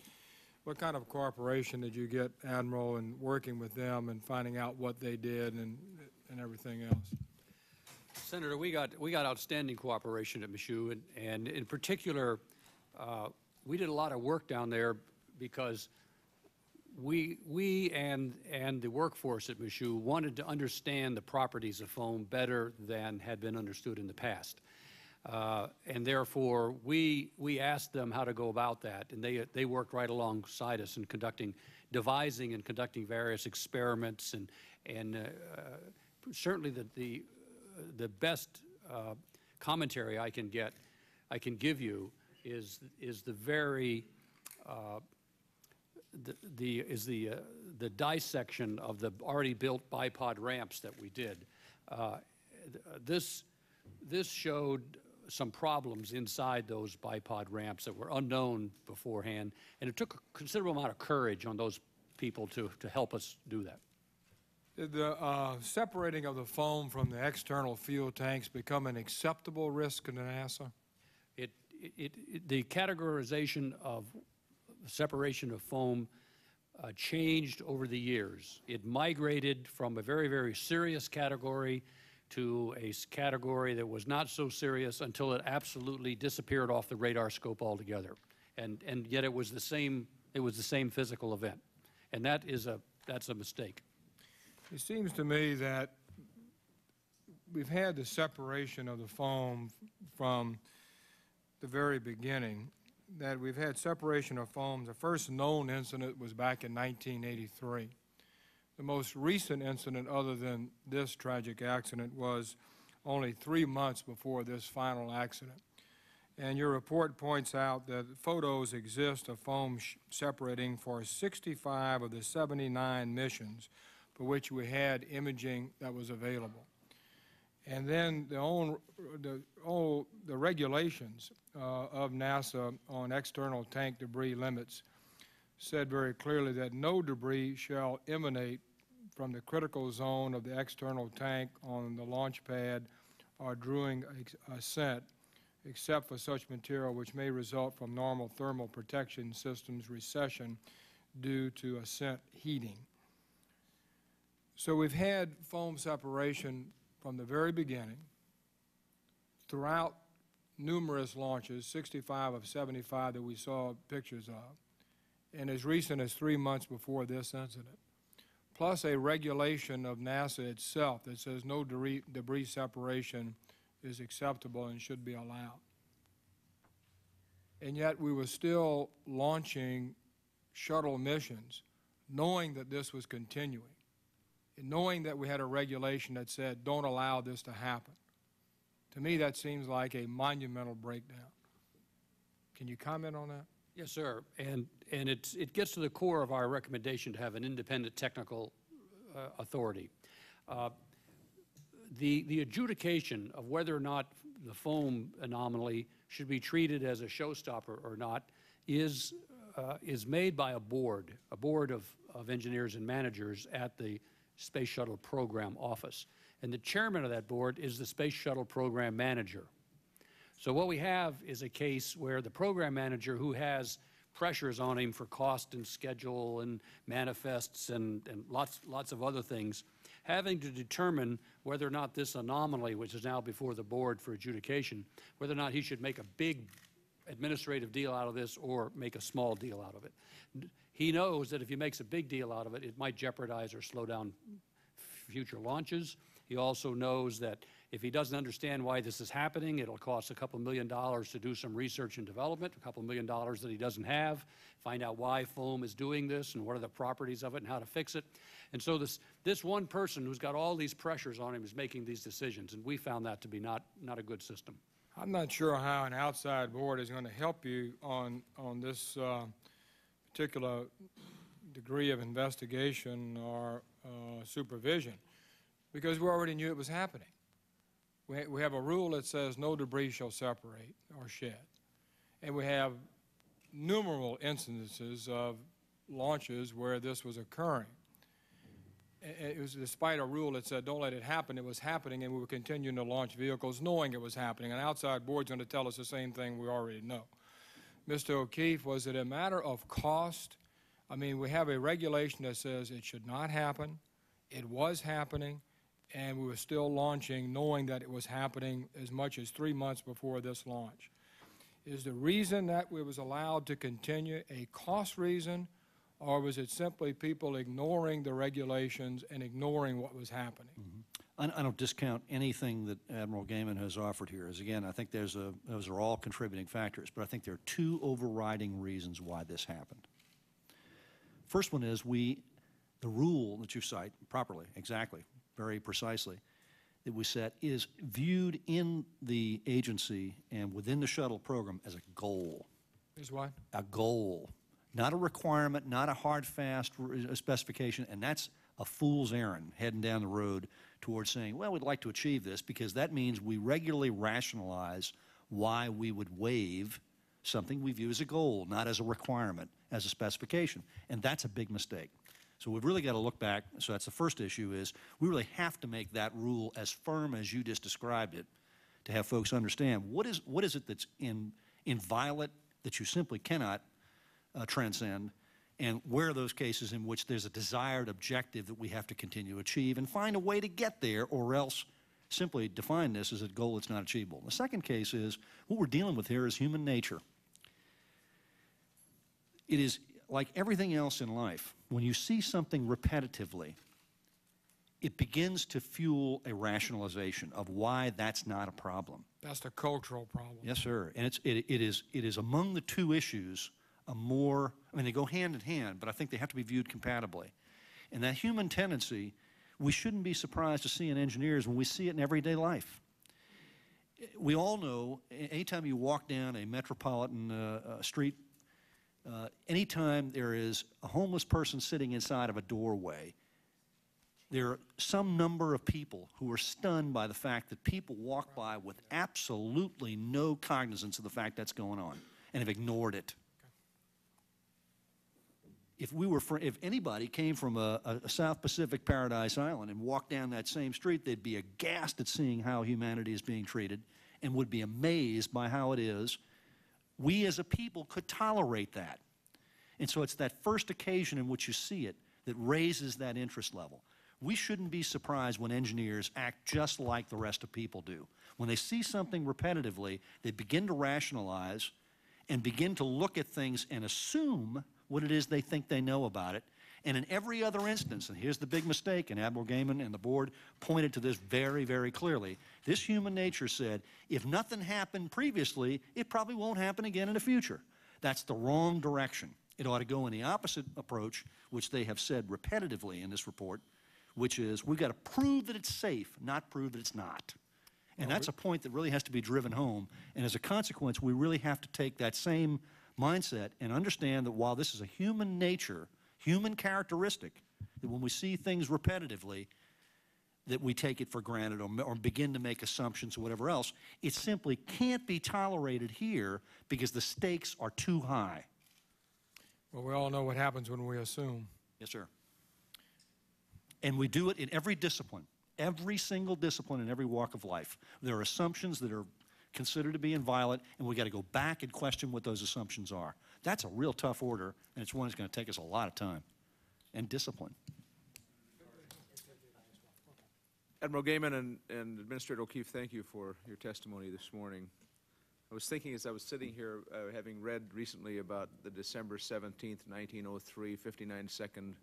what kind of cooperation did you get, Admiral, in working with them and finding out what they did and everything else? Senator, we got outstanding cooperation at Michoud, and in particular, we did a lot of work down there because we and the workforce at Michoud wanted to understand the properties of foam better than had been understood in the past. And therefore, we asked them how to go about that, and they worked right alongside us in devising and conducting various experiments, and certainly the best commentary I can give you is the very the dissection of the already built bipod ramps that we did. This showed some problems inside those bipod ramps that were unknown beforehand, and it took a considerable amount of courage on those people to help us do that. Did the separating of the foam from the external fuel tanks become an acceptable risk to NASA? The categorization of separation of foam changed over the years. It migrated from a very, very serious category to a category that was not so serious until it absolutely disappeared off the radar scope altogether. And yet it was the same physical event. And that's a mistake. It seems to me that we've had the separation of the foam from the very beginning, that we've had separation of foam. The first known incident was back in 1983. The most recent incident other than this tragic accident was only 3 months before this final accident. And your report points out that photos exist of foam separating for 65 of the 79 missions for which we had imaging that was available. And then the regulations of NASA on external tank debris limits said very clearly that no debris shall emanate from the critical zone of the external tank on the launch pad or during ascent, except for such material which may result from normal thermal protection systems recession due to ascent heating. So we've had foam separation from the very beginning throughout numerous launches, 65 of 75 that we saw pictures of, and as recent as 3 months before this incident, plus a regulation of NASA itself that says no debris separation is acceptable and should be allowed. And yet we were still launching shuttle missions knowing that this was continuing. knowing that we had a regulation that said, don't allow this to happen. To me, that seems like a monumental breakdown. Can you comment on that? Yes, sir. And it gets to the core of our recommendation to have an independent technical authority. The adjudication of whether or not the foam anomaly should be treated as a showstopper or not is made by a board of engineers and managers at the Space Shuttle Program Office. And the chairman of that board is the Space Shuttle Program Manager. So what we have is a case where the program manager, who has pressures on him for cost and schedule and manifests and lots of other things, having to determine whether or not this anomaly, which is now before the board for adjudication, whether or not he should make a big administrative deal out of this or make a small deal out of it. He knows that if he makes a big deal out of it, it might jeopardize or slow down future launches. He also knows that if he doesn't understand why this is happening, it'll cost a couple $1 million to do some research and development, a couple $1 million that he doesn't have, find out why foam is doing this and what are the properties of it and how to fix it. And so this one person who's got all these pressures on him is making these decisions, and we found that to be not a good system. I'm not sure how an outside board is going to help you on this particular degree of investigation or supervision, because we already knew it was happening. We have a rule that says no debris shall separate or shed. And we have numerous instances of launches where this was occurring. It was despite a rule that said don't let it happen. It was happening, and we were continuing to launch vehicles knowing it was happening. An outside board's going to tell us the same thing we already know. Mr. O'Keefe, was it a matter of cost? I mean, we have a regulation that says it should not happen. It was happening, and we were still launching knowing that it was happening as much as 3 months before this launch. Is the reason that it was allowed to continue a cost reason, or was it simply people ignoring the regulations and ignoring what was happening? Mm-hmm. I don't discount anything that Admiral Gehman has offered here. As again, I think those are all contributing factors, but I think there are two overriding reasons why this happened. First one is the rule that you cite properly, exactly, very precisely, that we set is viewed in the agency and within the shuttle program as a goal. Is what? A goal. Not a requirement, not a hard, fast specification, and that's a fool's errand heading down the road towards saying, well, we'd like to achieve this, because that means we regularly rationalize why we would waive something we view as a goal, not as a requirement, as a specification. And that's a big mistake. So we've really got to look back. So that's the first issue, is we really have to make that rule as firm as you just described it to have folks understand what is it that's inviolate that you simply cannot transcend, and where are those cases in which there's a desired objective that we have to continue to achieve, and find a way to get there, or else simply define this as a goal that's not achievable. The second case is what we're dealing with here is human nature. It is like everything else in life. When you see something repetitively, it begins to fuel a rationalization of why that's not a problem. That's the cultural problem. Yes, sir. And it is among the two issues a more, I mean, they go hand in hand, but I think they have to be viewed compatibly. And that human tendency, we shouldn't be surprised to see in engineers when we see it in everyday life. We all know, anytime you walk down a metropolitan street, anytime there is a homeless person sitting inside of a doorway, there are some number of people who are stunned by the fact that people walk by with absolutely no cognizance of the fact that's going on and have ignored it. If anybody came from a South Pacific paradise island and walked down that same street, they'd be aghast at seeing how humanity is being treated and would be amazed by how it is. We as a people could tolerate that. And so it's that first occasion in which you see it that raises that interest level. We shouldn't be surprised when engineers act just like the rest of people do. When they see something repetitively, they begin to rationalize and begin to look at things and assume what it is they think they know about it. And in every other instance, and here's the big mistake, and Admiral Gehman and the board pointed to this very, very clearly, this human nature said, if nothing happened previously, it probably won't happen again in the future. That's the wrong direction. It ought to go in the opposite approach, which they have said repetitively in this report, which is we've got to prove that it's safe, not prove that it's not. And that's a point that really has to be driven home. And as a consequence, we really have to take that same mindset and understand that while this is a human nature, human characteristic, that when we see things repetitively, that we take it for granted or begin to make assumptions or whatever else, it simply can't be tolerated here because the stakes are too high. Well, we all know what happens when we assume. Yes, sir. And we do it in every discipline, every single discipline in every walk of life. There are assumptions that are considered to be inviolate, and we've got to go back and question what those assumptions are. That's a real tough order, and it's one that's going to take us a lot of time and discipline. Admiral Gehman and Administrator O'Keefe, thank you for your testimony this morning. I was thinking as I was sitting here, having read recently about the December 17th, 1903, 59-second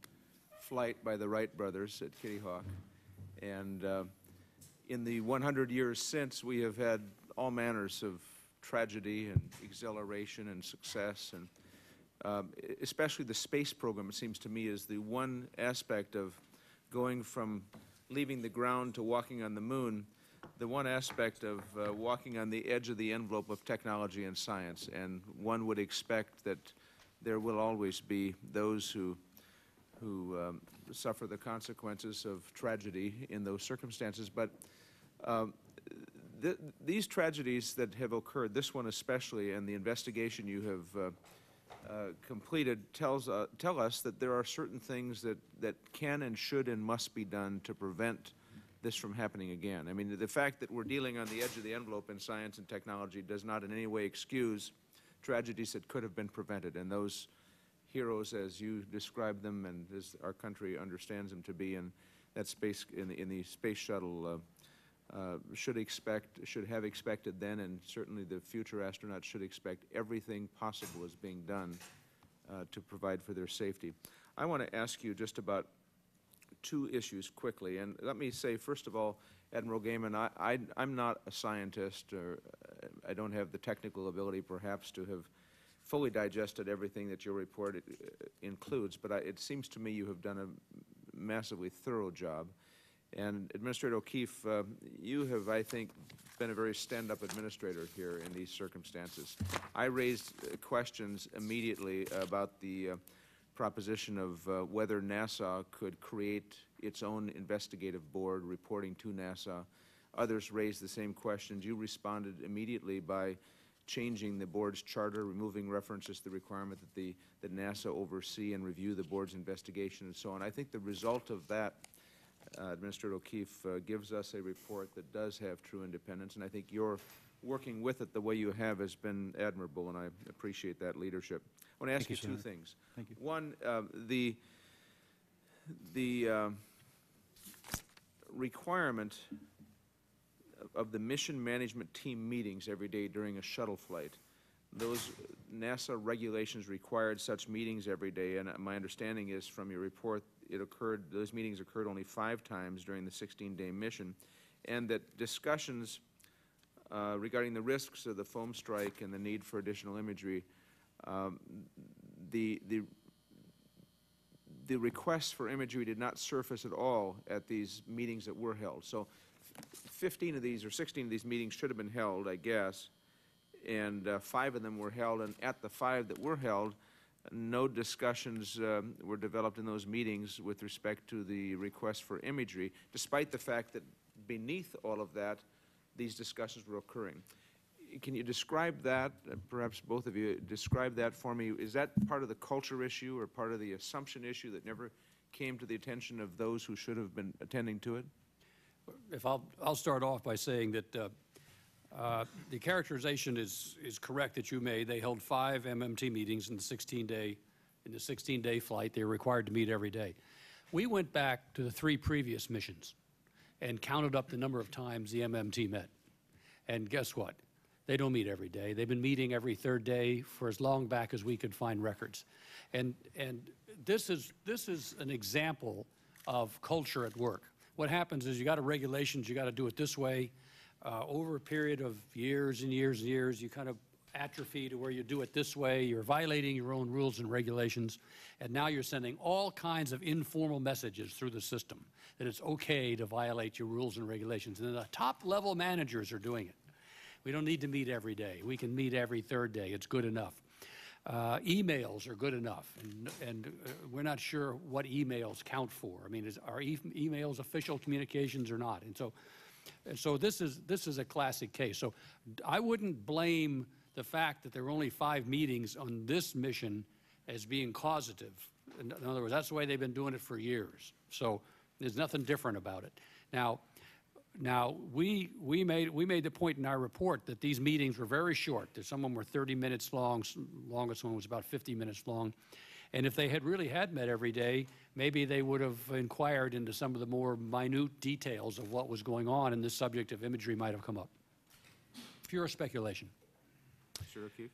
flight by the Wright brothers at Kitty Hawk. And in the 100 years since, we have had all manners of tragedy and exhilaration and success. And especially the space program, it seems to me, is the one aspect of going from leaving the ground to walking on the moon, the one aspect of walking on the edge of the envelope of technology and science. And one would expect that there will always be those who suffer the consequences of tragedy in those circumstances. But these tragedies that have occurred, this one especially, and the investigation you have completed tell us that there are certain things that can and should and must be done to prevent this from happening again. I mean, the fact that we're dealing on the edge of the envelope in science and technology does not in any way excuse tragedies that could have been prevented. And those heroes, as you describe them and as our country understands them to be in that space, in the space shuttle, should have expected then, and certainly the future astronauts should expect everything possible is being done to provide for their safety. I want to ask you just about two issues quickly, and let me say, first of all, Admiral Gehman, I'm not a scientist, or I don't have the technical ability perhaps to have fully digested everything that your report includes, but it seems to me you have done a massively thorough job. And Administrator O'Keefe, you have, I think, been a very stand-up administrator here in these circumstances. I raised questions immediately about the proposition of whether NASA could create its own investigative board reporting to NASA. Others raised the same questions. You responded immediately by changing the board's charter, removing references to the requirement that NASA oversee and review the board's investigation and so on. I think the result of that, Administrator O'Keefe, gives us a report that does have true independence, and I think your working with it the way you have has been admirable, and I appreciate that leadership. I want to ask you two things. Thank you. One, the requirement of the mission management team meetings every day during a shuttle flight. Those NASA regulations required such meetings every day, and my understanding is from your report those meetings occurred only 5 times during the 16-day mission, and that discussions regarding the risks of the foam strike and the need for additional imagery, the requests for imagery did not surface at all at these meetings that were held. So 15 of these or 16 of these meetings should have been held, I guess, and 5 of them were held, and at the 5 that were held, no discussions were developed in those meetings with respect to the request for imagery, despite the fact that beneath all of that, these discussions were occurring. Can you describe that, perhaps both of you describe that for me? Is that part of the culture issue or part of the assumption issue that never came to the attention of those who should have been attending to it? If I'll start off by saying that the characterization is correct that you made. They held 5 MMT meetings in the 16-day flight. They were required to meet every day. We went back to the 3 previous missions and counted up the number of times the MMT met. And guess what? They don't meet every day. They've been meeting every 3rd day for as long back as we could find records. And this is an example of culture at work. What happens is you got regulations, you got to do it this way. Over a period of years and years and years, you kind of atrophy to where you do it this way, you're violating your own rules and regulations, and now you're sending all kinds of informal messages through the system that it's okay to violate your rules and regulations. And the top-level managers are doing it. We don't need to meet every day. We can meet every third day. It's good enough. Emails are good enough, and we're not sure what emails count for. I mean, are emails official communications or not? And so this is a classic case. So I wouldn't blame the fact that there were only 5 meetings on this mission as being causative. In other words, that's the way they've been doing it for years. So there's nothing different about it. Now we made the point in our report that these meetings were very short. Some of them were 30 minutes long. Longest one was about 50 minutes long. And if they had really had met every day, maybe they would have inquired into some of the more minute details of what was going on, and this subject of imagery might have come up. Pure speculation. Mr. O'Keefe?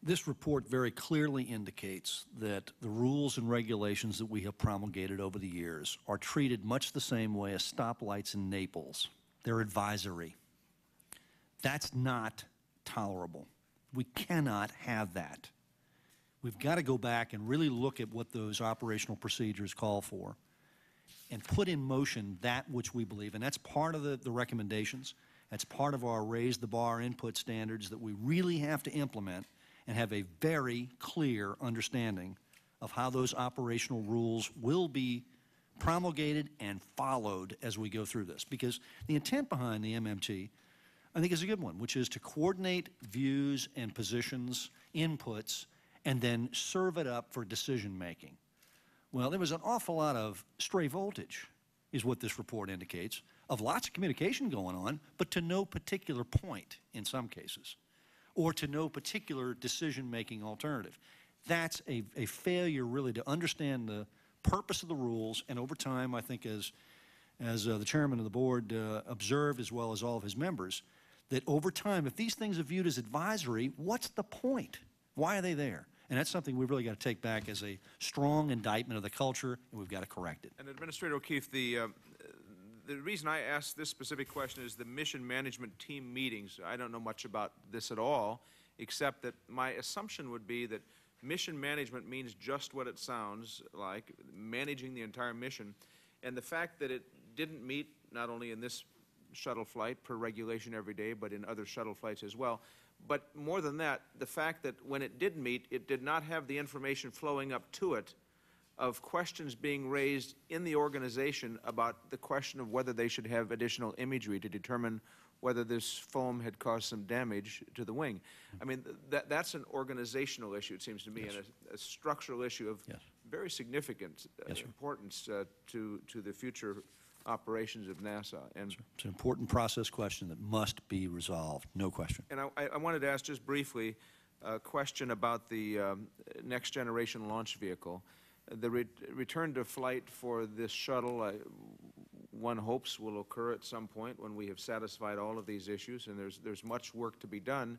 This report very clearly indicates that the rules and regulations that we have promulgated over the years are treated much the same way as stoplights in Naples. They're advisory. That's not tolerable. We cannot have that. We've got to go back and really look at what those operational procedures call for and put in motion that which we believe, and that's part of the recommendations. That's part of our raise the bar input standards that we really have to implement and have a very clear understanding of how those operational rules will be promulgated and followed as we go through this. Because the intent behind the MMT, I think, is a good one, which is to coordinate views and positions, inputs, and then serve it up for decision making. Well, there was an awful lot of stray voltage, is what this report indicates, of lots of communication going on, but to no particular point in some cases, or to no particular decision-making alternative. That's a failure, really, to understand the purpose of the rules, and over time, I think, as the chairman of the board observed, as well as all of his members, that over time, if these things are viewed as advisory, what's the point? Why are they there? And that's something we've really got to take back as a strong indictment of the culture, and we've got to correct it. And Administrator O'Keefe, the reason I asked this specific question is the mission management team meetings. I don't know much about this at all, except that my assumption would be that mission management means just what it sounds like, managing the entire mission. And the fact that it didn't meet, not only in this shuttle flight per regulation every day, but in other shuttle flights as well. But more than that, the fact that when it did meet, it did not have the information flowing up to it of questions being raised in the organization about the question of whether they should have additional imagery to determine whether this foam had caused some damage to the wing. I mean, that's an organizational issue, it seems to me, and a structural issue of very significant importance to the future operations of NASA. And it's an important process question that must be resolved, no question. And I wanted to ask just briefly a question about the next generation launch vehicle. The return to flight for this shuttle, one hopes, will occur at some point when we have satisfied all of these issues, and there's much work to be done.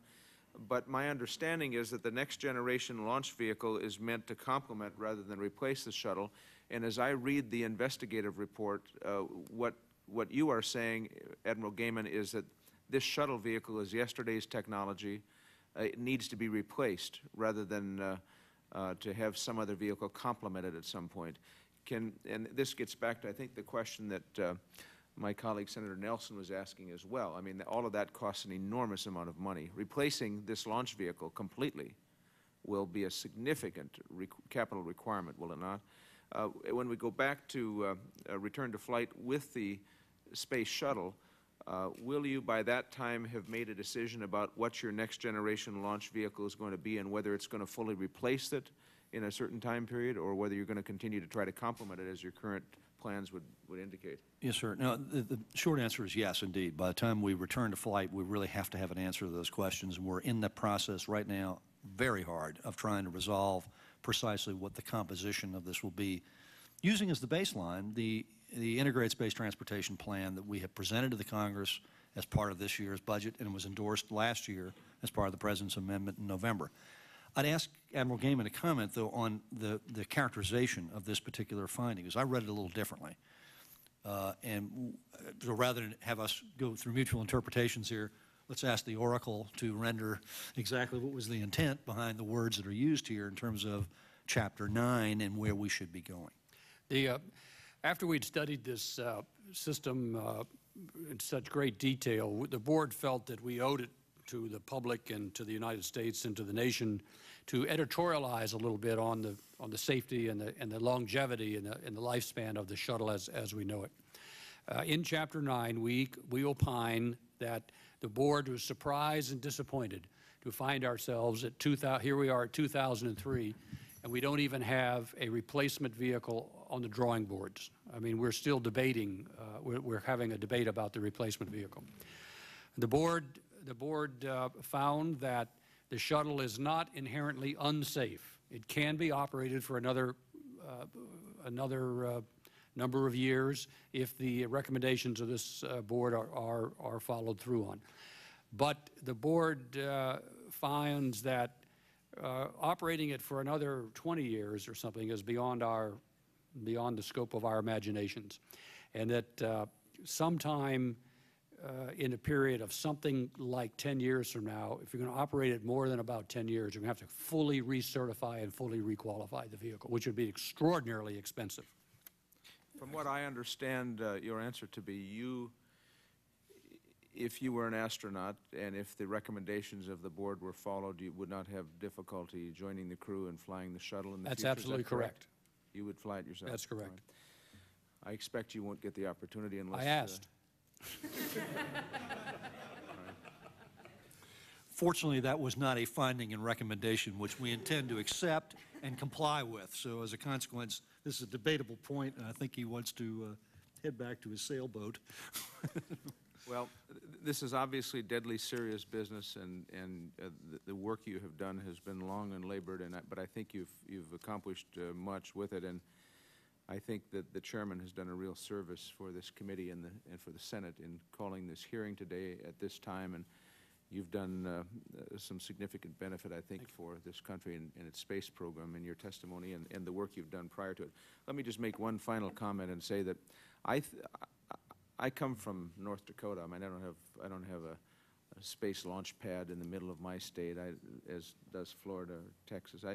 But my understanding is that the next generation launch vehicle is meant to complement rather than replace the shuttle. And as I read the investigative report, what you are saying, Admiral Gehman, is that this shuttle vehicle is yesterday's technology. It needs to be replaced rather than to have some other vehicle complement it at some point. And this gets back to, I think, the question that my colleague Senator Nelson was asking as well. I mean, all of that costs an enormous amount of money. Replacing this launch vehicle completely will be a significant capital requirement, will it not? When we go back to return to flight with the space shuttle, will you by that time have made a decision about what your next generation launch vehicle is going to be and whether it's going to fully replace it in a certain time period or whether you're going to continue to try to complement it as your current plans would indicate? Yes, sir. Now, the short answer is yes, indeed. By the time we return to flight, we really have to have an answer to those questions, and we're in the process right now very hard of trying to resolve precisely what the composition of this will be, using as the baseline the Integrated Space Transportation Plan that we have presented to the Congress as part of this year's budget and was endorsed last year as part of the President's amendment in November. I'd ask Admiral Gehman to comment, though, on the characterization of this particular finding, because I read it a little differently. And so rather than have us go through mutual interpretations here, let's ask the Oracle to render exactly what was the intent behind the words that are used here in terms of Chapter 9 and where we should be going. After we'd studied this system in such great detail, the board felt that we owed it to the public and to the United States and to the nation to editorialize a little bit on the safety and the longevity and the lifespan of the shuttle as we know it. In Chapter 9, we opine that the board was surprised and disappointed to find ourselves at here we are at 2003, and we don't even have a replacement vehicle on the drawing boards. I mean, we're still debating, we're having a debate about the replacement vehicle. The board found that the shuttle is not inherently unsafe. It can be operated for another number of years if the recommendations of this board are followed through on. But the board finds that operating it for another 20 years or something is beyond the scope of our imaginations, and that sometime in a period of something like 10 years from now, if you're going to operate it more than about 10 years, you're going to have to fully recertify and fully requalify the vehicle, which would be extraordinarily expensive. From what I understand your answer to be, if you were an astronaut and if the recommendations of the board were followed, you would not have difficulty joining the crew and flying the shuttle in the future. That's absolutely correct. You would fly it yourself? That's correct. Right. I expect you won't get the opportunity unless... I asked. Fortunately, that was not a finding and recommendation which we intend to accept and comply with. So as a consequence, this is a debatable point, and I think he wants to head back to his sailboat. Well, this is obviously deadly serious business, and the work you have done has been long and labored, but I think you've accomplished much with it, and I think that the chairman has done a real service for this committee and for the Senate in calling this hearing today at this time, and you've done some significant benefit, I think, for this country and its space program in your testimony and the work you've done prior to it. Let me just make one final comment and say that I come from North Dakota. I mean, I don't have a space launch pad in the middle of my state, as does Florida or Texas.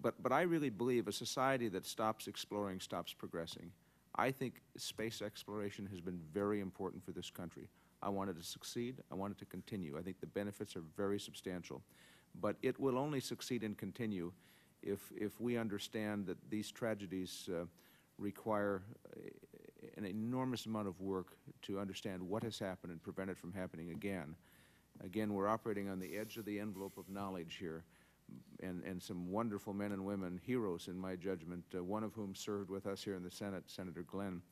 But I really believe a society that stops exploring stops progressing. I think space exploration has been very important for this country. I want it to succeed. I want it to continue. I think the benefits are very substantial. But it will only succeed and continue if we understand that these tragedies require an enormous amount of work to understand what has happened and prevent it from happening again. Again, we're operating on the edge of the envelope of knowledge here, and some wonderful men and women, heroes in my judgment, one of whom served with us here in the Senate, Senator Glenn,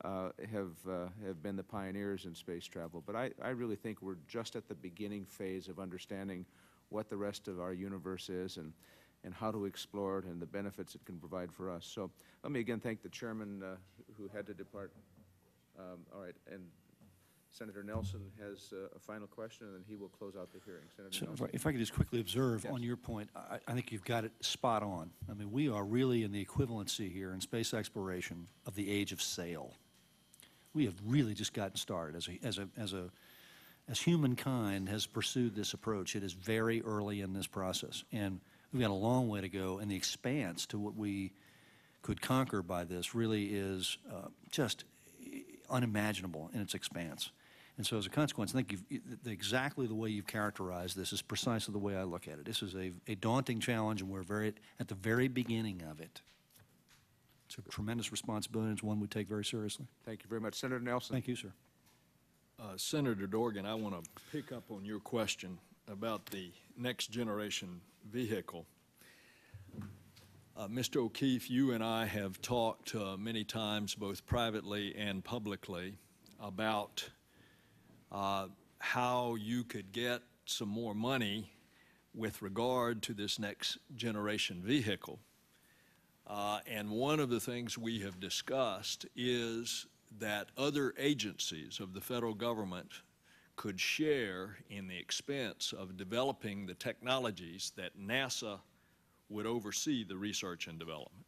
have been the pioneers in space travel. But I really think we're just at the beginning phase of understanding what the rest of our universe is and how to explore it and the benefits it can provide for us. So let me again thank the chairman who had to depart. All right, and Senator Nelson has a final question, and then he will close out the hearing. Senator Nelson. If I could just quickly observe Yes. on your point, I think you've got it spot on. I mean, we are really in the equivalency here in space exploration of the age of sail. We have really just gotten started as humankind has pursued this approach. It is very early in this process, and we've got a long way to go, and the expanse to what we could conquer by this really is just unimaginable in its expanse. And so as a consequence, I think exactly the way you've characterized this is precisely the way I look at it. This is a daunting challenge, and we're at the very beginning of it. It's a tremendous responsibility, and it's one we take very seriously. Thank you very much. Senator Nelson. Thank you, sir. Senator Dorgan, I want to pick up on your question about the next generation vehicle. Mr. O'Keefe, you and I have talked many times, both privately and publicly, about how you could get some more money with regard to this next generation vehicle. And one of the things we have discussed is that other agencies of the federal government could share in the expense of developing the technologies that NASA would oversee the research and development,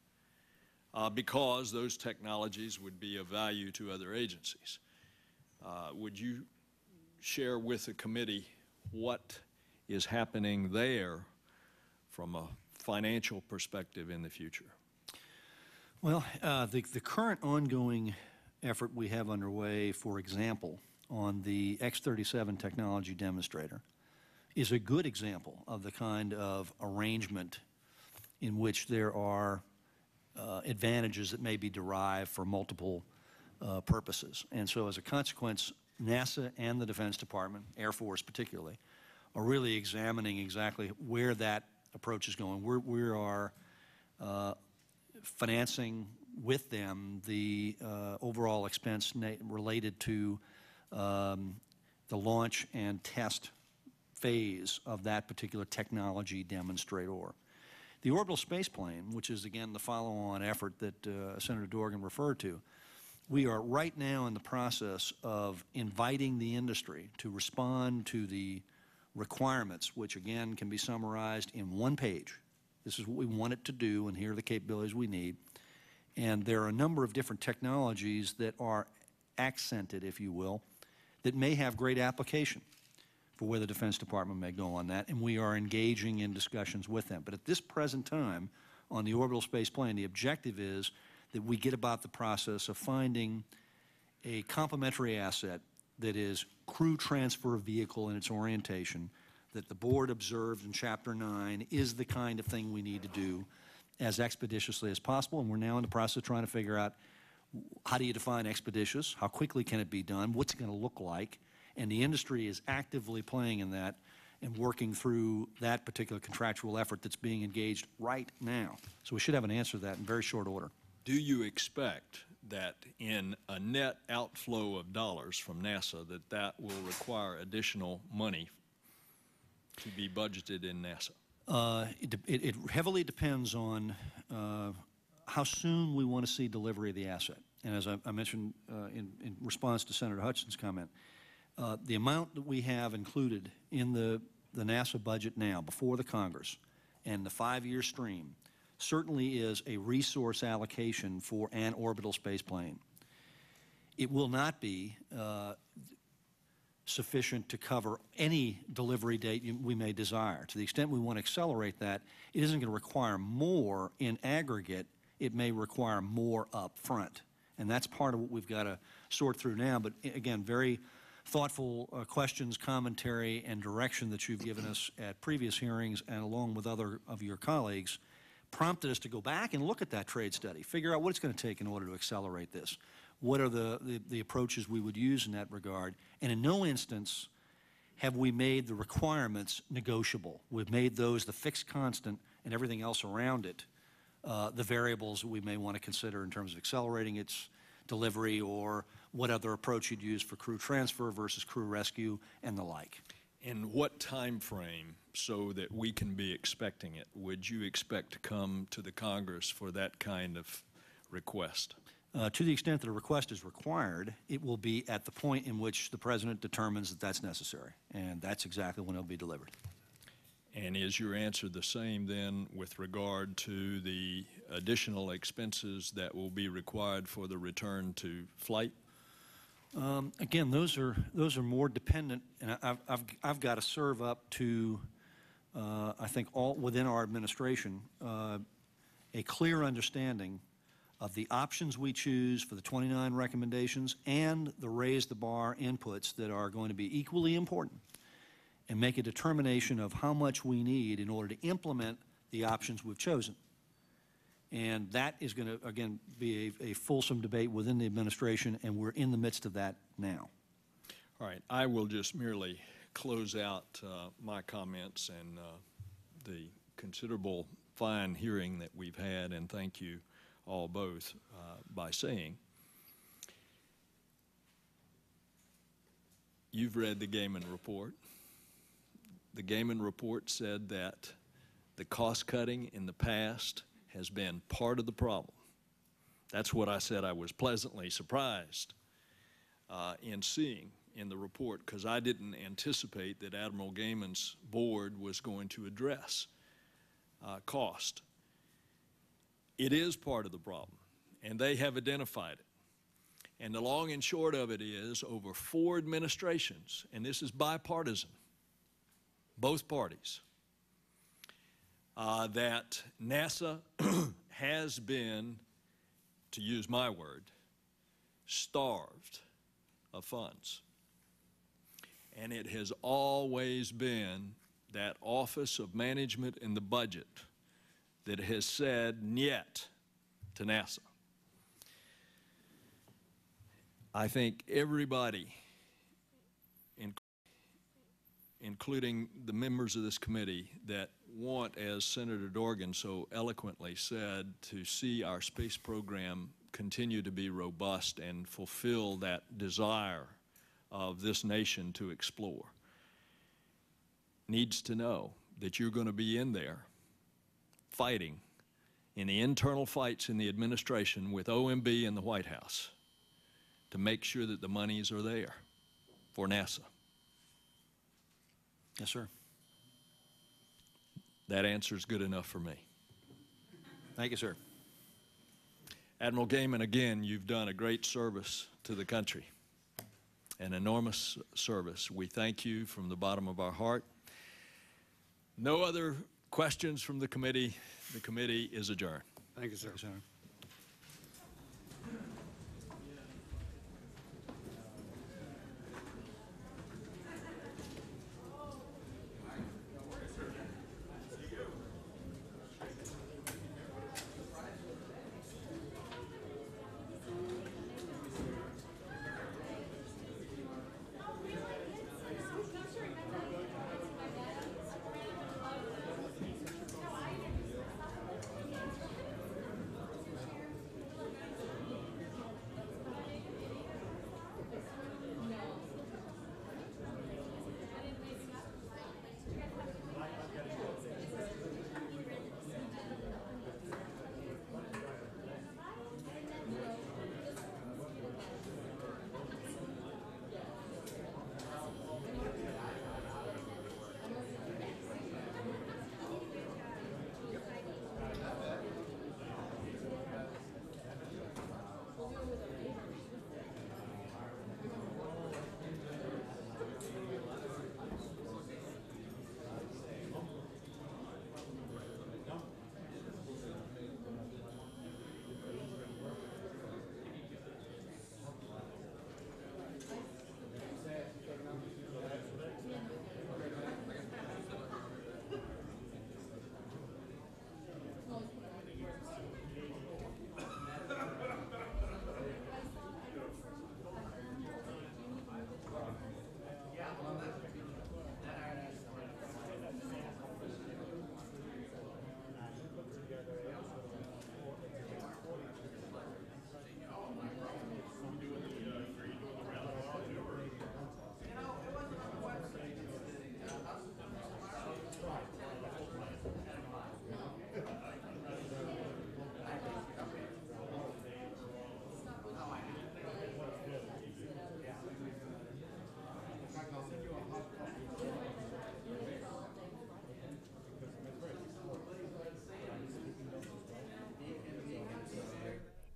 because those technologies would be of value to other agencies. Would you share with the committee what is happening there from a financial perspective in the future? Well, the current ongoing effort we have underway, for example, on the X-37 technology demonstrator, is a good example of the kind of arrangement in which there are advantages that may be derived for multiple purposes. And so as a consequence, NASA and the Defense Department, Air Force particularly, are really examining exactly where that approach is going. We are financing with them the overall expense related to the launch and test phase of that particular technology demonstrator. The orbital space plane, which is again the follow-on effort that Senator Dorgan referred to, we are right now in the process of inviting the industry to respond to the requirements, which again can be summarized in one page. This is what we want it to do, and here are the capabilities we need. And there are a number of different technologies that are accented, if you will, that may have great application for where the Defense Department may go on that, and we are engaging in discussions with them. But at this present time, on the orbital space plane, the objective is that we get about the process of finding a complementary asset that is crew transfer vehicle in its orientation, that the board observed in Chapter 9 is the kind of thing we need to do as expeditiously as possible. And we're now in the process of trying to figure out how do you define expeditious, how quickly can it be done, what's it going to look like. And the industry is actively playing in that and working through that particular contractual effort that's being engaged right now. So we should have an answer to that in very short order. Do you expect that in a net outflow of dollars from NASA that will require additional money to be budgeted in NASA? It heavily depends on how soon we want to see delivery of the asset. And as I mentioned in response to Senator Hutchinson's comment, the amount that we have included in the NASA budget now before the Congress and the 5-year stream certainly is a resource allocation for an orbital space plane. It will not be sufficient to cover any delivery date we may desire. To the extent we want to accelerate that, it isn't going to require more in aggregate. It may require more up front. And that's part of what we've got to sort through now. But again, very thoughtful questions, commentary, and direction that you've given us at previous hearings and along with other of your colleagues prompted us to go back and look at that trade study, figure out what it's going to take in order to accelerate this. What are the approaches we would use in that regard? And in no instance have we made the requirements negotiable. We've made those the fixed constant and everything else around it the variables that we may want to consider in terms of accelerating its delivery or what other approach you'd use for crew transfer versus crew rescue and the like. In what time frame, so that we can be expecting it, would you expect to come to the Congress for that kind of request? To the extent that a request is required, it will be at the point in which the President determines that that's necessary, and that's exactly when it will be delivered. And is your answer the same then with regard to the additional expenses that will be required for the return to flight? Again, those are more dependent, and I've got to serve up to I think all within our administration a clear understanding of the options we choose for the 29 recommendations and the raise the bar inputs that are going to be equally important, and make a determination of how much we need in order to implement the options we've chosen. And that is going to, again, be a fulsome debate within the administration, and we're in the midst of that now. All right. I will just merely close out my comments and the considerable fine hearing that we've had, and thank you all both, by saying you've read the Gehman report. The Gehman report said that the cost cutting in the past has been part of the problem. That's what I said I was pleasantly surprised in seeing in the report, because I didn't anticipate that Admiral Gehman's board was going to address cost. It is part of the problem, and they have identified it. And the long and short of it is, over 4 administrations, and this is bipartisan, both parties, that NASA has been, to use my word, starved of funds. And it has always been that Office of Management and the Budget that has said "niet" to NASA. I think everybody, including the members of this committee, that want, as Senator Dorgan so eloquently said, to see our space program continue to be robust and fulfill that desire of this nation to explore, needs to know that you're going to be in there fighting in the internal fights in the administration with OMB and the White House to make sure that the monies are there for NASA. Yes, sir. That answer is good enough for me. Thank you, sir. Admiral Gehman, again, you've done a great service to the country, an enormous service. We thank you from the bottom of our heart. No other questions from the committee. The committee is adjourned. Thank you, sir. Thank you, sir.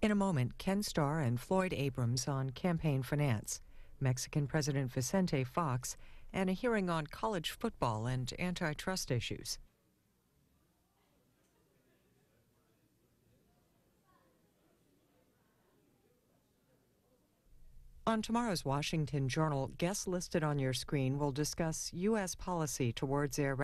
In a moment, Ken Starr and Floyd Abrams on campaign finance, Mexican President Vicente Fox, and a hearing on college football and antitrust issues. On tomorrow's Washington Journal, guests listed on your screen will discuss U.S. policy towards Iraq.